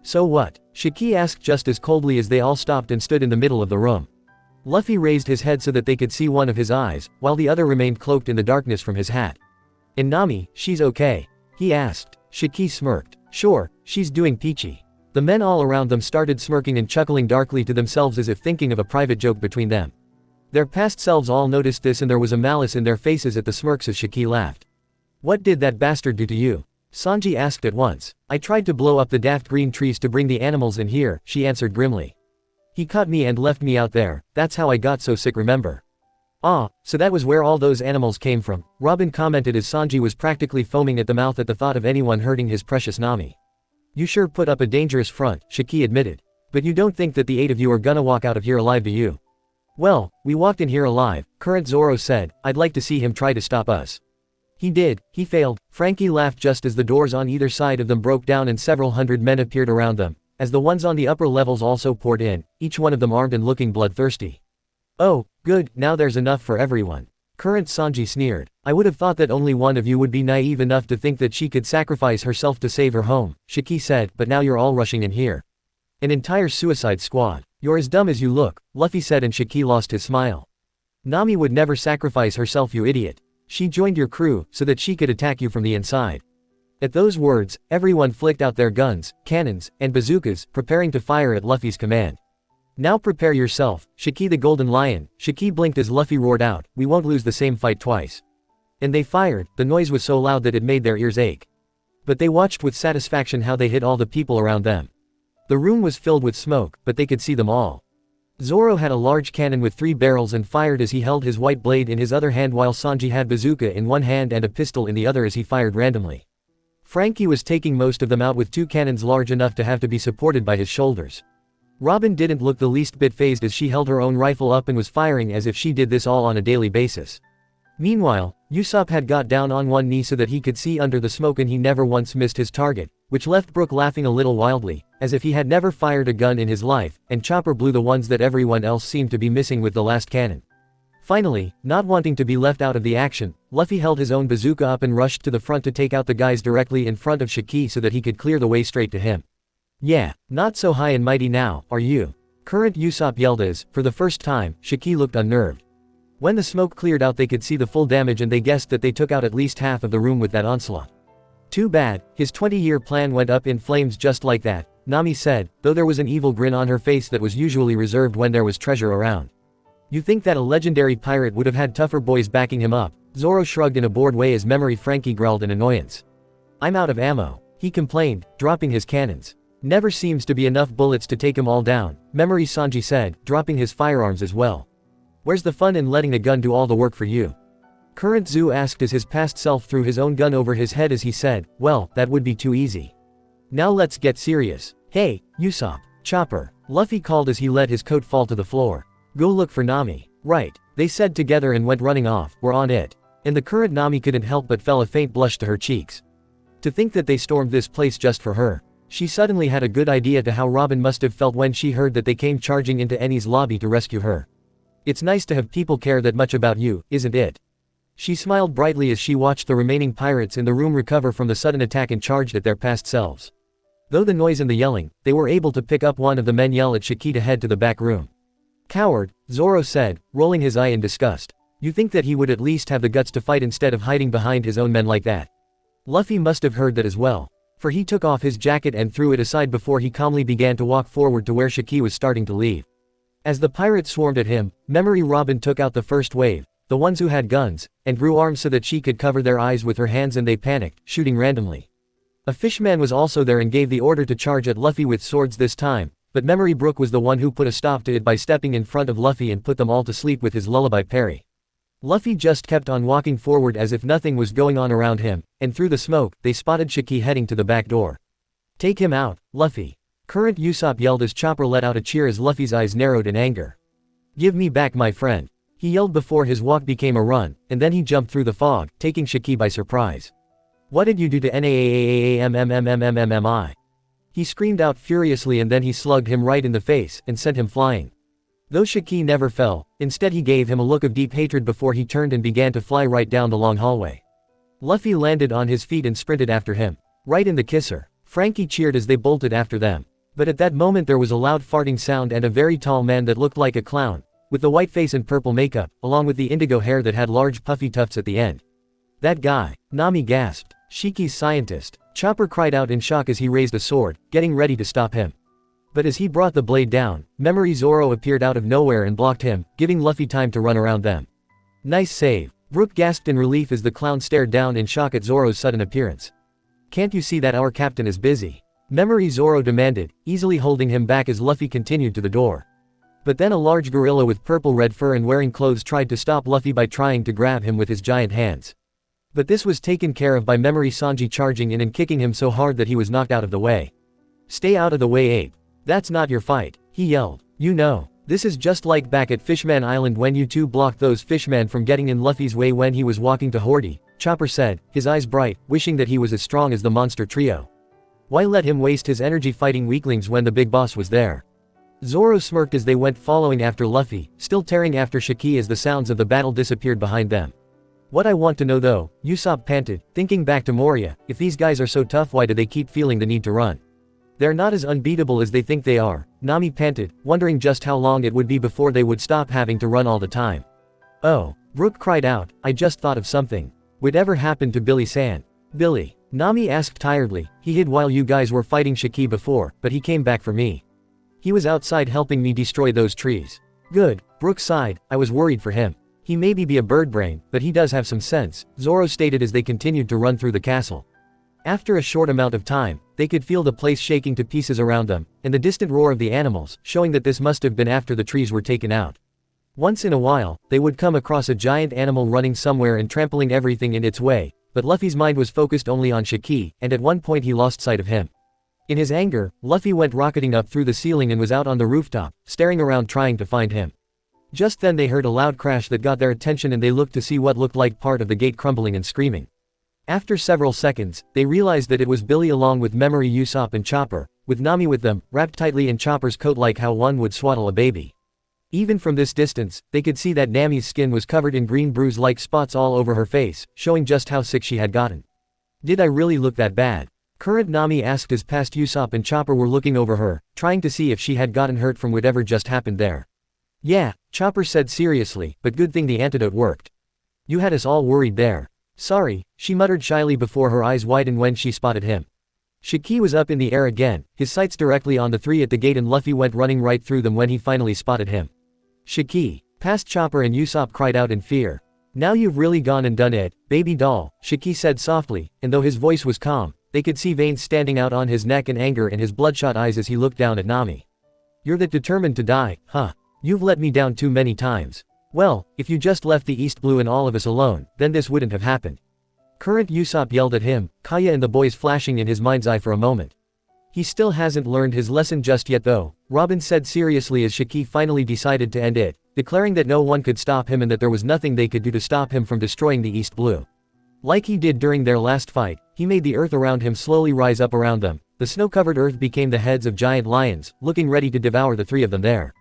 "So what?" Shiki asked just as coldly as they all stopped and stood in the middle of the room. Luffy raised his head so that they could see one of his eyes, while the other remained cloaked in the darkness from his hat. "And Nami, she's okay?" he asked. Shiki smirked. "Sure, she's doing peachy." The men all around them started smirking and chuckling darkly to themselves as if thinking of a private joke between them. Their past selves all noticed this, and there was a malice in their faces at the smirks as Shiki laughed. "What did that bastard do to you?" Sanji asked at once. "I tried to blow up the daft green trees to bring the animals in here," she answered grimly. "He caught me and left me out there, that's how I got so sick, remember?" "Ah, so that was where all those animals came from," Robin commented as Sanji was practically foaming at the mouth at the thought of anyone hurting his precious Nami. "You sure put up a dangerous front," Shiki admitted. "But you don't think that the 8 of you are gonna walk out of here alive, do you?" "Well, we walked in here alive," Current Zoro said. "I'd like to see him try to stop us." "He did, he failed." Frankie laughed just as the doors on either side of them broke down and several hundred men appeared around them, as the ones on the upper levels also poured in, each one of them armed and looking bloodthirsty. "Oh, good, now there's enough for everyone." Current Sanji sneered. "I would have thought that only one of you would be naive enough to think that she could sacrifice herself to save her home," Shiki said, "but now you're all rushing in here. An entire suicide squad. You're as dumb as you look," Luffy said, and Shiki lost his smile. "Nami would never sacrifice herself, you idiot. She joined your crew, so that she could attack you from the inside." At those words, everyone flicked out their guns, cannons, and bazookas, preparing to fire at Luffy's command. "Now prepare yourself, Shiki the Golden Lion." Shiki blinked as Luffy roared out, "We won't lose the same fight twice." And they fired. The noise was so loud that it made their ears ache. But they watched with satisfaction how they hit all the people around them. The room was filled with smoke, but they could see them all. Zoro had a large cannon with 3 barrels and fired as he held his white blade in his other hand, while Sanji had bazooka in one hand and a pistol in the other as he fired randomly. Frankie was taking most of them out with 2 cannons large enough to have to be supported by his shoulders. Robin didn't look the least bit fazed as she held her own rifle up and was firing as if she did this all on a daily basis. Meanwhile, Usopp had got down on one knee so that he could see under the smoke, and he never once missed his target, which left Brook laughing a little wildly, as if he had never fired a gun in his life, and Chopper blew the ones that everyone else seemed to be missing with the last cannon. Finally, not wanting to be left out of the action, Luffy held his own bazooka up and rushed to the front to take out the guys directly in front of Shiki so that he could clear the way straight to him. "Yeah, not so high and mighty now, are you?" Current Usopp yelled as, for the first time, Shiki looked unnerved. When the smoke cleared out, they could see the full damage, and they guessed that they took out at least half of the room with that onslaught. "Too bad, his 20-year plan went up in flames just like that," Nami said, though there was an evil grin on her face that was usually reserved when there was treasure around. You think that a legendary pirate would have had tougher boys backing him up? Zoro shrugged in a bored way as Memory Frankie growled in annoyance. I'm out of ammo, he complained, dropping his cannons. Never seems to be enough bullets to take him all down, Memory Sanji said, dropping his firearms as well. Where's the fun in letting a gun do all the work for you? Current Zoo asked as his past self threw his own gun over his head as he said, well, that would be too easy. Now let's get serious. Hey, Usopp, Chopper, Luffy called as he let his coat fall to the floor. Go look for Nami. Right, they said together and went running off, we're on it. And the current Nami couldn't help but fell a faint blush to her cheeks. To think that they stormed this place just for her. She suddenly had a good idea to how Robin must have felt when she heard that they came charging into Annie's lobby to rescue her. It's nice to have people care that much about you, isn't it? She smiled brightly as she watched the remaining pirates in the room recover from the sudden attack and charged at their past selves. Though the noise and the yelling, they were able to pick up one of the men yell at Shiki to head to the back room. Coward, Zoro said, rolling his eye in disgust. You think that he would at least have the guts to fight instead of hiding behind his own men like that? Luffy must have heard that as well, for he took off his jacket and threw it aside before he calmly began to walk forward to where Shiki was starting to leave. As the pirates swarmed at him, Memory Robin took out the first wave, the ones who had guns, and grew arms so that she could cover their eyes with her hands and they panicked, shooting randomly. A fishman was also there and gave the order to charge at Luffy with swords this time, but Memory Brook was the one who put a stop to it by stepping in front of Luffy and put them all to sleep with his lullaby parry. Luffy just kept on walking forward as if nothing was going on around him, and through the smoke, they spotted Shiki heading to the back door. Take him out, Luffy. Current Usopp yelled as Chopper let out a cheer as Luffy's eyes narrowed in anger. Give me back my friend. He yelled before his walk became a run, and then he jumped through the fog, taking Shiki by surprise. What did you do to Naammmmmmi? He screamed out furiously and then he slugged him right in the face and sent him flying. Though Shiki never fell, instead he gave him a look of deep hatred before he turned and began to fly right down the long hallway. Luffy landed on his feet and sprinted after him. Right in the kisser. Frankie cheered as they bolted after them. But at that moment there was a loud farting sound and a very tall man that looked like a clown, with the white face and purple makeup, along with the indigo hair that had large puffy tufts at the end. That guy, Nami gasped. Shiki's scientist. Chopper cried out in shock as he raised a sword, getting ready to stop him. But as he brought the blade down, Memory Zoro appeared out of nowhere and blocked him, giving Luffy time to run around them. Nice save. Brook gasped in relief as the clown stared down in shock at Zoro's sudden appearance. Can't you see that our captain is busy? Memory Zoro demanded, easily holding him back as Luffy continued to the door. But then a large gorilla with purple-red fur and wearing clothes tried to stop Luffy by trying to grab him with his giant hands. But this was taken care of by Memory Sanji charging in and kicking him so hard that he was knocked out of the way. Stay out of the way, ape. That's not your fight, he yelled. You know, this is just like back at Fishman Island when you two blocked those fishmen from getting in Luffy's way when he was walking to Hordy, Chopper said, his eyes bright, wishing that he was as strong as the monster trio. Why let him waste his energy fighting weaklings when the big boss was there? Zoro smirked as they went following after Luffy, still tearing after Shiki as the sounds of the battle disappeared behind them. What I want to know though, Usopp panted, thinking back to Moria, if these guys are so tough why do they keep feeling the need to run? They're not as unbeatable as they think they are, Nami panted, wondering just how long it would be before they would stop having to run all the time. Oh, Brook cried out, I just thought of something. Whatever happened to Billy-san? Billy? Nami asked tiredly, he hid while you guys were fighting Shiki before, but he came back for me. He was outside helping me destroy those trees. Good, Brook sighed, I was worried for him. He may be a bird brain, but he does have some sense, Zoro stated as they continued to run through the castle. After a short amount of time, they could feel the place shaking to pieces around them, and the distant roar of the animals, showing that this must have been after the trees were taken out. Once in a while, they would come across a giant animal running somewhere and trampling everything in its way, but Luffy's mind was focused only on Shiki, and at one point he lost sight of him. In his anger, Luffy went rocketing up through the ceiling and was out on the rooftop, staring around trying to find him. Just then they heard a loud crash that got their attention and they looked to see what looked like part of the gate crumbling and screaming. After several seconds, they realized that it was Billy along with Memory Usopp and Chopper, with Nami with them, wrapped tightly in Chopper's coat like how one would swaddle a baby. Even from this distance, they could see that Nami's skin was covered in green bruise-like spots all over her face, showing just how sick she had gotten. Did I really look that bad? Current Nami asked as past Usopp and Chopper were looking over her, trying to see if she had gotten hurt from whatever just happened there. Yeah, Chopper said seriously, but good thing the antidote worked. You had us all worried there. Sorry, she muttered shyly before her eyes widened when she spotted him. Shiki was up in the air again, his sights directly on the three at the gate and Luffy went running right through them when he finally spotted him. Shiki. Past Chopper and Usopp cried out in fear. Now you've really gone and done it, baby doll, Shiki said softly, and though his voice was calm, they could see veins standing out on his neck and anger in his bloodshot eyes as he looked down at Nami. You're that determined to die, huh? You've let me down too many times. Well, if you just left the East Blue and all of us alone, then this wouldn't have happened. Current Usopp yelled at him, Kaya and the boys flashing in his mind's eye for a moment. He still hasn't learned his lesson just yet though, Robin said seriously as Shiki finally decided to end it, declaring that no one could stop him and that there was nothing they could do to stop him from destroying the East Blue. Like he did during their last fight, he made the earth around him slowly rise up around them. The snow-covered earth became the heads of giant lions, looking ready to devour the three of them there.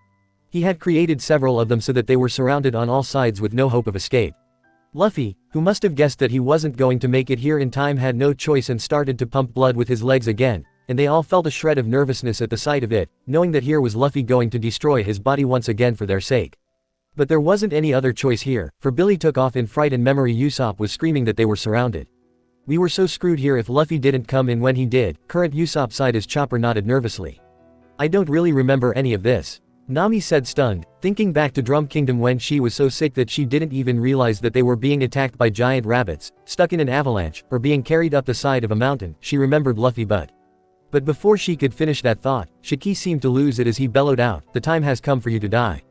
He had created several of them so that they were surrounded on all sides with no hope of escape. Luffy, who must have guessed that he wasn't going to make it here in time, had no choice and started to pump blood with his legs again, and they all felt a shred of nervousness at the sight of it, knowing that here was Luffy going to destroy his body once again for their sake. But there wasn't any other choice here, for Billy took off in fright and Memory Usopp was screaming that they were surrounded. We were so screwed here if Luffy didn't come in when he did, Current Usopp sighed as Chopper nodded nervously. I don't really remember any of this, Nami said stunned, thinking back to Drum Kingdom when she was so sick that she didn't even realize that they were being attacked by giant rabbits, stuck in an avalanche, or being carried up the side of a mountain. She remembered Luffy but before she could finish that thought, Shiki seemed to lose it as he bellowed out, the time has come for you to die.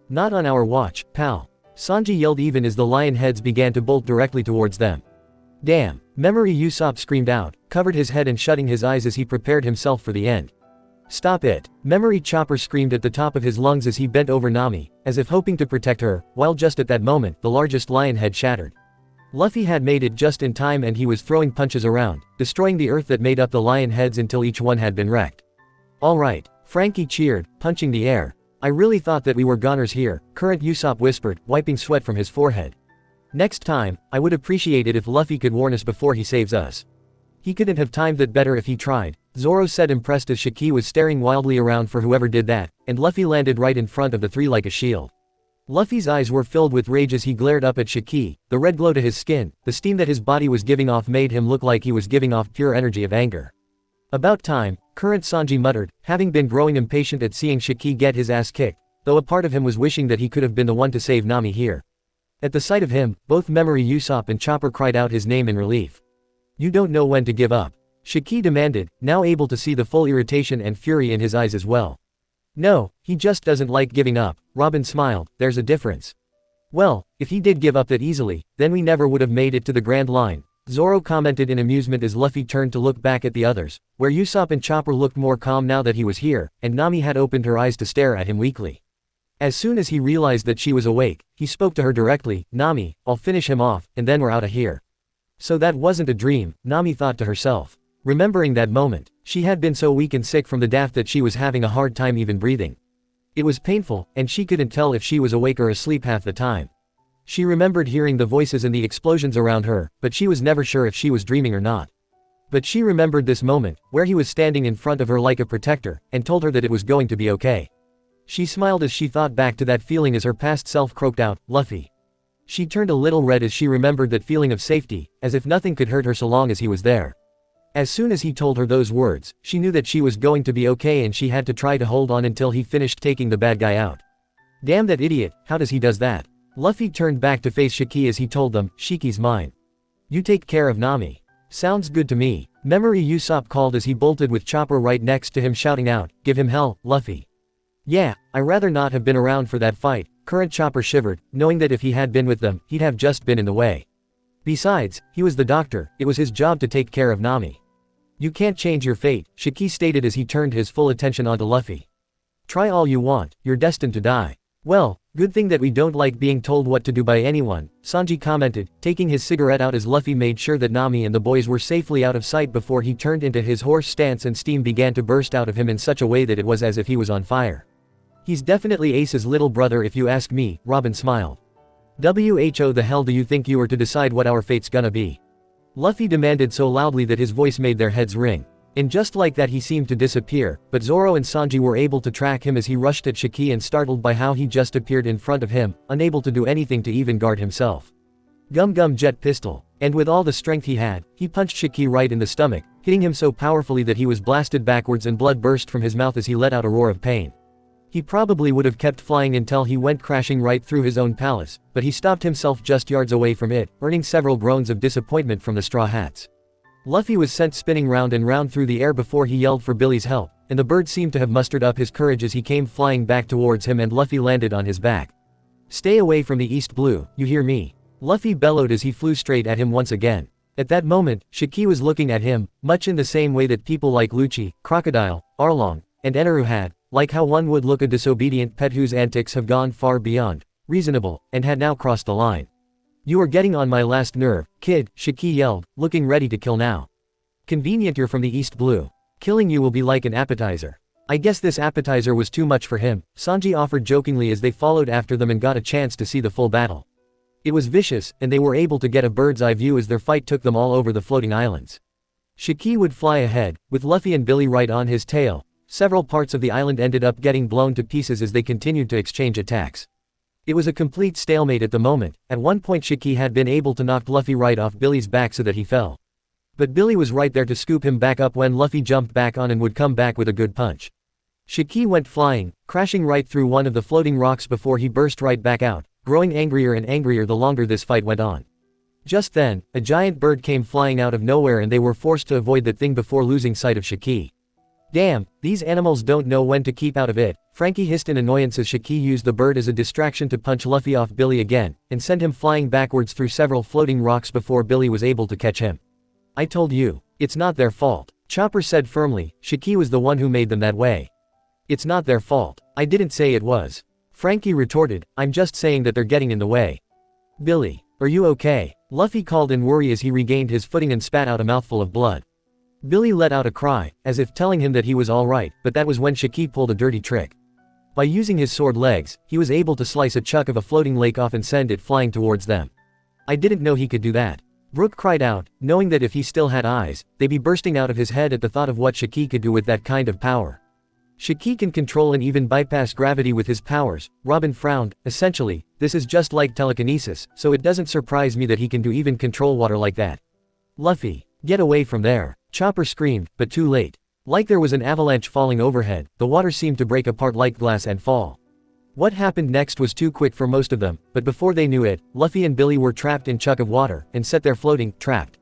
Not on our watch, pal. Sanji yelled even as the lion heads began to bolt directly towards them. Damn, Memory Usopp screamed out, covered his head and shutting his eyes as he prepared himself for the end. Stop it, Memory Chopper screamed at the top of his lungs as he bent over Nami, as if hoping to protect her, while just at that moment, the largest lion head shattered. Luffy had made it just in time and he was throwing punches around, destroying the earth that made up the lion heads until each one had been wrecked. Alright, Frankie cheered, punching the air. I really thought that we were goners here, Current Usopp whispered, wiping sweat from his forehead. Next time, I would appreciate it if Luffy could warn us before he saves us. He couldn't have timed that better if he tried, Zoro said impressed as Shiki was staring wildly around for whoever did that, and Luffy landed right in front of the three like a shield. Luffy's eyes were filled with rage as he glared up at Shiki, the red glow to his skin, the steam that his body was giving off made him look like he was giving off pure energy of anger. About time, Current Sanji muttered, having been growing impatient at seeing Shiki get his ass kicked, though a part of him was wishing that he could have been the one to save Nami here. At the sight of him, both Memory Usopp and Chopper cried out his name in relief. You don't know when to give up, Shiki demanded, now able to see the full irritation and fury in his eyes as well. No, he just doesn't like giving up, Robin smiled, there's a difference. Well, if he did give up that easily, then we never would have made it to the Grand Line, Zoro commented in amusement as Luffy turned to look back at the others, where Usopp and Chopper looked more calm now that he was here, and Nami had opened her eyes to stare at him weakly. As soon as he realized that she was awake, he spoke to her directly, Nami, I'll finish him off, and then we're out of here. So that wasn't a dream, Nami thought to herself. Remembering that moment, she had been so weak and sick from the death that she was having a hard time even breathing. It was painful, and she couldn't tell if she was awake or asleep half the time. She remembered hearing the voices and the explosions around her, but she was never sure if she was dreaming or not. But she remembered this moment, where he was standing in front of her like a protector, and told her that it was going to be okay. She smiled as she thought back to that feeling as her past self croaked out, Luffy. She turned a little red as she remembered that feeling of safety, as if nothing could hurt her so long as he was there. As soon as he told her those words, she knew that she was going to be okay and she had to try to hold on until he finished taking the bad guy out. Damn that idiot, how does he does that? Luffy turned back to face Shiki as he told them, Shiki's mine. You take care of Nami. Sounds good to me, Memory Usopp called as he bolted with Chopper right next to him shouting out, give him hell, Luffy. Yeah, I'd rather not have been around for that fight, Current Chopper shivered, knowing that if he had been with them, he'd have just been in the way. Besides, he was the doctor, it was his job to take care of Nami. You can't change your fate, Shiki stated as he turned his full attention onto Luffy. Try all you want, you're destined to die. Well, good thing that we don't like being told what to do by anyone, Sanji commented, taking his cigarette out as Luffy made sure that Nami and the boys were safely out of sight before he turned into his horse stance and steam began to burst out of him in such a way that it was as if he was on fire. He's definitely Ace's little brother if you ask me, Robin smiled. Who the hell do you think you are to decide what our fate's gonna be? Luffy demanded so loudly that his voice made their heads ring. And just like that he seemed to disappear, but Zoro and Sanji were able to track him as he rushed at Shiki and startled by how he just appeared in front of him, unable to do anything to even guard himself. Gum Gum Jet Pistol. And with all the strength he had, he punched Shiki right in the stomach, hitting him so powerfully that he was blasted backwards and blood burst from his mouth as he let out a roar of pain. He probably would have kept flying until he went crashing right through his own palace, but he stopped himself just yards away from it, earning several groans of disappointment from the Straw Hats. Luffy was sent spinning round and round through the air before he yelled for Billy's help, and the bird seemed to have mustered up his courage as he came flying back towards him and Luffy landed on his back. "Stay away from the East Blue, you hear me?" Luffy bellowed as he flew straight at him once again. At that moment, Shiki was looking at him, much in the same way that people like Lucci, Crocodile, Arlong, and Eneru had, like how one would look a disobedient pet whose antics have gone far beyond reasonable, and had now crossed the line. "You are getting on my last nerve, kid," Shiki yelled, looking ready to kill now. "Convenient you're from the East Blue. Killing you will be like an appetizer." "I guess this appetizer was too much for him," Sanji offered jokingly as they followed after them and got a chance to see the full battle. It was vicious, and they were able to get a bird's eye view as their fight took them all over the floating islands. Shiki would fly ahead, with Luffy and Billy right on his tail. Several parts of the island ended up getting blown to pieces as they continued to exchange attacks. It was a complete stalemate at the moment. At one point Shiki had been able to knock Luffy right off Billy's back so that he fell. But Billy was right there to scoop him back up when Luffy jumped back on and would come back with a good punch. Shiki went flying, crashing right through one of the floating rocks before he burst right back out, growing angrier and angrier the longer this fight went on. Just then, a giant bird came flying out of nowhere and they were forced to avoid that thing before losing sight of Shiki. "Damn, these animals don't know when to keep out of it," Frankie hissed in annoyance as Shiki used the bird as a distraction to punch Luffy off Billy again, and send him flying backwards through several floating rocks before Billy was able to catch him. "I told you, it's not their fault," Chopper said firmly. "Shiki was the one who made them that way." "It's not their fault. I didn't say it was," Frankie retorted. "I'm just saying that they're getting in the way." "Billy, are you okay?" Luffy called in worry as he regained his footing and spat out a mouthful of blood. Billy let out a cry, as if telling him that he was alright, but that was when Shiki pulled a dirty trick. By using his sword legs, he was able to slice a chunk of a floating lake off and send it flying towards them. "I didn't know he could do that." Brook cried out, knowing that if he still had eyes, they'd be bursting out of his head at the thought of what Shiki could do with that kind of power. "Shiki can control and even bypass gravity with his powers," Robin frowned. "Essentially, this is just like telekinesis, so it doesn't surprise me that he can do even control water like that." "Luffy, get away from there," Chopper screamed, but too late. Like there was an avalanche falling overhead, the water seemed to break apart like glass and fall. What happened next was too quick for most of them, but before they knew it, Luffy and Billy were trapped in a chunk of water, and sat there floating, trapped.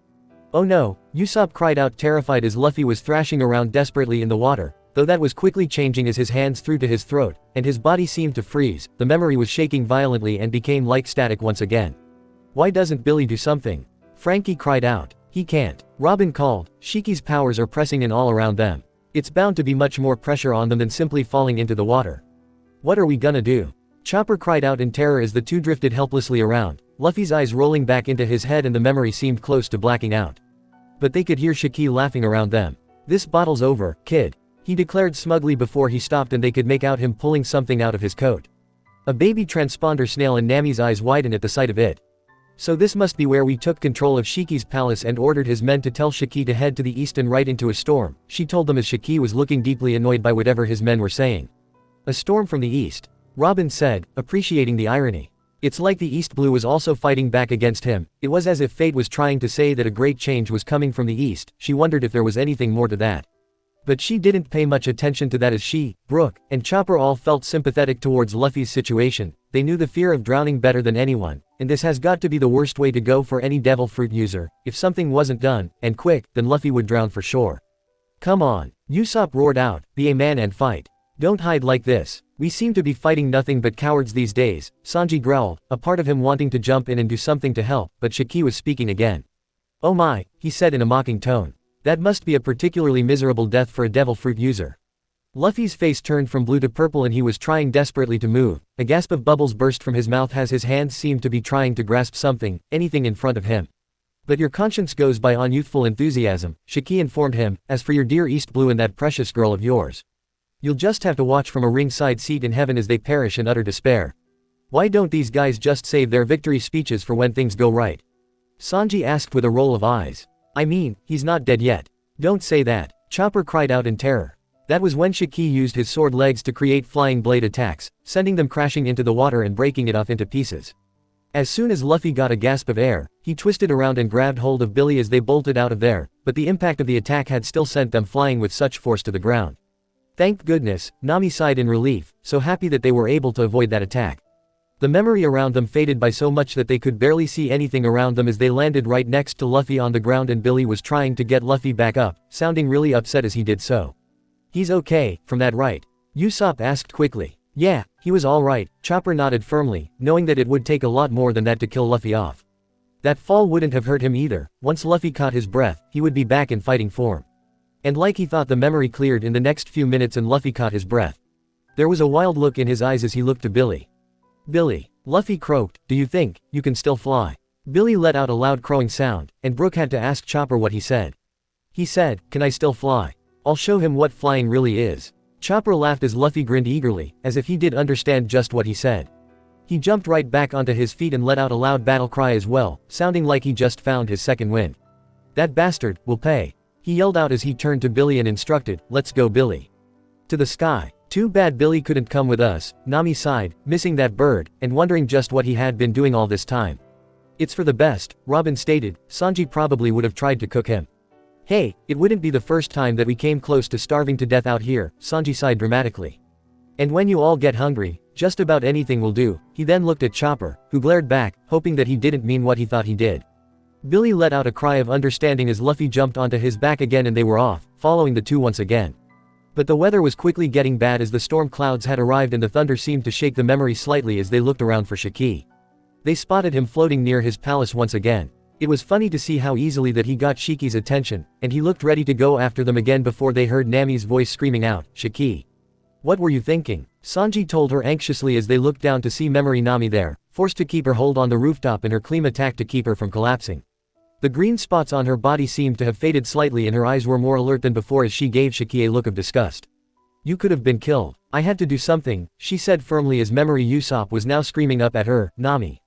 "Oh no," Usopp cried out terrified as Luffy was thrashing around desperately in the water, though that was quickly changing as his hands threw to his throat, and his body seemed to freeze. The memory was shaking violently and became like static once again. "Why doesn't Billy do something?" Frankie cried out. "He can't," Robin called. "Shiki's powers are pressing in all around them. It's bound to be much more pressure on them than simply falling into the water." "What are we gonna do?" Chopper cried out in terror as the two drifted helplessly around, Luffy's eyes rolling back into his head and the memory seemed close to blacking out. But they could hear Shiki laughing around them. "This battle's over, kid," he declared smugly before he stopped and they could make out him pulling something out of his coat. A baby transponder snail and Nami's eyes widened at the sight of it. "So this must be where we took control of Shiki's palace and ordered his men to tell Shiki to head to the east and right into a storm," she told them as Shiki was looking deeply annoyed by whatever his men were saying. "A storm from the east," Robin said, appreciating the irony. It's like the East Blue was also fighting back against him. It was as if fate was trying to say that a great change was coming from the east. She wondered if there was anything more to that. But she didn't pay much attention to that as she, Brook, and Chopper all felt sympathetic towards Luffy's situation. They knew the fear of drowning better than anyone, and this has got to be the worst way to go for any devil fruit user. If something wasn't done, and quick, then Luffy would drown for sure. "Come on," Usopp roared out, "be a man and fight. Don't hide like this. We seem to be fighting nothing but cowards these days," Sanji growled, a part of him wanting to jump in and do something to help, but Shiki was speaking again. "Oh my," he said in a mocking tone. "That must be a particularly miserable death for a devil fruit user." Luffy's face turned from blue to purple and he was trying desperately to move. A gasp of bubbles burst from his mouth as his hands seemed to be trying to grasp something, anything in front of him. "But your conscience goes by on youthful enthusiasm," Shiki informed him. "As for your dear East Blue and that precious girl of yours, you'll just have to watch from a ringside seat in heaven as they perish in utter despair. Why don't these guys just save their victory speeches for when things go right?" Sanji asked with a roll of eyes. "I mean, he's not dead yet." "Don't say that," Chopper cried out in terror. That was when Shiki used his sword legs to create flying blade attacks, sending them crashing into the water and breaking it off into pieces. As soon as Luffy got a gasp of air, he twisted around and grabbed hold of Billy as they bolted out of there, but the impact of the attack had still sent them flying with such force to the ground. Thank goodness, Nami sighed in relief, so happy that they were able to avoid that attack. The memory around them faded by so much that they could barely see anything around them as they landed right next to Luffy on the ground, and Billy was trying to get Luffy back up, sounding really upset as he did so. He's okay, from that right? Usopp asked quickly. Yeah, he was alright, Chopper nodded firmly, knowing that it would take a lot more than that to kill Luffy off. That fall wouldn't have hurt him either. Once Luffy caught his breath, he would be back in fighting form. And like he thought, the memory cleared in the next few minutes and Luffy caught his breath. There was a wild look in his eyes as he looked to Billy. Billy, Luffy croaked, do you think you can still fly? Billy let out a loud crowing sound, and Brook had to ask Chopper what he said. He said, can I still fly? I'll show him what flying really is. Chopper laughed as Luffy grinned eagerly, as if he did understand just what he said. He jumped right back onto his feet and let out a loud battle cry as well, sounding like he just found his second wind. That bastard will pay. He yelled out as he turned to Billy and instructed, let's go Billy. To the sky. Too bad Billy couldn't come with us, Nami sighed, missing that bird, and wondering just what he had been doing all this time. It's for the best, Robin stated. Sanji probably would have tried to cook him. Hey, it wouldn't be the first time that we came close to starving to death out here, Sanji sighed dramatically. And when you all get hungry, just about anything will do. He then looked at Chopper, who glared back, hoping that he didn't mean what he thought he did. Billy let out a cry of understanding as Luffy jumped onto his back again and they were off, following the two once again. But the weather was quickly getting bad as the storm clouds had arrived and the thunder seemed to shake the memory slightly as they looked around for Shiki. They spotted him floating near his palace once again. It was funny to see how easily that he got Shiki's attention, and he looked ready to go after them again before they heard Nami's voice screaming out, Shiki. What were you thinking? Sanji told her anxiously as they looked down to see Memory Nami there, forced to keep her hold on the rooftop in her Kleem attack to keep her from collapsing. The green spots on her body seemed to have faded slightly and her eyes were more alert than before as she gave Shiki a look of disgust. You could have been killed. I had to do something, she said firmly as Memory Usopp was now screaming up at her, Nami.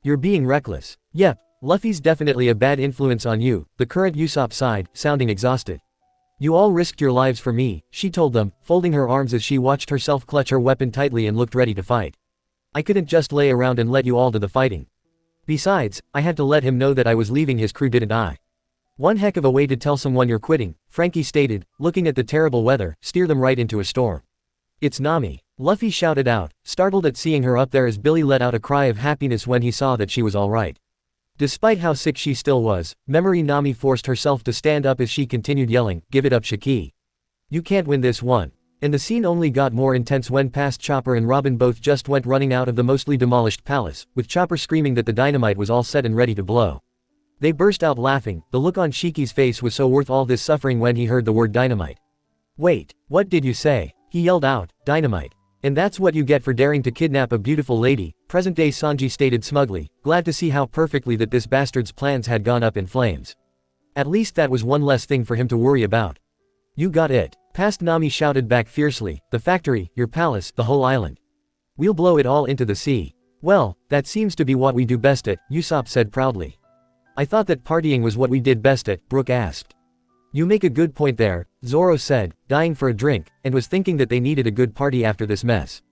You're being reckless. Yep, Luffy's definitely a bad influence on you, the current Usopp sighed, sounding exhausted. You all risked your lives for me, she told them, folding her arms as she watched herself clutch her weapon tightly and looked ready to fight. I couldn't just lay around and let you all do the fighting. Besides, I had to let him know that I was leaving his crew, didn't I? One heck of a way to tell someone you're quitting, Frankie stated, looking at the terrible weather, steer them right into a storm. It's Nami. Luffy shouted out, startled at seeing her up there as Billy let out a cry of happiness when he saw that she was alright. Despite how sick she still was, Memory Nami forced herself to stand up as she continued yelling, give it up Shiki. You can't win this one. And the scene only got more intense when past Chopper and Robin both just went running out of the mostly demolished palace, with Chopper screaming that the dynamite was all set and ready to blow. They burst out laughing, the look on Shiki's face was so worth all this suffering when he heard the word dynamite. Wait, what did you say? He yelled out, dynamite. And that's what you get for daring to kidnap a beautiful lady, present-day Sanji stated smugly, glad to see how perfectly that this bastard's plans had gone up in flames. At least that was one less thing for him to worry about. You got it. Past Nami shouted back fiercely, the factory, your palace, the whole island. We'll blow it all into the sea. Well, that seems to be what we do best at, Usopp said proudly. I thought that partying was what we did best at, Brook asked. You make a good point there, Zoro said, dying for a drink, and was thinking that they needed a good party after this mess.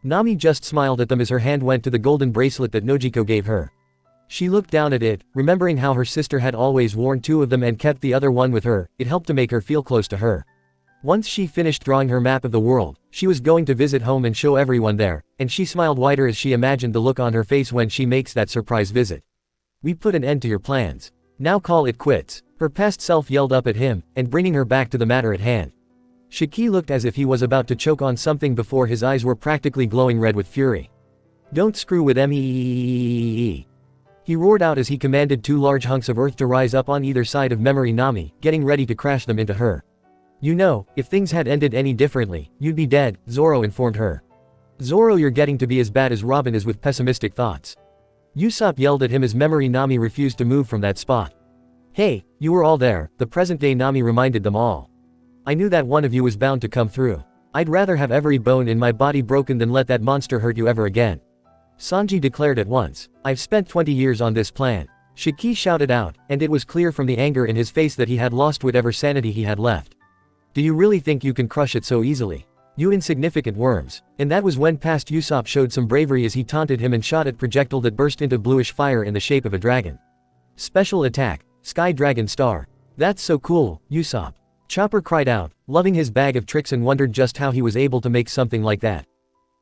Nami just smiled at them as her hand went to the golden bracelet that Nojiko gave her. She looked down at it, remembering how her sister had always worn two of them and kept the other one with her. It helped to make her feel close to her. Once she finished drawing her map of the world, she was going to visit home and show everyone there, and she smiled wider as she imagined the look on her face when she makes that surprise visit. We put an end to your plans. Now call it quits. Her past self yelled up at him, and bringing her back to the matter at hand. Shiki looked as if he was about to choke on something before his eyes were practically glowing red with fury. Don't screw with me. He roared out as he commanded two large hunks of earth to rise up on either side of Memory Nami, getting ready to crash them into her. You know, if things had ended any differently, you'd be dead, Zoro informed her. Zoro, you're getting to be as bad as Robin is with pessimistic thoughts. Usopp yelled at him as Memory Nami refused to move from that spot. Hey, you were all there, the present-day Nami reminded them all. I knew that one of you was bound to come through. I'd rather have every bone in my body broken than let that monster hurt you ever again. Sanji declared at once. I've spent 20 years on this plan. Shiki shouted out, and it was clear from the anger in his face that he had lost whatever sanity he had left. Do you really think you can crush it so easily? You insignificant worms. And that was when past Usopp showed some bravery as he taunted him and shot at projectile that burst into bluish fire in the shape of a dragon. Special attack, Sky Dragon Star. That's so cool, Usopp. Chopper cried out, loving his bag of tricks, and wondered just how he was able to make something like that.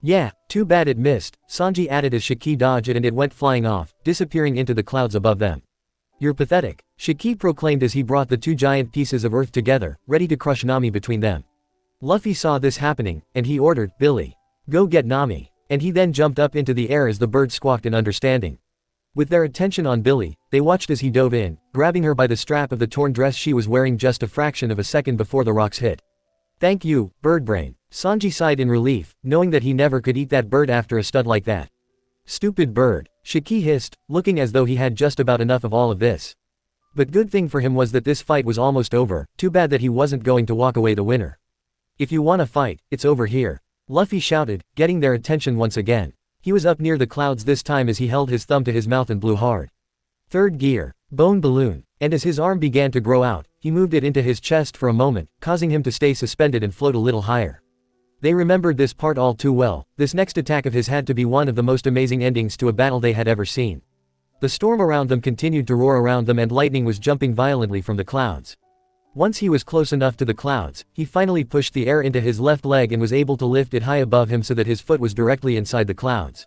Yeah, too bad it missed, Sanji added as Shiki dodged it and it went flying off, disappearing into the clouds above them. You're pathetic, Shiki proclaimed as he brought the two giant pieces of earth together, ready to crush Nami between them. Luffy saw this happening, and he ordered, Billy, go get Nami, and he then jumped up into the air as the bird squawked in understanding. With their attention on Billy, they watched as he dove in, grabbing her by the strap of the torn dress she was wearing just a fraction of a second before the rocks hit. Thank you, Birdbrain, Sanji sighed in relief, knowing that he never could eat that bird after a stud like that. Stupid bird, Shiki hissed, looking as though he had just about enough of all of this. But good thing for him was that this fight was almost over, too bad that he wasn't going to walk away the winner. If you wanna fight, it's over here, Luffy shouted, getting their attention once again. He was up near the clouds this time as he held his thumb to his mouth and blew hard. Third gear, bone balloon, and as his arm began to grow out, he moved it into his chest for a moment, causing him to stay suspended and float a little higher. They remembered this part all too well. This next attack of his had to be one of the most amazing endings to a battle they had ever seen. The storm around them continued to roar around them and lightning was jumping violently from the clouds. Once he was close enough to the clouds, he finally pushed the air into his left leg and was able to lift it high above him so that his foot was directly inside the clouds.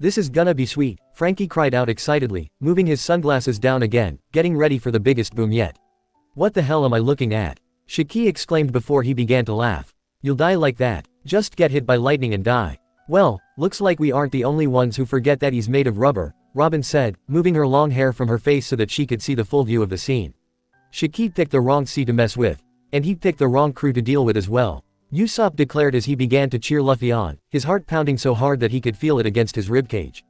This is gonna be sweet, Frankie cried out excitedly, moving his sunglasses down again, getting ready for the biggest boom yet. What the hell am I looking at? Shiki exclaimed before he began to laugh. You'll die like that, just get hit by lightning and die. Well, looks like we aren't the only ones who forget that he's made of rubber, Robin said, moving her long hair from her face so that she could see the full view of the scene. Shiki picked the wrong sea to mess with. And he picked the wrong crew to deal with as well, Usopp declared as he began to cheer Luffy on, his heart pounding so hard that he could feel it against his ribcage.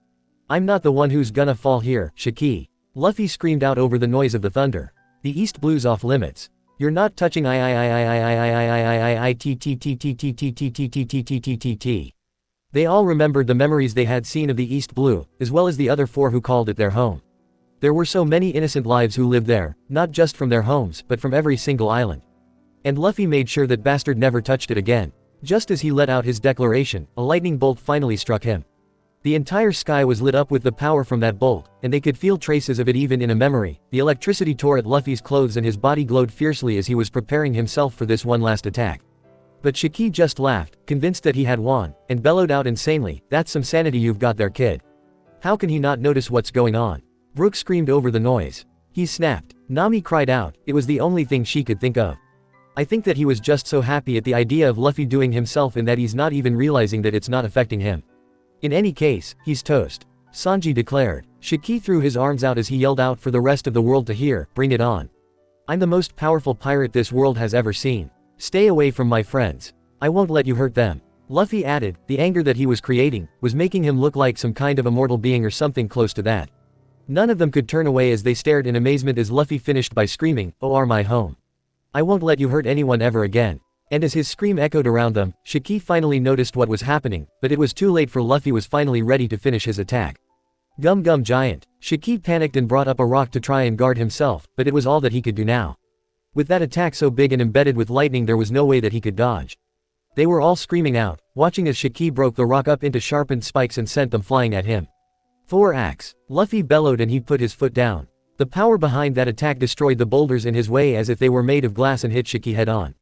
I'm not the one who's gonna fall here, Shiki, Luffy screamed out over the noise of the thunder. The East Blue's off limits. You're not touching I. They all remembered the memories they had seen of the East Blue, as well as the other four who called it their home. There were so many innocent lives who lived there, not just from their homes, but from every single island. And Luffy made sure that bastard never touched it again. Just as he let out his declaration, a lightning bolt finally struck him. The entire sky was lit up with the power from that bolt, and they could feel traces of it even in a memory. The electricity tore at Luffy's clothes and his body glowed fiercely as he was preparing himself for this one last attack. But Shiki just laughed, convinced that he had won, and bellowed out insanely, "That's some sanity you've got there, kid. How can he not notice what's going on?" Brook screamed over the noise. He snapped. Nami cried out, it was the only thing she could think of. I think that he was just so happy at the idea of Luffy doing himself in that he's not even realizing that it's not affecting him. In any case, he's toast, Sanji declared. Shiki threw his arms out as he yelled out for the rest of the world to hear, "Bring it on. I'm the most powerful pirate this world has ever seen. Stay away from my friends. I won't let you hurt them." Luffy added, the anger that he was creating, was making him look like some kind of immortal being or something close to that. None of them could turn away as they stared in amazement as Luffy finished by screaming, "Oh, are my home. I won't let you hurt anyone ever again." And as his scream echoed around them, Shiki finally noticed what was happening, but it was too late for Luffy was finally ready to finish his attack. Gum Gum Giant. Shiki panicked and brought up a rock to try and guard himself, but it was all that he could do now. With that attack so big and embedded with lightning there was no way that he could dodge. They were all screaming out, watching as Shiki broke the rock up into sharpened spikes and sent them flying at him. 4 axe. Luffy bellowed and he put his foot down. The power behind that attack destroyed the boulders in his way as if they were made of glass and hit Shiki head on.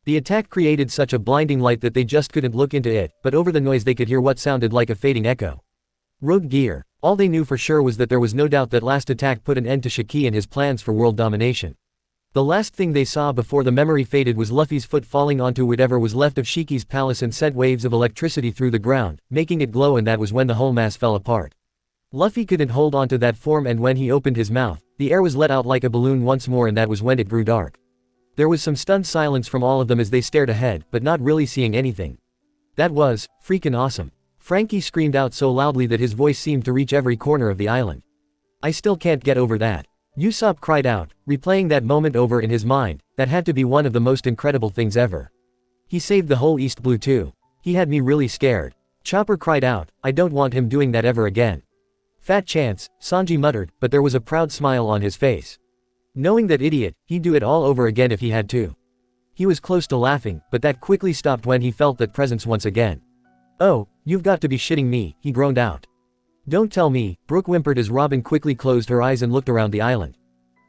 The attack created such a blinding light that they just couldn't look into it, but over the noise they could hear what sounded like a fading echo. Rogue gear. All they knew for sure was that there was no doubt that last attack put an end to Shiki and his plans for world domination. The last thing they saw before the memory faded was Luffy's foot falling onto whatever was left of Shiki's palace and sent waves of electricity through the ground, making it glow, and that was when the whole mass fell apart. Luffy couldn't hold onto that form, and when he opened his mouth, the air was let out like a balloon once more, and that was when it grew dark. There was some stunned silence from all of them as they stared ahead, but not really seeing anything. That was freaking awesome. Frankie screamed out so loudly that his voice seemed to reach every corner of the island. I still can't get over that. Usopp cried out, replaying that moment over in his mind. That had to be one of the most incredible things ever. He saved the whole East Blue too. He had me really scared. Chopper cried out, I don't want him doing that ever again. Fat chance, Sanji muttered, but there was a proud smile on his face. Knowing that idiot, he'd do it all over again if he had to. He was close to laughing, but that quickly stopped when he felt that presence once again. Oh, you've got to be shitting me, he groaned out. Don't tell me, Brooke whimpered as Robin quickly closed her eyes and looked around the island.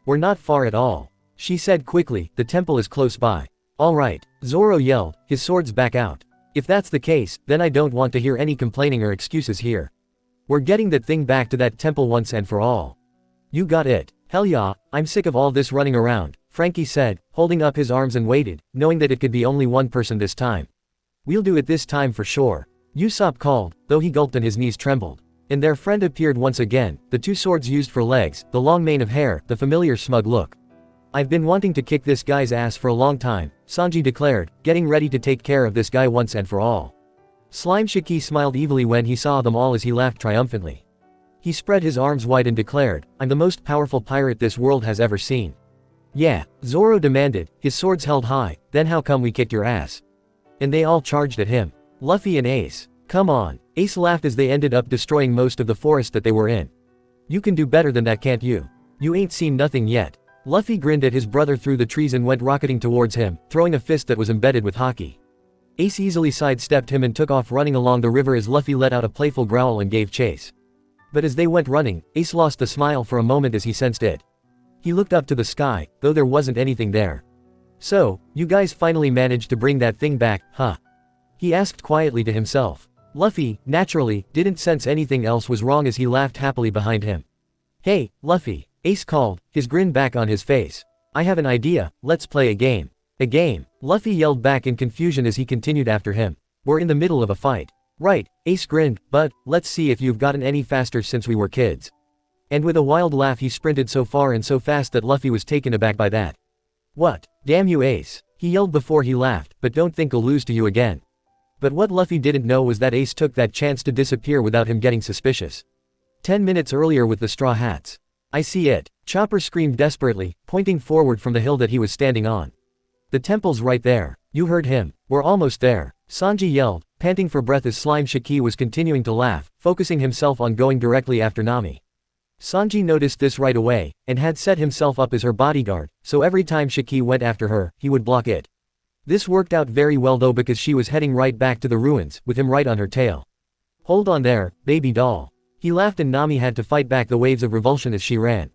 We're not far at all. she said quickly, the temple is close by. Alright, Zoro yelled, his swords back out. If that's the case, then I don't want to hear any complaining or excuses here. We're getting that thing back to that temple once and for all. You got it. Hell yeah, I'm sick of all this running around, Frankie said, holding up his arms and waited, knowing that it could be only one person this time. We'll do it this time for sure. Usopp called, though he gulped and his knees trembled. And their friend appeared once again, the two swords used for legs, the long mane of hair, the familiar smug look. I've been wanting to kick this guy's ass for a long time, Sanji declared, getting ready to take care of this guy once and for all. Slime Shiki smiled evilly when he saw them all as he laughed triumphantly. He spread his arms wide and declared, I'm the most powerful pirate this world has ever seen. Yeah, Zoro demanded, his swords held high, then how come we kicked your ass? And they all charged at him. Luffy and Ace. Come on. Ace laughed as they ended up destroying most of the forest that they were in. You can do better than that, can't you? You ain't seen nothing yet. Luffy grinned at his brother through the trees and went rocketing towards him, throwing a fist that was embedded with haki. Ace easily sidestepped him and took off running along the river as Luffy let out a playful growl and gave chase. But as they went running, Ace lost the smile for a moment as he sensed it. He looked up to the sky, though there wasn't anything there. So, you guys finally managed to bring that thing back, huh? He asked quietly to himself. Luffy, naturally, didn't sense anything else was wrong as he laughed happily behind him. Hey, Luffy, Ace called, his grin back on his face. I have an idea, let's play a game. A game, Luffy yelled back in confusion as he continued after him. We're in the middle of a fight. Right, Ace grinned, but, let's see if you've gotten any faster since we were kids. And with a wild laugh he sprinted so far and so fast that Luffy was taken aback by that. What? Damn you Ace, he yelled before he laughed, but don't think I'll lose to you again. But what Luffy didn't know was that Ace took that chance to disappear without him getting suspicious. 10 minutes earlier with the straw hats. I see it, Chopper screamed desperately, pointing forward from the hill that he was standing on. The temple's right there. You heard him. We're almost there, Sanji yelled, panting for breath as Slime Shiki was continuing to laugh, focusing himself on going directly after Nami. Sanji noticed this right away, and had set himself up as her bodyguard, so every time Shiki went after her, he would block it. This worked out very well though because she was heading right back to the ruins, with him right on her tail. Hold on there, baby doll. He laughed and Nami had to fight back the waves of revulsion as she ran.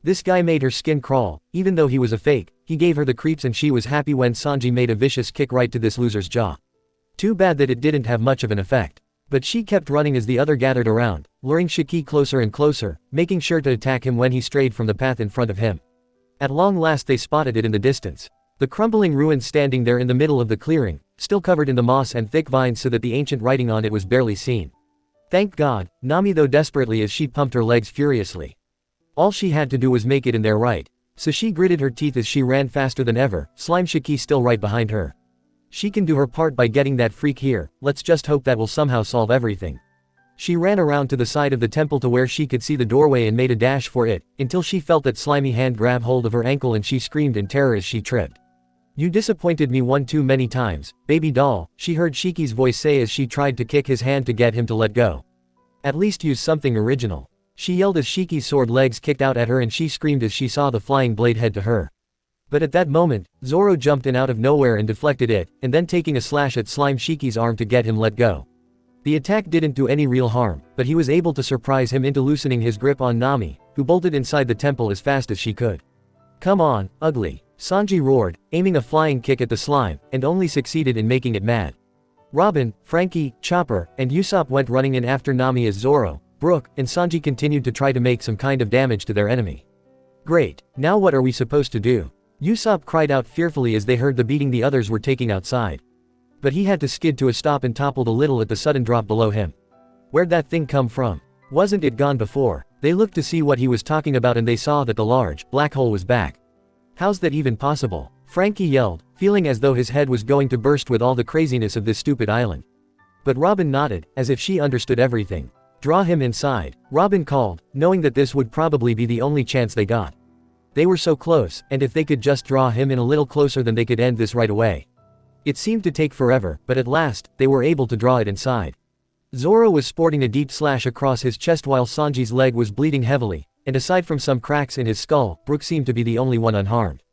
This guy made her skin crawl, even though he was a fake, he gave her the creeps and she was happy when Sanji made a vicious kick right to this loser's jaw. Too bad that it didn't have much of an effect. But she kept running as the other gathered around, luring Shiki closer and closer, making sure to attack him when he strayed from the path in front of him. At long last they spotted it in the distance. The crumbling ruin standing there in the middle of the clearing, still covered in the moss and thick vines so that the ancient writing on it was barely seen. Thank God, Nami though desperately as she pumped her legs furiously. All she had to do was make it in there right. So she gritted her teeth as she ran faster than ever, Slime Shiki still right behind her. She can do her part by getting that freak here, let's just hope that will somehow solve everything. She ran around to the side of the temple to where she could see the doorway and made a dash for it, until she felt that slimy hand grab hold of her ankle and she screamed in terror as she tripped. You disappointed me one too many times, baby doll, she heard Shiki's voice say as she tried to kick his hand to get him to let go. At least use something original. She yelled as Shiki's sword legs kicked out at her and she screamed as she saw the flying blade head to her. But at that moment, Zoro jumped in out of nowhere and deflected it, and then taking a slash at Slime Shiki's arm to get him let go. The attack didn't do any real harm, but he was able to surprise him into loosening his grip on Nami, who bolted inside the temple as fast as she could. Come on, ugly, Sanji roared, aiming a flying kick at the slime, and only succeeded in making it mad. Robin, Frankie, Chopper, and Usopp went running in after Nami as Zoro, Brook, and Sanji continued to try to make some kind of damage to their enemy. Great, now what are we supposed to do? Usopp cried out fearfully as they heard the beating the others were taking outside. But he had to skid to a stop and toppled a little at the sudden drop below him. Where'd that thing come from? Wasn't it gone before? They looked to see what he was talking about and they saw that the large, black hole was back. How's that even possible? Frankie yelled, feeling as though his head was going to burst with all the craziness of this stupid island. But Robin nodded, as if she understood everything. Draw him inside, Robin called, knowing that this would probably be the only chance they got. They were so close, and if they could just draw him in a little closer then they could end this right away. It seemed to take forever, but at last, they were able to draw it inside. Zoro was sporting a deep slash across his chest while Sanji's leg was bleeding heavily, and aside from some cracks in his skull, Brook seemed to be the only one unharmed.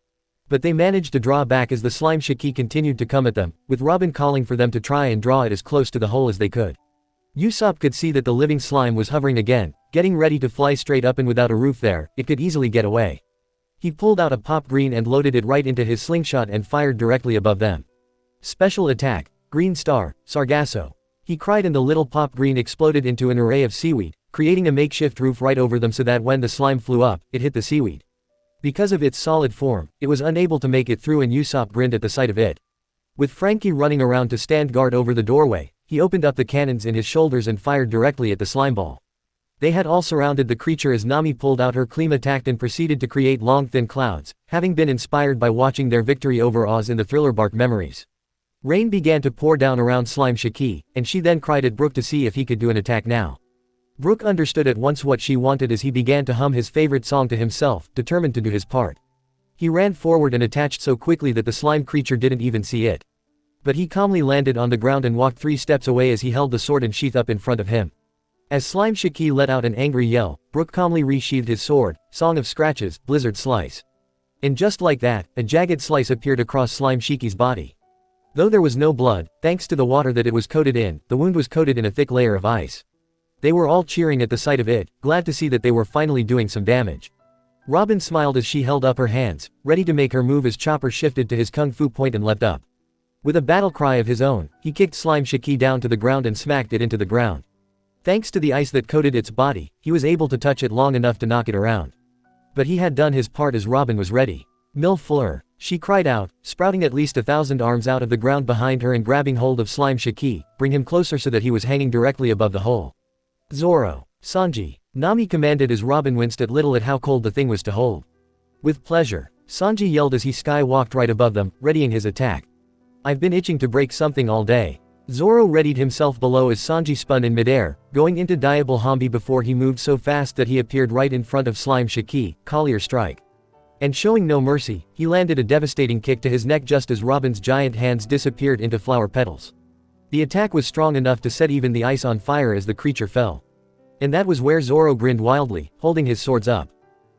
But they managed to draw back as the slime Shiki continued to come at them, with Robin calling for them to try and draw it as close to the hole as they could. Usopp could see that the living slime was hovering again, getting ready to fly straight up and without a roof there, it could easily get away. He pulled out a pop green and loaded it right into his slingshot and fired directly above them. Special attack, Green Star, Sargasso. He cried and the little pop green exploded into an array of seaweed, creating a makeshift roof right over them so that when the slime flew up, it hit the seaweed. Because of its solid form, it was unable to make it through and Usopp grinned at the sight of it. With Frankie running around to stand guard over the doorway, he opened up the cannons in his shoulders and fired directly at the slime ball. They had all surrounded the creature as Nami pulled out her Kleem attack and proceeded to create long thin clouds, having been inspired by watching their victory over Oz in the Thriller Bark memories. Rain began to pour down around Slime Shiki, and she then cried at Brook to see if he could do an attack now. Brook understood at once what she wanted as he began to hum his favorite song to himself, determined to do his part. He ran forward and attached so quickly that the slime creature didn't even see it. But he calmly landed on the ground and walked 3 steps away as he held the sword and sheath up in front of him. As Slime Shiki let out an angry yell, Brook calmly resheathed his sword, Song of Scratches, Blizzard Slice. And just like that, a jagged slice appeared across Slime Shiki's body. Though there was no blood, thanks to the water that it was coated in, the wound was coated in a thick layer of ice. They were all cheering at the sight of it, glad to see that they were finally doing some damage. Robin smiled as she held up her hands, ready to make her move as Chopper shifted to his kung fu point and leapt up. With a battle cry of his own, he kicked Slime Shiki down to the ground and smacked it into the ground. Thanks to the ice that coated its body, he was able to touch it long enough to knock it around. But he had done his part as Robin was ready. Mille fleur, she cried out, sprouting at least 1,000 arms out of the ground behind her and grabbing hold of Slime Shiki, bring him closer so that he was hanging directly above the hole. Zoro, Sanji, Nami commanded as Robin winced a little at how cold the thing was to hold. With pleasure, Sanji yelled as he skywalked right above them, readying his attack. I've been itching to break something all day. Zoro readied himself below as Sanji spun in midair, going into Diable Hambi before he moved so fast that he appeared right in front of Slime Shiki, Collier Strike. And showing no mercy, he landed a devastating kick to his neck just as Robin's giant hands disappeared into flower petals. The attack was strong enough to set even the ice on fire as the creature fell. And that was where Zoro grinned wildly, holding his swords up.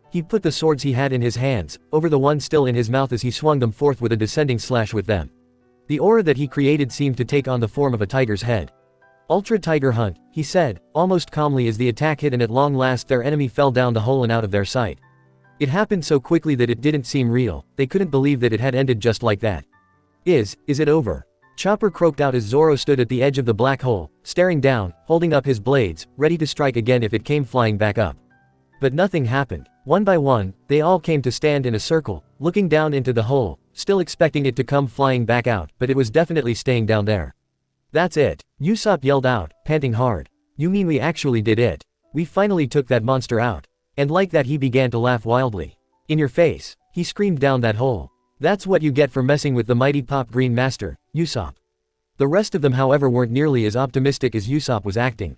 He put the swords he had in his hands, over the one still in his mouth as he swung them forth with a descending slash with them. The aura that he created seemed to take on the form of a tiger's head. Ultra Tiger Hunt, he said, almost calmly as the attack hit and at long last their enemy fell down the hole and out of their sight. It happened so quickly that it didn't seem real, they couldn't believe that it had ended just like that. Is it over? Chopper croaked out as Zoro stood at the edge of the black hole, staring down, holding up his blades, ready to strike again if it came flying back up. But nothing happened. One by one, they all came to stand in a circle, looking down into the hole, still expecting it to come flying back out, but it was definitely staying down there. That's it. Usopp yelled out, panting hard. You mean we actually did it? We finally took that monster out. And like that he began to laugh wildly. In your face, he screamed down that hole. That's what you get for messing with the mighty Pop Green Master, Usopp. The rest of them however weren't nearly as optimistic as Usopp was acting.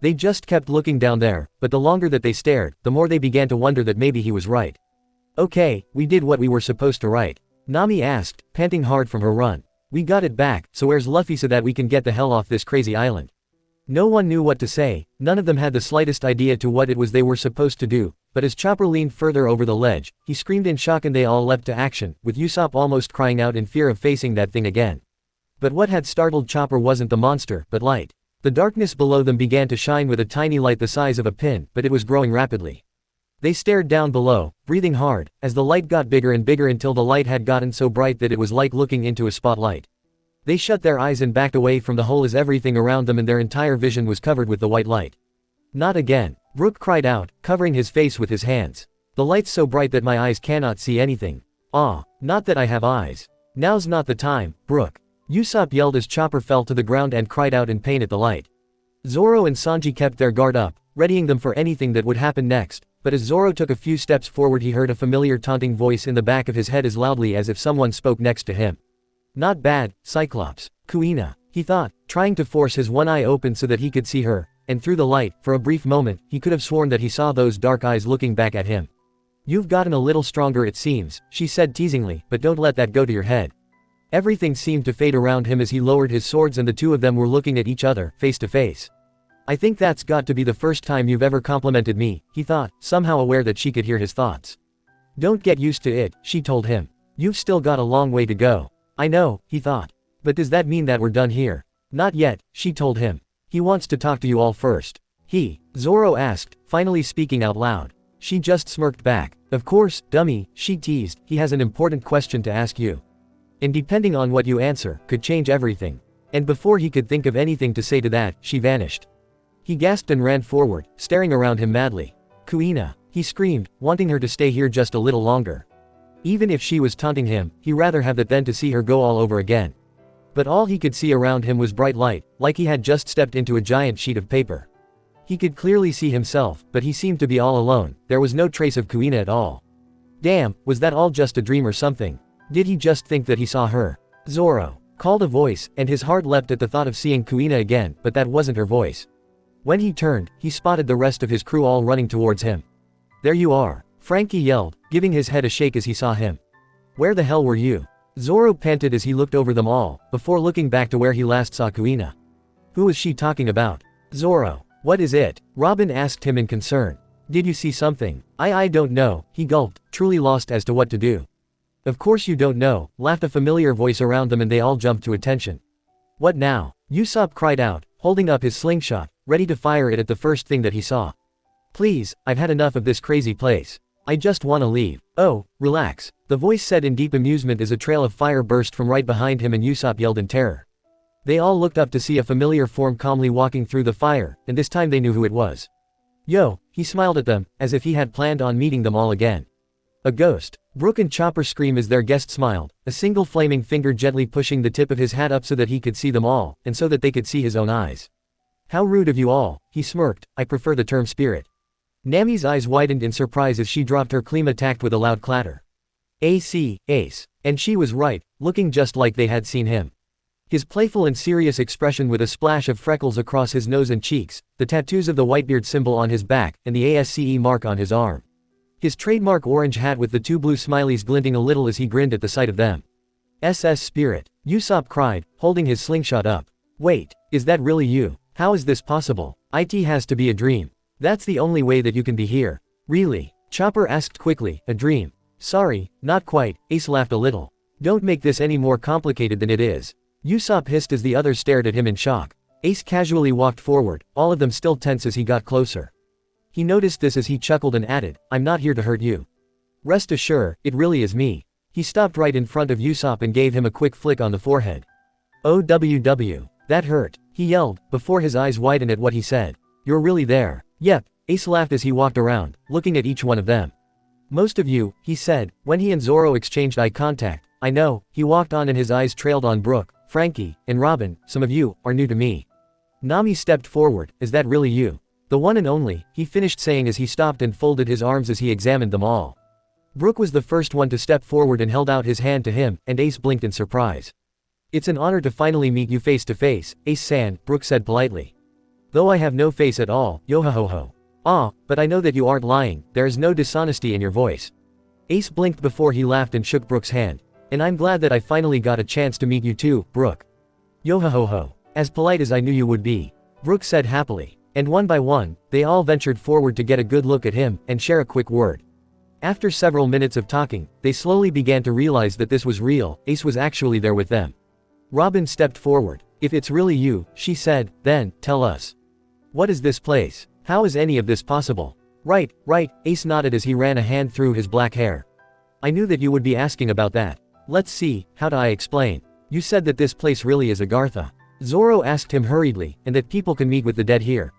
They just kept looking down there, but the longer that they stared, the more they began to wonder that maybe he was right. Okay, we did what we were supposed to right. Nami asked, panting hard from her run. We got it back, so where's Luffy so that we can get the hell off this crazy island? No one knew what to say, none of them had the slightest idea to what it was they were supposed to do, but as Chopper leaned further over the ledge, he screamed in shock and they all leapt to action, with Usopp almost crying out in fear of facing that thing again. But what had startled Chopper wasn't the monster, but light. The darkness below them began to shine with a tiny light the size of a pin, but it was growing rapidly. They stared down below, breathing hard, as the light got bigger and bigger until the light had gotten so bright that it was like looking into a spotlight. They shut their eyes and backed away from the hole as everything around them and their entire vision was covered with the white light. Not again, Brook cried out, covering his face with his hands. The light's so bright that my eyes cannot see anything. Ah, not that I have eyes. Now's not the time, Brook. Usopp yelled as Chopper fell to the ground and cried out in pain at the light. Zoro and Sanji kept their guard up, readying them for anything that would happen next, but as Zoro took a few steps forward he heard a familiar taunting voice in the back of his head as loudly as if someone spoke next to him. Not bad, Cyclops. Kuina, he thought, trying to force his one eye open so that he could see her, and through the light, for a brief moment, he could have sworn that he saw those dark eyes looking back at him. You've gotten a little stronger it seems, she said teasingly, but don't let that go to your head. Everything seemed to fade around him as he lowered his swords and the two of them were looking at each other, face to face. I think that's got to be the first time you've ever complimented me, he thought, somehow aware that she could hear his thoughts. Don't get used to it, she told him. You've still got a long way to go. I know, he thought. But does that mean that we're done here? Not yet, she told him. He wants to talk to you all first. Zoro asked, finally speaking out loud. She just smirked back. Of course, dummy, she teased, he has an important question to ask you. And depending on what you answer, could change everything. And before he could think of anything to say to that, she vanished. He gasped and ran forward, staring around him madly. Kuina, he screamed, wanting her to stay here just a little longer. Even if she was taunting him, he'd rather have that than to see her go all over again. But all he could see around him was bright light, like he had just stepped into a giant sheet of paper. He could clearly see himself, but he seemed to be all alone, there was no trace of Kuina at all. Damn, was that all just a dream or something? Did he just think that he saw her? Zoro called a voice, and his heart leapt at the thought of seeing Kuina again, but that wasn't her voice. When he turned, he spotted the rest of his crew all running towards him. There you are, Frankie yelled, giving his head a shake as he saw him. Where the hell were you? Zoro panted as he looked over them all, before looking back to where he last saw Kuina. Who was she talking about? Zoro, what is it? Robin asked him in concern. Did you see something? I don't know, he gulped, truly lost as to what to do. Of course you don't know, laughed a familiar voice around them and they all jumped to attention. What now? Usopp cried out, holding up his slingshot, ready to fire it at the first thing that he saw. Please, I've had enough of this crazy place. I just wanna leave. Oh, relax, the voice said in deep amusement as a trail of fire burst from right behind him and Usopp yelled in terror. They all looked up to see a familiar form calmly walking through the fire, and this time they knew who it was. Yo, he smiled at them, as if he had planned on meeting them all again. A ghost. Brook and Chopper screamed as their guest smiled, a single flaming finger gently pushing the tip of his hat up so that he could see them all, and so that they could see his own eyes. How rude of you all, he smirked, I prefer the term spirit. Nami's eyes widened in surprise as she dropped her claim attacked with a loud clatter. Ace. And she was right, looking just like they had seen him. His playful and serious expression with a splash of freckles across his nose and cheeks, the tattoos of the Whitebeard symbol on his back, and the ASCE mark on his arm. His trademark orange hat with the two blue smileys glinting a little as he grinned at the sight of them. SS Spirit, Usopp cried, holding his slingshot up. Wait, is that really you? How is this possible? It has to be a dream. That's the only way that you can be here. Really? Chopper asked quickly, a dream. Sorry, not quite, Ace laughed a little. Don't make this any more complicated than it is. Usopp hissed as the others stared at him in shock. Ace casually walked forward, all of them still tense as he got closer. He noticed this as he chuckled and added, I'm not here to hurt you. Rest assured, it really is me. He stopped right in front of Usopp and gave him a quick flick on the forehead. OWW. That hurt, he yelled, before his eyes widened at what he said. You're really there. Yep, Ace laughed as he walked around, looking at each one of them. Most of you, he said, when he and Zoro exchanged eye contact. I know, he walked on and his eyes trailed on Brook, Frankie, and Robin, some of you, are new to me. Nami stepped forward, is that really you? The one and only, he finished saying as he stopped and folded his arms as he examined them all. Brook was the first one to step forward and held out his hand to him, and Ace blinked in surprise. It's an honor to finally meet you face to face, Ace-san, Brook said politely. Though I have no face at all, yo-ho-ho-ho. Ah, but I know that you aren't lying, there is no dishonesty in your voice. Ace blinked before he laughed and shook Brook's hand. And I'm glad that I finally got a chance to meet you too, Brook. Yo-ho-ho-ho. As polite as I knew you would be. Brook said happily. And one by one, they all ventured forward to get a good look at him, and share a quick word. After several minutes of talking, they slowly began to realize that this was real, Ace was actually there with them. Robin stepped forward. If it's really you, she said, then, tell us. What is this place? How is any of this possible? Right, Ace nodded as he ran a hand through his black hair. I knew that you would be asking about that. Let's see, how do I explain? You said that this place really is Agartha. Zoro asked him hurriedly, and that people can meet with the dead here.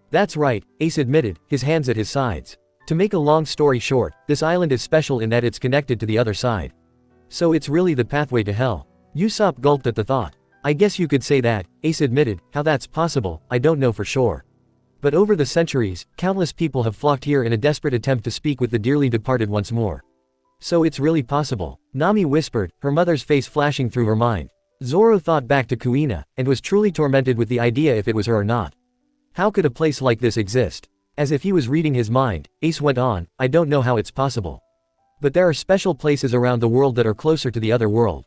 That's right, Ace admitted, his hands at his sides. To make a long story short, this island is special in that it's connected to the other side. So it's really the pathway to hell. Usopp gulped at the thought. I guess you could say that, Ace admitted, how that's possible, I don't know for sure. But over the centuries, countless people have flocked here in a desperate attempt to speak with the dearly departed once more. So it's really possible, Nami whispered, her mother's face flashing through her mind. Zoro thought back to Kuina, and was truly tormented with the idea if it was her or not. How could a place like this exist? As if he was reading his mind, Ace went on, I don't know how it's possible. But there are special places around the world that are closer to the other world.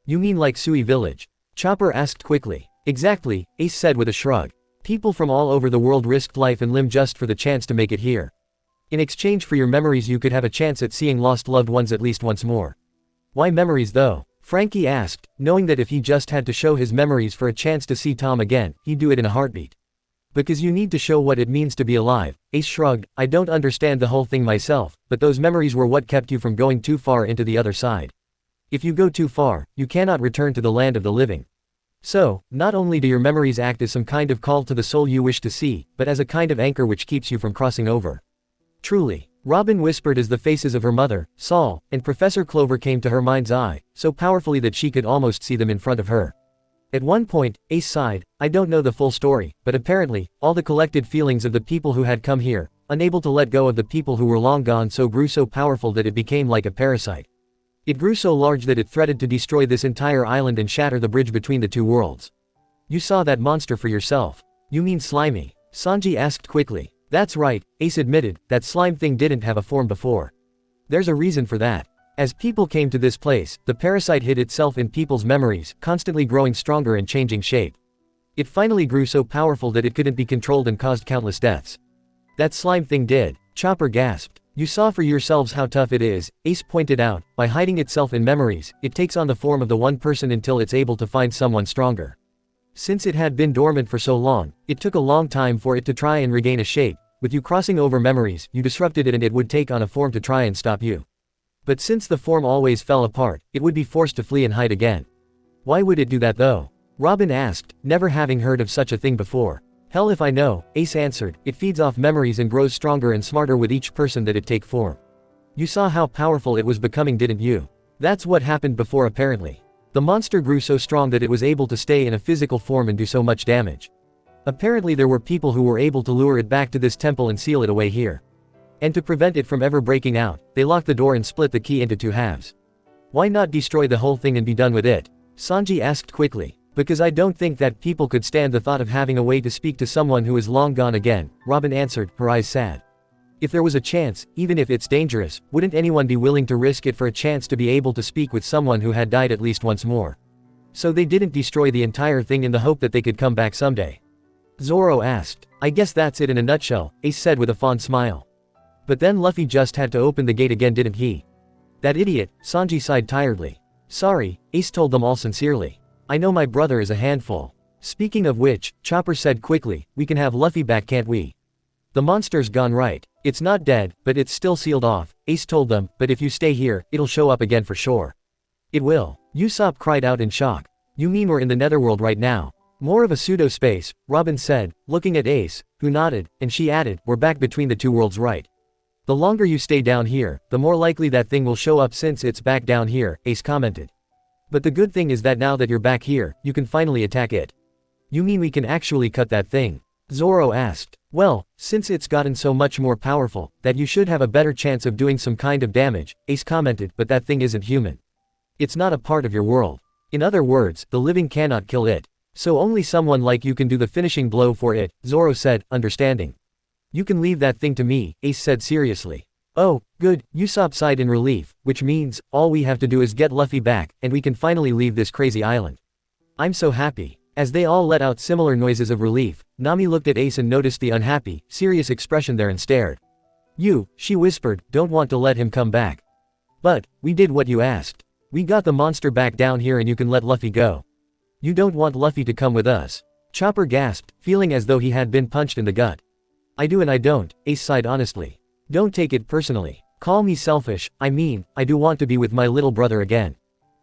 You mean like Sui Village? Chopper asked quickly. Exactly, Ace said with a shrug. People from all over the world risked life and limb just for the chance to make it here. In exchange for your memories you could have a chance at seeing lost loved ones at least once more. Why memories though? Frankie asked, knowing that if he just had to show his memories for a chance to see Tom again, he'd do it in a heartbeat. Because you need to show what it means to be alive. Ace shrugged, I don't understand the whole thing myself, but those memories were what kept you from going too far into the other side. If you go too far, you cannot return to the land of the living. So, not only do your memories act as some kind of call to the soul you wish to see, but as a kind of anchor which keeps you from crossing over. Truly. Robin whispered as the faces of her mother, Saul, and Professor Clover came to her mind's eye, so powerfully that she could almost see them in front of her. At one point, Ace sighed, I don't know the full story, but apparently, all the collected feelings of the people who had come here, unable to let go of the people who were long gone, grew so powerful that it became like a parasite. It grew so large that it threatened to destroy this entire island and shatter the bridge between the two worlds. You saw that monster for yourself. You mean Slimy? Sanji asked quickly. That's right, Ace admitted, that slime thing didn't have a form before. There's a reason for that. As people came to this place, the parasite hid itself in people's memories, constantly growing stronger and changing shape. It finally grew so powerful that it couldn't be controlled and caused countless deaths. That slime thing did. Chopper gasped. You saw for yourselves how tough it is, Ace pointed out. By hiding itself in memories, it takes on the form of the one person until it's able to find someone stronger. Since it had been dormant for so long, it took a long time for it to try and regain a shape. With you crossing over memories, you disrupted it and it would take on a form to try and stop you. But since the form always fell apart, it would be forced to flee and hide again. Why would it do that though? Robin asked, never having heard of such a thing before. Hell if I know, Ace answered, it feeds off memories and grows stronger and smarter with each person that it take form. You saw how powerful it was becoming, didn't you? That's what happened before apparently. The monster grew so strong that it was able to stay in a physical form and do so much damage. Apparently there were people who were able to lure it back to this temple and seal it away here. And to prevent it from ever breaking out, they locked the door and split the key into two halves. Why not destroy the whole thing and be done with it? Sanji asked quickly. Because I don't think that people could stand the thought of having a way to speak to someone who is long gone again, Robin answered, her eyes sad. If there was a chance, even if it's dangerous, wouldn't anyone be willing to risk it for a chance to be able to speak with someone who had died at least once more? So they didn't destroy the entire thing in the hope that they could come back someday. Zoro asked. I guess that's it in a nutshell, Ace said with a fond smile. But then Luffy just had to open the gate again, didn't he? That idiot, Sanji sighed tiredly. Sorry, Ace told them all sincerely. I know my brother is a handful. Speaking of which, Chopper said quickly, we can have Luffy back, can't we? The monster's gone, right? It's not dead, but it's still sealed off, Ace told them, but if you stay here, it'll show up again for sure. It will. Usopp cried out in shock. You mean we're in the netherworld right now? More of a pseudo-space, Robin said, looking at Ace, who nodded, and she added, we're back between the two worlds, right? The longer you stay down here, the more likely that thing will show up since it's back down here, Ace commented. But the good thing is that now that you're back here, you can finally attack it. You mean we can actually cut that thing? Zoro asked. Well, since it's gotten so much more powerful, that you should have a better chance of doing some kind of damage, Ace commented, but that thing isn't human. It's not a part of your world. In other words, the living cannot kill it. So only someone like you can do the finishing blow for it, Zoro said, understanding. You can leave that thing to me, Ace said seriously. Oh, good, Usopp sighed in relief, which means, all we have to do is get Luffy back, and we can finally leave this crazy island. I'm so happy. As they all let out similar noises of relief, Nami looked at Ace and noticed the unhappy, serious expression there and stared. You, she whispered, don't want to let him come back. But, we did what you asked. We got the monster back down here and you can let Luffy go. You don't want Luffy to come with us. Chopper gasped, feeling as though he had been punched in the gut. I do and I don't, Ace sighed honestly. Don't take it personally. Call me selfish, I mean, I do want to be with my little brother again.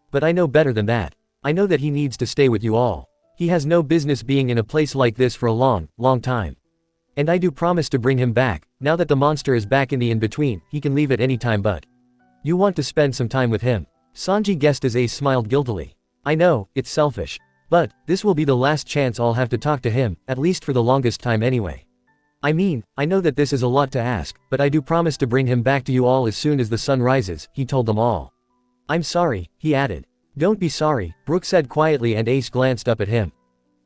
But I know better than that. I know that he needs to stay with you all. He has no business being in a place like this for a long, long time. And I do promise to bring him back. Now that the monster is back in the in-between, he can leave at any time, but you want to spend some time with him. Sanji guessed as Ace smiled guiltily. I know, it's selfish. But, this will be the last chance I'll have to talk to him, at least for the longest time anyway. I mean, I know that this is a lot to ask, but I do promise to bring him back to you all as soon as the sun rises, he told them all. I'm sorry, he added. Don't be sorry, Brook said quietly and Ace glanced up at him.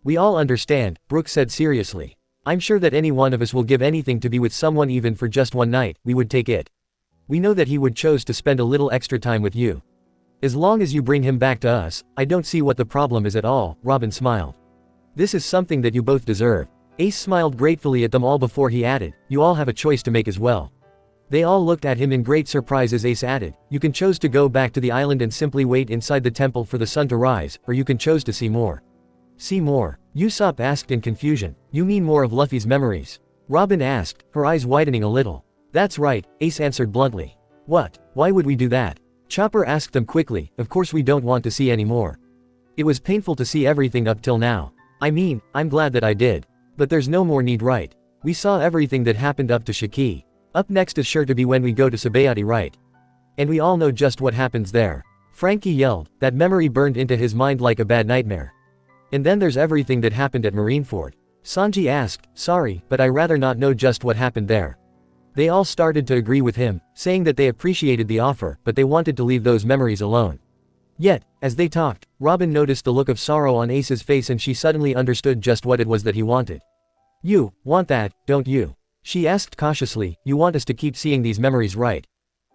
We all understand, Brook said seriously. I'm sure that any one of us will give anything to be with someone even for just one night, we would take it. We know that he would choose to spend a little extra time with you. As long as you bring him back to us, I don't see what the problem is at all, Robin smiled. This is something that you both deserve. Ace smiled gratefully at them all before he added, you all have a choice to make as well. They all looked at him in great surprise as Ace added, you can choose to go back to the island and simply wait inside the temple for the sun to rise, or you can choose to see more. See more. Usopp asked in confusion. You mean more of Luffy's memories? Robin asked, her eyes widening a little. That's right, Ace answered bluntly. What? Why would we do that? Chopper asked them quickly. Of course we don't want to see any more. It was painful to see everything up till now. I mean, I'm glad that I did. But there's no more need, right? We saw everything that happened up to Shiki. Up next is sure to be when we go to Sabayati, right? And we all know just what happens there. Frankie yelled. That memory burned into his mind like a bad nightmare. And then there's everything that happened at Marineford. Sanji asked, sorry, but I rather not know just what happened there. They all started to agree with him, saying that they appreciated the offer, but they wanted to leave those memories alone. Yet, as they talked, Robin noticed the look of sorrow on Ace's face and she suddenly understood just what it was that he wanted. You want that, don't you? She asked cautiously. You want us to keep seeing these memories, right?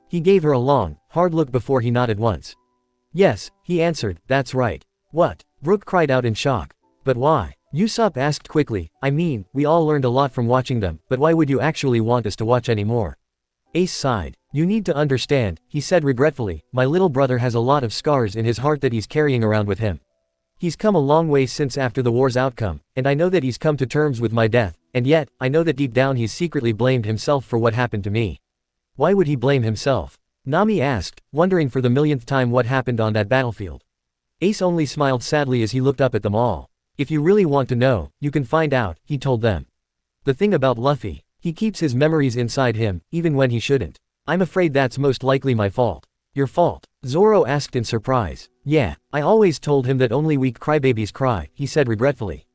He gave her a long, hard look before he nodded once. Yes, he answered, that's right. What? Brook cried out in shock. But why? Usopp asked quickly. I mean, we all learned a lot from watching them, but why would you actually want us to watch anymore? Ace sighed. You need to understand, he said regretfully, my little brother has a lot of scars in his heart that he's carrying around with him. He's come a long way since after the war's outcome, and I know that he's come to terms with my death, and yet, I know that deep down he's secretly blamed himself for what happened to me. Why would he blame himself? Nami asked, wondering for the millionth time what happened on that battlefield. Ace only smiled sadly as he looked up at them all. If you really want to know, you can find out, he told them. The thing about Luffy, he keeps his memories inside him, even when he shouldn't. I'm afraid that's most likely my fault. Your fault? Zoro asked in surprise. Yeah, I always told him that only weak crybabies cry, he said regretfully.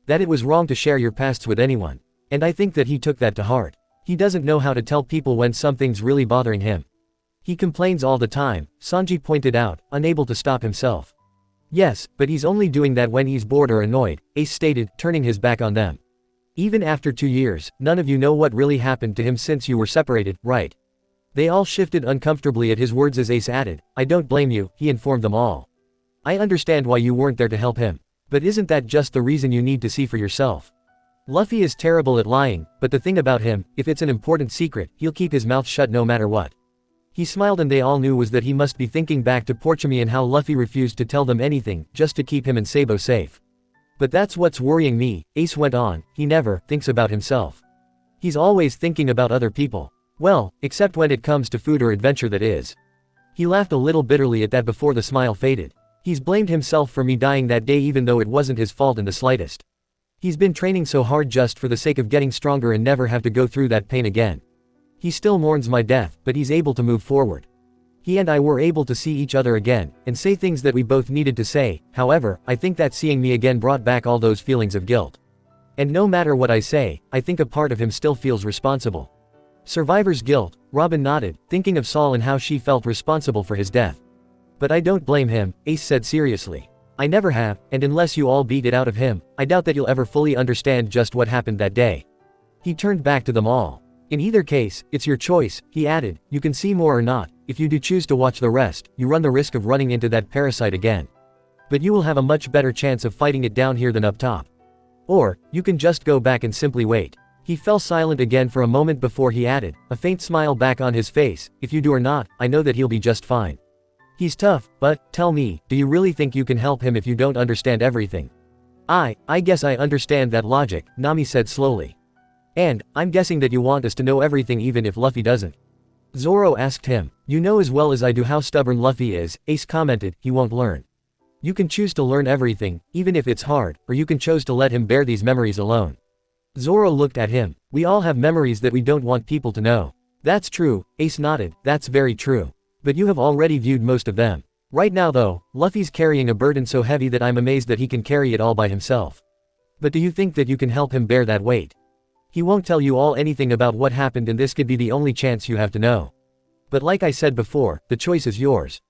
That it was wrong to share your pasts with anyone. And I think that he took that to heart. He doesn't know how to tell people when something's really bothering him. He complains all the time, Sanji pointed out, unable to stop himself. Yes, but he's only doing that when he's bored or annoyed, Ace stated, turning his back on them. Even after 2 years, none of you know what really happened to him since you were separated, right? They all shifted uncomfortably at his words as Ace added, I don't blame you, he informed them all. I understand why you weren't there to help him. But isn't that just the reason you need to see for yourself? Luffy is terrible at lying, but the thing about him, if it's an important secret, he'll keep his mouth shut no matter what. He smiled and they all knew was that he must be thinking back to Porchami and how Luffy refused to tell them anything, just to keep him and Sabo safe. But that's what's worrying me, Ace went on, he never thinks about himself. He's always thinking about other people. Well, except when it comes to food or adventure, that is. He laughed a little bitterly at that before the smile faded. He's blamed himself for me dying that day even though it wasn't his fault in the slightest. He's been training so hard just for the sake of getting stronger and never have to go through that pain again. He still mourns my death, but he's able to move forward. He and I were able to see each other again, and say things that we both needed to say. However, I think that seeing me again brought back all those feelings of guilt. And no matter what I say, I think a part of him still feels responsible. Survivor's guilt, Robin nodded, thinking of Saul and how she felt responsible for his death. But I don't blame him, Ace said seriously. I never have, and unless you all beat it out of him, I doubt that you'll ever fully understand just what happened that day. He turned back to them all. In either case, it's your choice, he added, you can see more or not. If you do choose to watch the rest, you run the risk of running into that parasite again. But you will have a much better chance of fighting it down here than up top. Or, you can just go back and simply wait. He fell silent again for a moment before he added, a faint smile back on his face, if you do or not, I know that he'll be just fine. He's tough, but, tell me, do you really think you can help him if you don't understand everything? I guess I understand that logic, Nami said slowly. And, I'm guessing that you want us to know everything even if Luffy doesn't. Zoro asked him. You know as well as I do how stubborn Luffy is, Ace commented, he won't learn. You can choose to learn everything, even if it's hard, or you can choose to let him bear these memories alone. Zoro looked at him. We all have memories that we don't want people to know. That's true, Ace nodded, that's very true. But you have already viewed most of them. Right now though, Luffy's carrying a burden so heavy that I'm amazed that he can carry it all by himself. But do you think that you can help him bear that weight? He won't tell you all anything about what happened and this could be the only chance you have to know. But like I said before, the choice is yours.